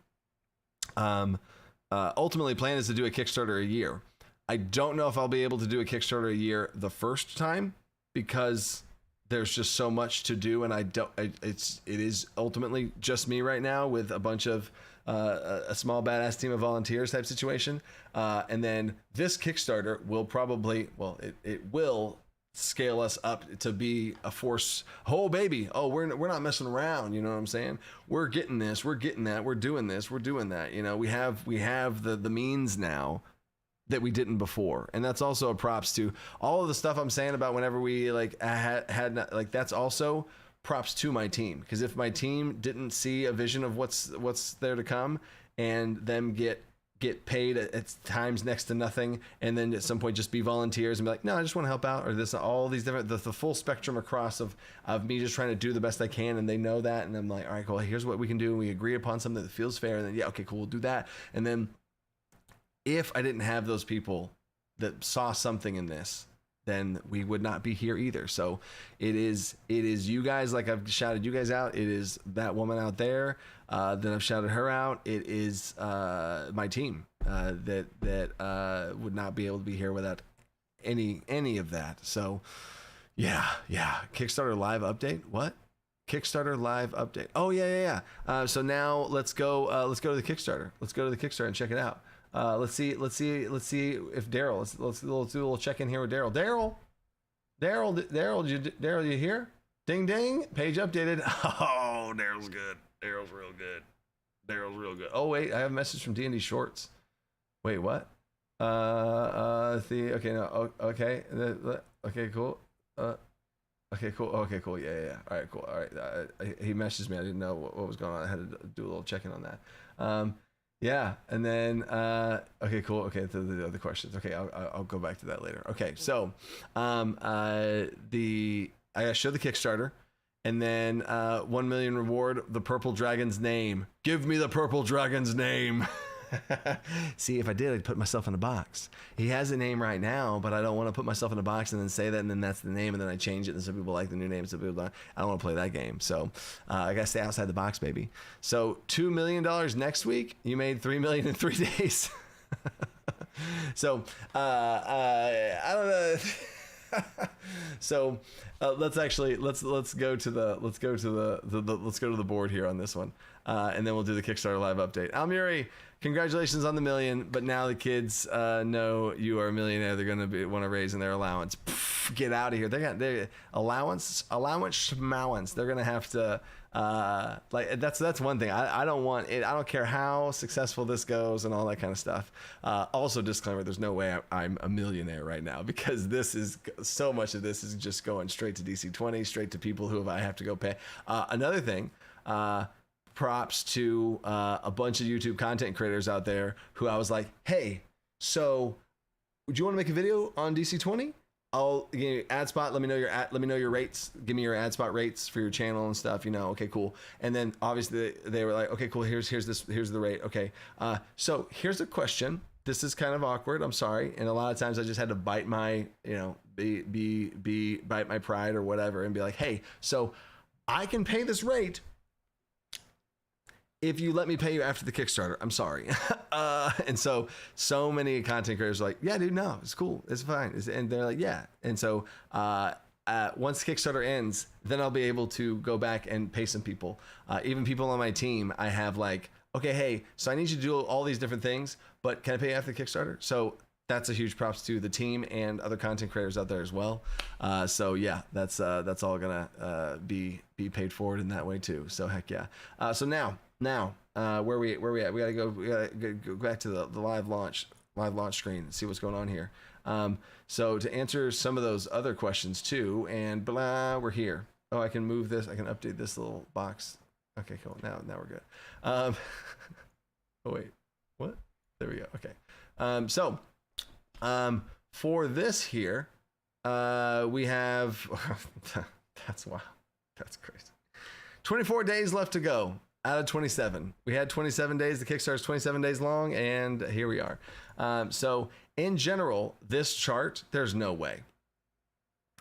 ultimately plan is to do a Kickstarter a year. I don't know if I'll be able to do a Kickstarter a year the first time because there's just so much to do, and it is ultimately just me right now with a bunch of a small badass team of volunteers type situation. And then this Kickstarter will probably, it will scale us up to be a force. Oh baby, we're not messing around, you know what I'm saying? We're getting this, we're getting that, we're doing this, we're doing that. You know, we have the means now that we didn't before. And that's also a props to all of the stuff I'm saying about whenever we had that's also props to my team, because if my team didn't see a vision of what's there to come and them get paid at times next to nothing, and then at some point just be volunteers and be like, no, I just want to help out, or this, all these different, the full spectrum across of me just trying to do the best I can, and they know that, and I'm like, all right, cool, here's what we can do, and we agree upon something that feels fair, and then yeah, okay, cool, we'll do that. And then if I didn't have those people that saw something in this, then we would not be here either. So it is you guys, like I've shouted you guys out. It is that woman out there that I've shouted her out. It is my team that would not be able to be here without any of that. So yeah. Kickstarter live update. What? Kickstarter live update. Oh yeah. So now let's go to the Kickstarter. Let's go to the Kickstarter and check it out. Let's see if Daryl. Let's do a little check in here with Daryl. Daryl, you here? Ding ding. Page updated. Oh, Daryl's good. Daryl's real good. Oh wait, I have a message from D&D Shorts. Wait, what? Okay, no. Okay. Okay, cool. Okay, cool. Okay, cool. Yeah. All right, cool. All right. He messaged me. I didn't know what was going on. I had to do a little check in on that. Yeah, and then okay, cool. Okay, the other questions. Okay, I'll go back to that later. Okay, so I showed the Kickstarter, and then 1 million reward, the purple dragon's name. Give me the purple dragon's name. See, if I did, I'd put myself in a box. He has a name right now, but I don't want to put myself in a box and then say that, and then that's the name, and then I change it, and some people like the new name, some people don't. I don't want to play that game. So I gotta stay outside the box, baby. So $2 million next week. You made $3 million in 3 days. So I don't know. So let's go to the board here on this one, and then we'll do the Kickstarter live update. Almuri, congratulations on the million, but now the kids know you are a millionaire. They're gonna want to raise in their allowance. Pff, get out of here. They got their allowance schmowance. They're gonna have to that's one thing. I don't want it. I don't care how successful this goes and all that kind of stuff. Also, disclaimer: there's no way I'm a millionaire right now, because this is so much of this is just going straight to DC20, straight to people who I have to go pay. Another thing. Props to a bunch of YouTube content creators out there who I was like, hey, so would you want to make a video on DC20? I'll give you ad spot. Let me know your rates. Give me your ad spot rates for your channel and stuff. Okay, cool. And then obviously they were like, okay, cool. Here's the rate. Okay. So here's a question. This is kind of awkward. I'm sorry. And a lot of times I just had to bite my, bite my pride or whatever and be like, hey, so I can pay this rate if you let me pay you after the Kickstarter. I'm sorry. And so many content creators are like, yeah, dude, no, it's cool. It's fine. And they're like, yeah. And so once Kickstarter ends, then I'll be able to go back and pay some people. Even people on my team, I have like, okay, hey, so I need you to do all these different things, but can I pay you after the Kickstarter? So that's a huge props to the team and other content creators out there as well. So yeah, that's all gonna be paid forward in that way too. So heck yeah. So now where we at? We gotta go back to the live launch screen and see what's going on here. So to answer some of those other questions too, and blah, we're here. Oh, I can move this. I can update this little box. Okay, cool. Now we're good. Oh wait, what? There we go. Okay. So for this here, we have that's wow, that's crazy. 24 days left to go out of 27. We had 27 days. The Kickstarter's 27 days long, and here we are. So in general, this chart, there's no way.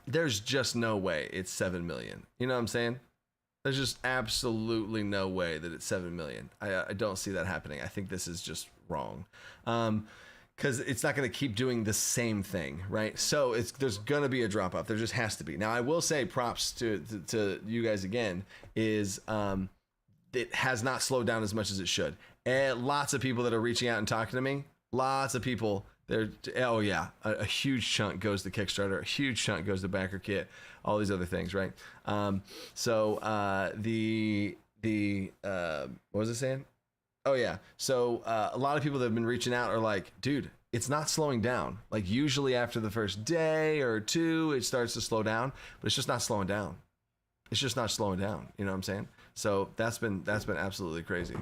There's just no way it's 7 million. You know what I'm saying? There's just absolutely no way that it's 7 million. I don't see that happening. I think this is just wrong. Because it's not going to keep doing the same thing, right? So there's going to be a drop off. There just has to be. Now, I will say props to you guys again is it has not slowed down as much as it should. And lots of people that are reaching out and talking to me, lots of people. Oh yeah, a huge chunk goes to Kickstarter, a huge chunk goes to Backer Kit, all these other things, right? So what was it saying? Oh yeah. So a lot of people that have been reaching out are like, dude, it's not slowing down. Like usually after the first day or two, it starts to slow down, but it's just not slowing down. It's just not slowing down. You know what I'm saying? So that's been absolutely crazy.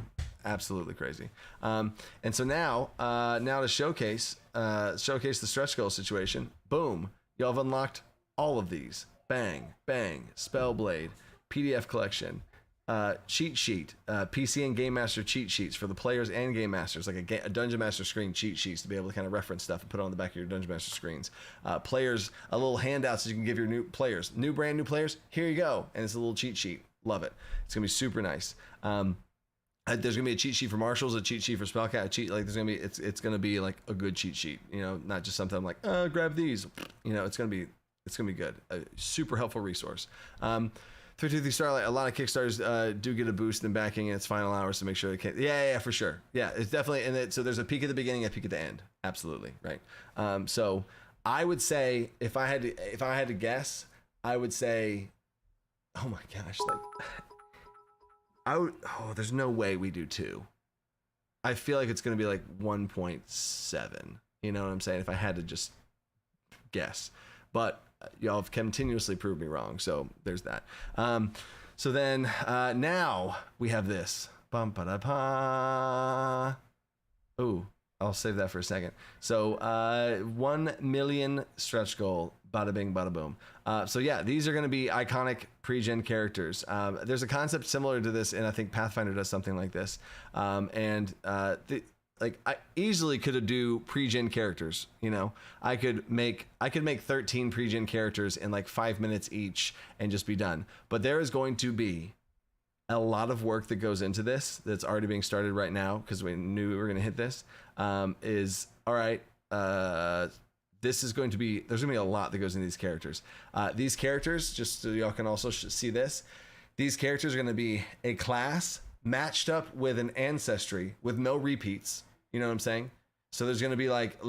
Absolutely crazy. And so now to showcase the stretch goal situation. Boom. Y'all have unlocked all of these. Bang, bang, Spellblade, PDF collection, cheat sheet, PC and Game Master cheat sheets for the players and Game Masters, like a Dungeon Master screen cheat sheets to be able to kind of reference stuff and put it on the back of your Dungeon Master screens. Players, a little handout so you can give your brand new players, here you go. And it's a little cheat sheet. Love it. It's going to be super nice. There's gonna be a cheat sheet for marshals, a cheat sheet for spellcat, it's gonna be like a good cheat sheet, you know, not just something I'm like, grab these, you know, it's gonna be good. A super helpful resource. 323 Starlight, a lot of Kickstarters do get a boost in backing in its final hours to make sure they can. Yeah, for sure. Yeah, it's definitely, and so there's a peak at the beginning, a peak at the end. Absolutely, right. So I would say if I had to guess, I would say, oh my gosh, like. There's no way we do 2. I feel like it's going to be like 1.7. You know what I'm saying? If I had to just guess. But y'all have continuously proved me wrong. So there's that. So then now we have this. Ooh, I'll save that for a second. So 1 million stretch goal. Bada bing, bada boom. So yeah, these are going to be iconic pre-gen characters. There's a concept similar to this, and I think Pathfinder does something like this. I easily could do pre-gen characters. You know, I could make 13 pre-gen characters in like 5 minutes each and just be done. But there is going to be a lot of work that goes into this that's already being started right now because we knew we were going to hit this. There's going to be a lot that goes into these characters. These characters, just so y'all can also see this, these characters are going to be a class matched up with an ancestry with no repeats. You know what I'm saying? So there's going to be like a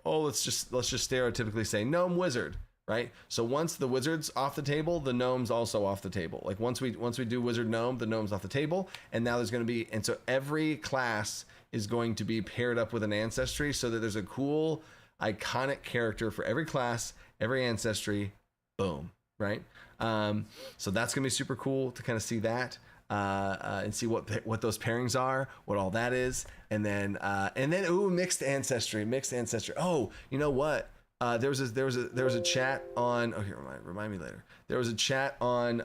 let's just stereotypically say gnome wizard, right? So once the wizard's off the table, the gnome's also off the table. Like once we do wizard gnome, the gnome's off the table, and now there's going to be, and so every class is going to be paired up with an ancestry so that there's a cool iconic character for every class, every ancestry. Ooh, right? So that's gonna be super cool to kind of see that and see what those pairings are, what all that is, and then mixed ancestry. Oh, you know what? There was a chat on. Oh, here, remind me later. There was a chat on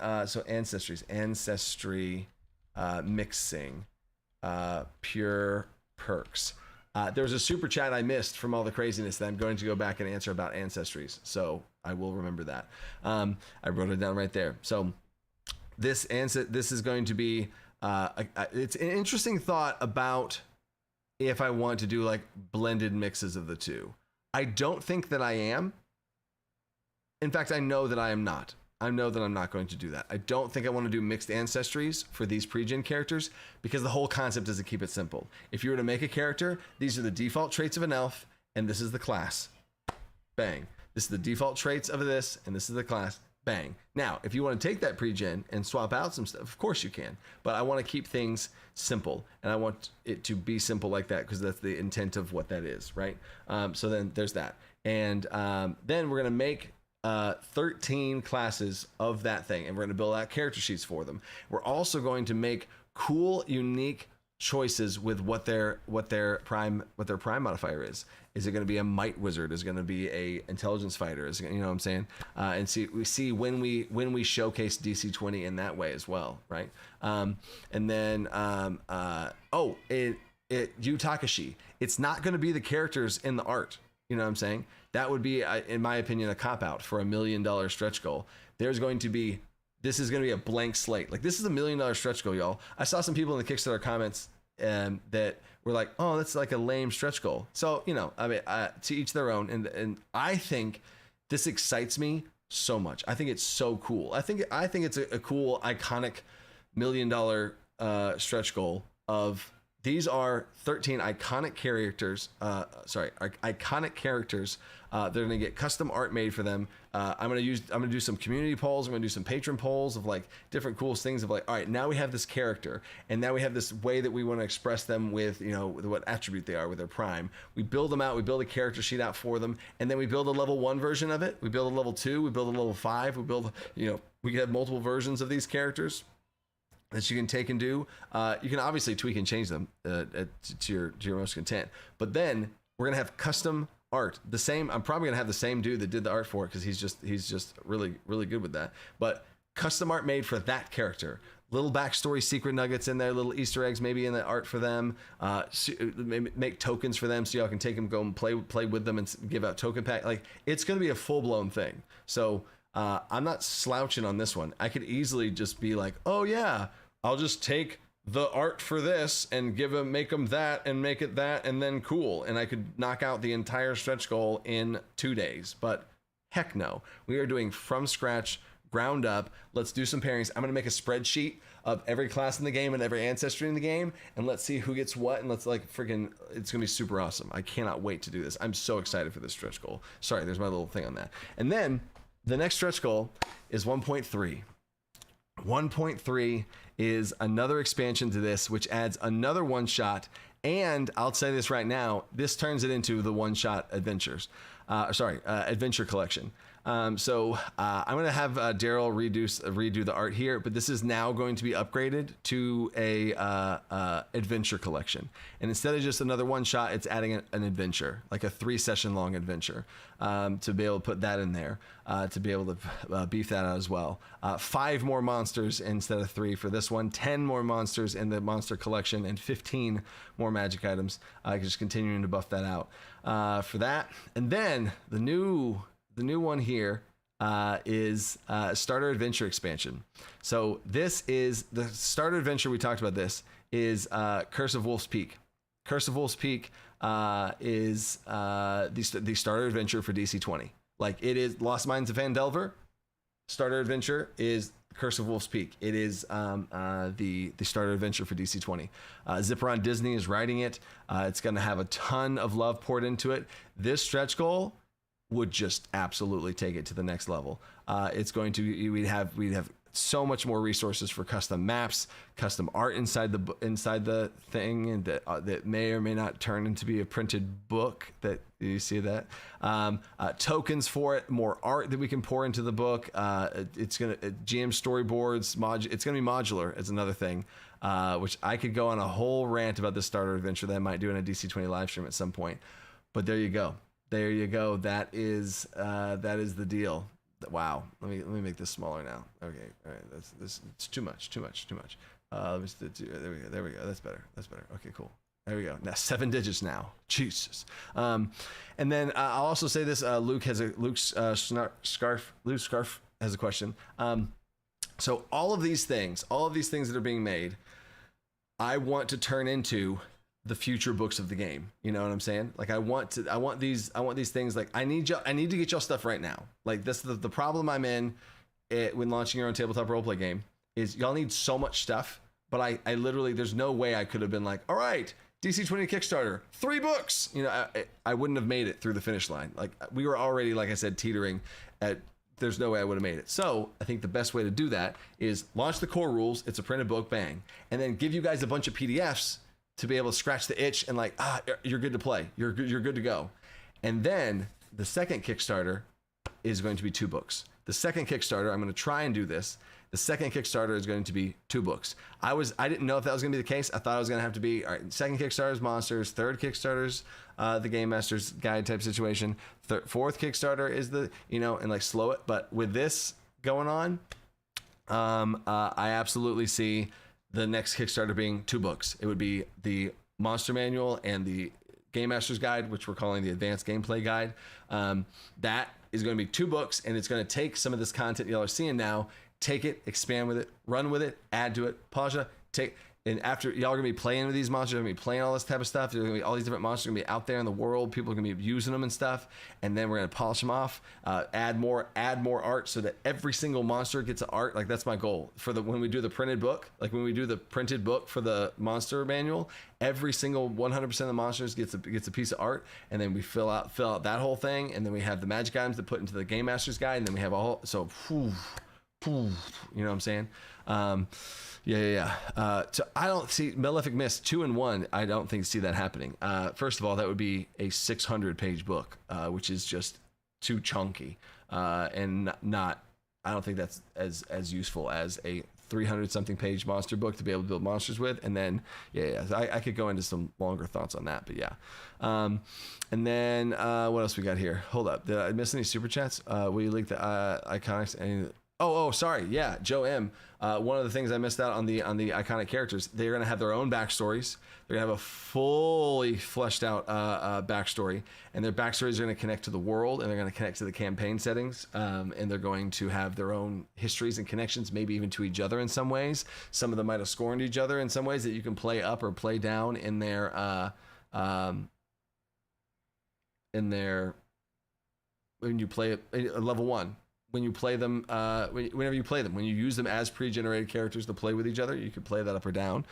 ancestry mixing, pure perks. There was a super chat I missed from all the craziness that I'm going to go back and answer about ancestries. So I will remember that. I wrote it down right there. So this is going to be, it's an interesting thought about if I want to do like blended mixes of the two. I don't think that I am. In fact, I know that I am not. I know that I'm not going to do that. I don't think I want to do mixed ancestries for these pre-gen characters because the whole concept is to keep it simple. If you were to make a character, these are the default traits of an elf, and this is the class. Bang. This is the default traits of this, and this is the class. Bang. Now, if you want to take that pre-gen and swap out some stuff, of course you can. But I want to keep things simple, and I want it to be simple like that because that's the intent of what that is, right? So then there's that. And then we're going to make 13 classes of that thing, and we're going to build out character sheets for them. We're also going to make cool, unique choices with what their prime modifier is. Is it going to be a might wizard? Is it going to be a intelligence fighter? Is it, you know what I'm saying? And we see when we showcase DC20 in that way as well, right? And then Yu Takashi. It's not going to be the characters in the art. You know what I'm saying? That would be, in my opinion, a cop out for $1 million stretch goal. This is going to be a blank slate. Like, this is $1 million stretch goal, y'all. I saw some people in the Kickstarter comments that were like, "Oh, that's like a lame stretch goal." So, you know, I mean, to each their own. And I think this excites me so much. I think it's so cool. I think it's a cool, iconic $1 million stretch goal of. These are 13 iconic characters. Iconic characters. They're gonna get custom art made for them. I'm gonna do some community polls. I'm gonna do some patron polls of like different cool things of like, all right, now we have this character, and now we have this way that we want to express them with, you know, with what attribute they are with their prime. We build them out. We build a character sheet out for them, and then we build a level 1 version of it. We build a level 2. We build a level 5. We build, you know, we have multiple versions of these characters that you can take and do. You can obviously tweak and change them to your most content, but then we're gonna have custom art. The same, I'm probably gonna have the same dude that did the art for it because he's just really good with that. But custom art made for that character. Little backstory secret nuggets in there, little Easter eggs maybe in the art for them. Make tokens for them so y'all can take them, go and play with them and give out token pack. Like, it's gonna be a full blown thing. So I'm not slouching on this one. I could easily just be like, oh yeah, I'll just take the art for this and make them that and make it that, and then cool. And I could knock out the entire stretch goal in 2 days, but heck no. We are doing from scratch, ground up. Let's do some pairings. I'm going to make a spreadsheet of every class in the game and every ancestry in the game, and let's see who gets what, and let's like freaking, it's going to be super awesome. I cannot wait to do this. I'm so excited for this stretch goal. Sorry, there's my little thing on that. And then the next stretch goal is 1.3. 1.3 is another expansion to this, which adds another one-shot, and I'll say this right now, this turns it into the one-shot adventures. Adventure collection. So I'm going to have Daryl redo the art here, but this is now going to be upgraded to a adventure collection. And instead of just another one shot, it's adding an adventure, like a 3-session long adventure, to be able to put that in there, to be able to beef that out as well. 5 more monsters instead of 3 for this one, 10 more monsters in the monster collection, and 15 more magic items. Just continuing to buff that out for that. And then the new one here is Starter Adventure expansion. So this is the Starter Adventure. We talked about this is Curse of Wolf's Peak. Curse of Wolf's Peak is the Starter Adventure for DC20. Like, it is Lost Mines of Phandelver. Starter Adventure is Curse of Wolf's Peak. It is the Starter Adventure for DC20. Zipperon Disney is writing it. It's going to have a ton of love poured into it. This stretch goal would just absolutely take it to the next level. It's going to, we'd have so much more resources for custom maps, custom art inside the thing, and that may or may not turn into be a printed book. That you see that, tokens for it, more art that we can pour into the book. It's gonna GM storyboards, it's gonna be modular. Is another thing, which I could go on a whole rant about this Starter Adventure that I might do in a DC20 live stream at some point. But there you go. There you go. That is the deal. Wow. Let me make this smaller now. Okay. All right. This it's too much. There we go. That's better. Okay, cool. There we go. Now 7 digits now. Jesus. And then I'll also say this. Luke Scarf has a question. So all of these things that are being made, I want to turn into the future books of the game. You know what I'm saying? Like, I want these things. Like, I need to get y'all stuff right now. Like, this the problem I'm in. when launching your own tabletop roleplay game is y'all need so much stuff, but I literally, there's no way I could have been like, all right, DC20 Kickstarter, 3 books. You know, I wouldn't have made it through the finish line. Like we were already, like I said, teetering at, there's no way I would have made it. So I think the best way to do that is launch the core rules. It's a printed book, bang. And then give you guys a bunch of PDFs to be able to scratch the itch and like, you're good to play. You're good to go. And then the second Kickstarter is going to be 2 books. The second Kickstarter, I'm going to try and do this. The second Kickstarter is going to be 2 books. I didn't know if that was going to be the case. I thought it was going to have to be, all right, second Kickstarter's Monsters, third Kickstarter's the Game Master's Guide type situation. Fourth Kickstarter is the, you know, and like slow it. But with this going on, I absolutely see the next Kickstarter being 2 books. It would be the Monster Manual and the Game Master's Guide, which we're calling the Advanced Gameplay Guide. That is going to be 2 books, and it's going to take some of this content y'all are seeing now, take it, expand with it, run with it, add to it, pause it, and after y'all are gonna be playing with these monsters, you're gonna be playing all this type of stuff. There's gonna be all these different monsters gonna be out there in the world. People are gonna be using them and stuff, and then we're gonna polish them off, add more art so that every single monster gets an art. Like that's my goal for when we do the printed book. Like when we do the printed book for the monster manual, every single 100% of the monsters gets a piece of art, and then we fill out that whole thing, and then we have the magic items to put into the Game Master's Guide, and then we have you know what I'm saying? So I don't see Malefic Mist 2 and 1. I don't see that happening. First of all, that would be a 600-page book, which is just too chunky, and not. I don't think that's as useful as a 300-something page monster book to be able to build monsters with. And then I could go into some longer thoughts on that, but yeah. And then what else we got here? Hold up, did I miss any super chats? Will you link the iconics? Oh, sorry. Yeah, Joe M. One of the things I missed out on the iconic characters, they're going to have their own backstories. They're going to have a fully fleshed out backstory, and their backstories are going to connect to the world, and they're going to connect to the campaign settings, and they're going to have their own histories and connections, maybe even to each other in some ways. Some of them might have scorned each other in some ways that you can play up or play down in their when you play it level 1. When you play them, whenever you play them, when you use them as pre-generated characters to play with each other, you can play that up or down.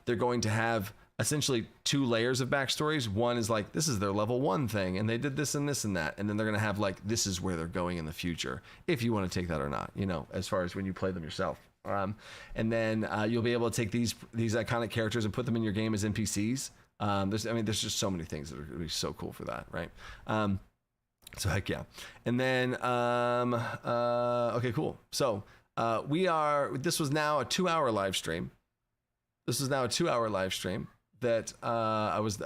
They're going to have essentially 2 layers of backstories. One is like, this is their level 1 thing, and they did this and this and that. And then they're going to have like, this is where they're going in the future, if you want to take that or not, you know, as far as when you play them yourself. And then you'll be able to take these iconic characters and put them in your game as NPCs. There's just so many things that are going to be so cool for that, right? So heck yeah. And then, okay, cool. So this was now a 2-hour live stream. That I was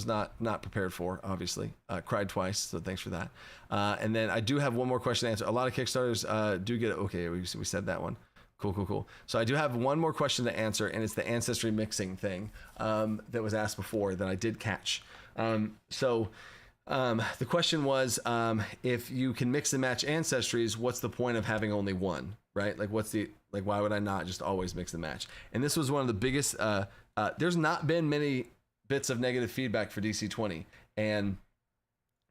not prepared for, obviously. Cried twice, so thanks for that. And then I do have one more question to answer. A lot of Kickstarters do get it. Okay, we said that one. Cool. So I do have one more question to answer, and it's the ancestry mixing thing that was asked before that I did catch. The question was, if you can mix and match ancestries, what's the point of having only one, right? Like, why would I not just always mix and match? And this was one of the biggest, there's not been many bits of negative feedback for DC20, and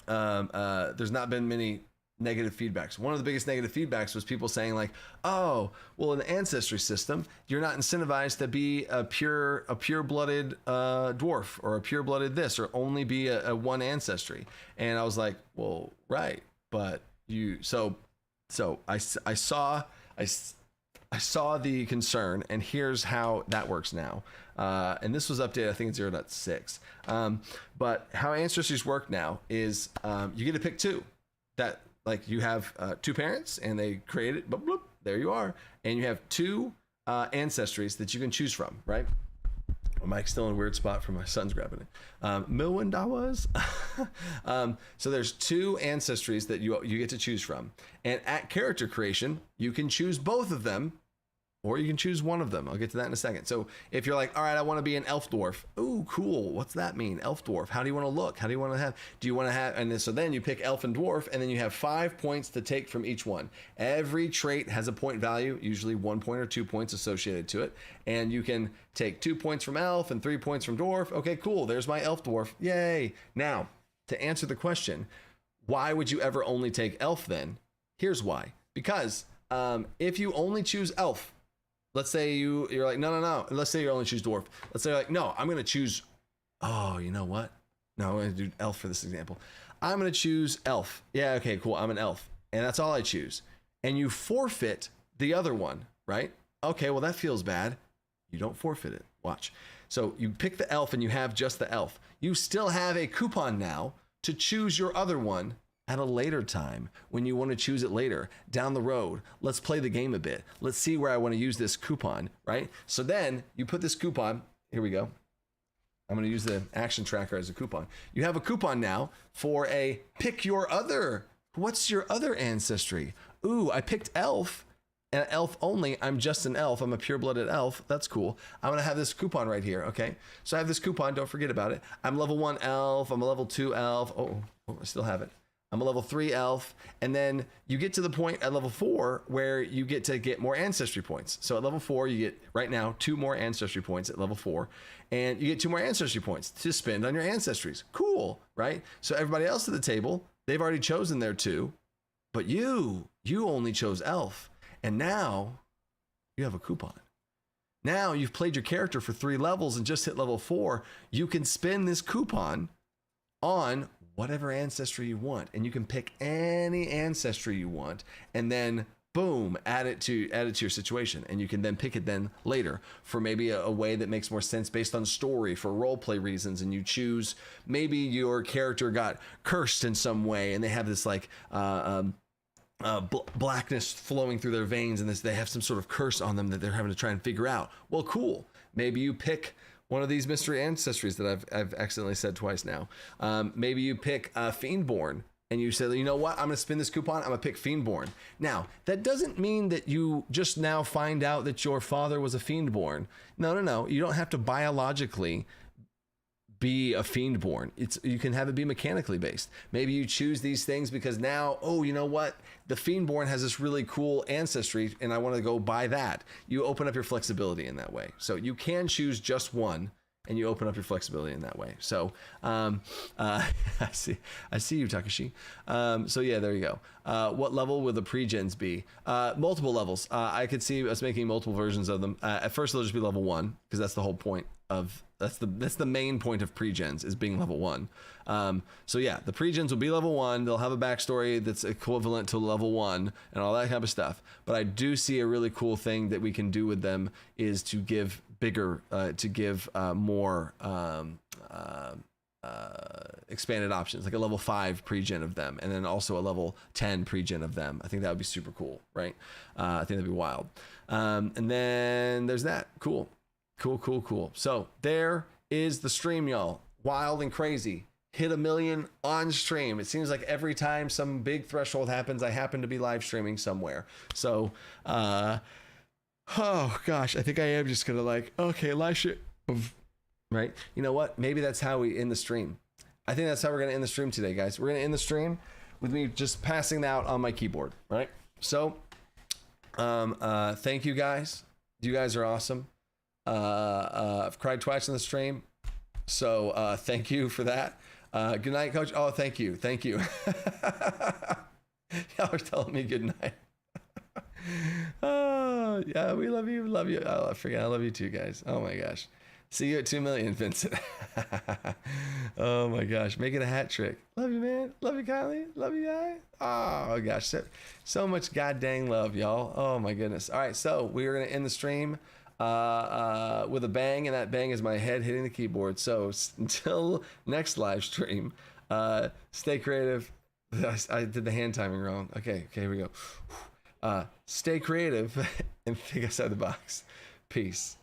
there's not been many negative feedbacks. One of the biggest negative feedbacks was people saying like, oh, well, in the ancestry system, you're not incentivized to be a pure-blooded dwarf or a pure-blooded this, or only be a one ancestry. And I was like, well, right, but so I saw the concern, and here's how that works now. And this was updated, I think it's 0.6. But how ancestries work now is you get to pick 2. That, like, you have 2 parents, and they create it, bloop, bloop, there you are. And you have 2 ancestries that you can choose from, right? My mic's still in a weird spot for my son's grabbing it. Milwin that was. So there's 2 ancestries that you get to choose from. And at character creation, you can choose both of them, or you can choose one of them. I'll get to that in a second. So if you're like, all right, I want to be an elf dwarf. Ooh, cool. What's that mean? Elf dwarf. How do you want to look? How do you want to have? Do you want to have? And then you pick elf and dwarf, and then you have 5 points to take from each one. Every trait has a point value, usually 1 point or 2 points associated to it. And you can take 2 points from elf and 3 points from dwarf. Okay, cool. There's my elf dwarf. Yay. Now, to answer the question, why would you ever only take elf then? Here's why. Because if you only choose elf, let's say you're like, no. Let's say you only choose dwarf. Let's say you're like, no, I'm going to choose, oh, you know what? No, I'm going to do elf for this example. I'm going to choose elf. Yeah, okay, cool. I'm an elf. And that's all I choose. And you forfeit the other one, right? Okay, well, that feels bad. You don't forfeit it. Watch. So you pick the elf and you have just the elf. You still have a coupon now to choose your other one at a later time when you want to choose it later down the road. Let's play the game a bit. Let's see where I want to use this coupon, right? So then you put this coupon. Here we go. I'm going to use the action tracker as a coupon. You have a coupon now for a pick your other. What's your other ancestry? Ooh, I picked elf. And elf only. I'm just an elf. I'm a pure-blooded elf. That's cool. I'm gonna have this coupon right here. Okay, so I have this coupon. Don't forget about it. I'm level 1 elf. I'm a level 2 elf. Oh, I still have it. I'm a level 3 elf. And then you get to the point at level 4 where you get to get more ancestry points. So at level 4, you get right now 2 more ancestry points at level 4, and you get 2 more ancestry points to spend on your ancestries. Cool, right? So everybody else at the table, they've already chosen their 2, but you only chose elf. And now you have a coupon. Now you've played your character for 3 levels and just hit level 4. You can spend this coupon on whatever ancestry you want. And you can pick any ancestry you want and then boom, add it to your situation. And you can then pick it then later for maybe a way that makes more sense based on story for role play reasons. And you choose, maybe your character got cursed in some way and they have this like, blackness flowing through their veins, and they have some sort of curse on them that they're having to try and figure out. Well, cool. Maybe you pick one of these mystery ancestries that I've accidentally said twice now. Maybe you pick Fiendborn, and you say, you know what? I'm going to spin this coupon. I'm going to pick Fiendborn. Now, that doesn't mean that you just now find out that your father was a Fiendborn. No. You don't have to biologically be a Fiendborn. You can have it be mechanically based. Maybe you choose these things because now, oh, you know what? The Fiendborn has this really cool ancestry and I want to go buy that. You open up your flexibility in that way. So you can choose just one and you open up your flexibility in that way. So I see you, Takashi. So yeah, there you go. What level will the pre-gens be? Multiple levels. I could see us making multiple versions of them. At first they'll just be level 1 because that's the whole point of that's the main point of pre-gens is being level 1. So yeah, the pre-gens will be level 1. They'll have a backstory that's equivalent to level 1 and all that kind of stuff. But I do see a really cool thing that we can do with them is to give more expanded options, like a level 5 pre-gen of them, and then also a level 10 pre-gen of them. I think that would be super cool, right? I think that'd be wild. And then there's that. Cool. So there is the stream, y'all. Wild and crazy. Hit 1 million on stream. It seems like every time some big threshold happens, I happen to be live streaming somewhere. So, oh gosh, I think I am just gonna okay, live stream, right? You know what? Maybe that's how we end the stream. I think that's how we're gonna end the stream today, guys. We're gonna end the stream with me just passing out on my keyboard, right? So, thank you guys. You guys are awesome. I've cried twice on the stream, so thank you for that. Good night, Coach. Oh, thank you. Y'all are telling me good night. Oh yeah, we love you. Oh, I forget. I love you too, guys. Oh my gosh. See you at 2 million, Vincent. Oh my gosh, make it a hat trick. Love you, man. Love you, Kylie. Love you, guys. Oh gosh, so much god dang love, y'all. Oh my goodness. All right, so we are gonna end the stream with a bang, and that bang is my head hitting the keyboard. So until next live stream, stay creative. I did the hand timing wrong. Okay, here we go. Stay creative and think outside the box. Peace.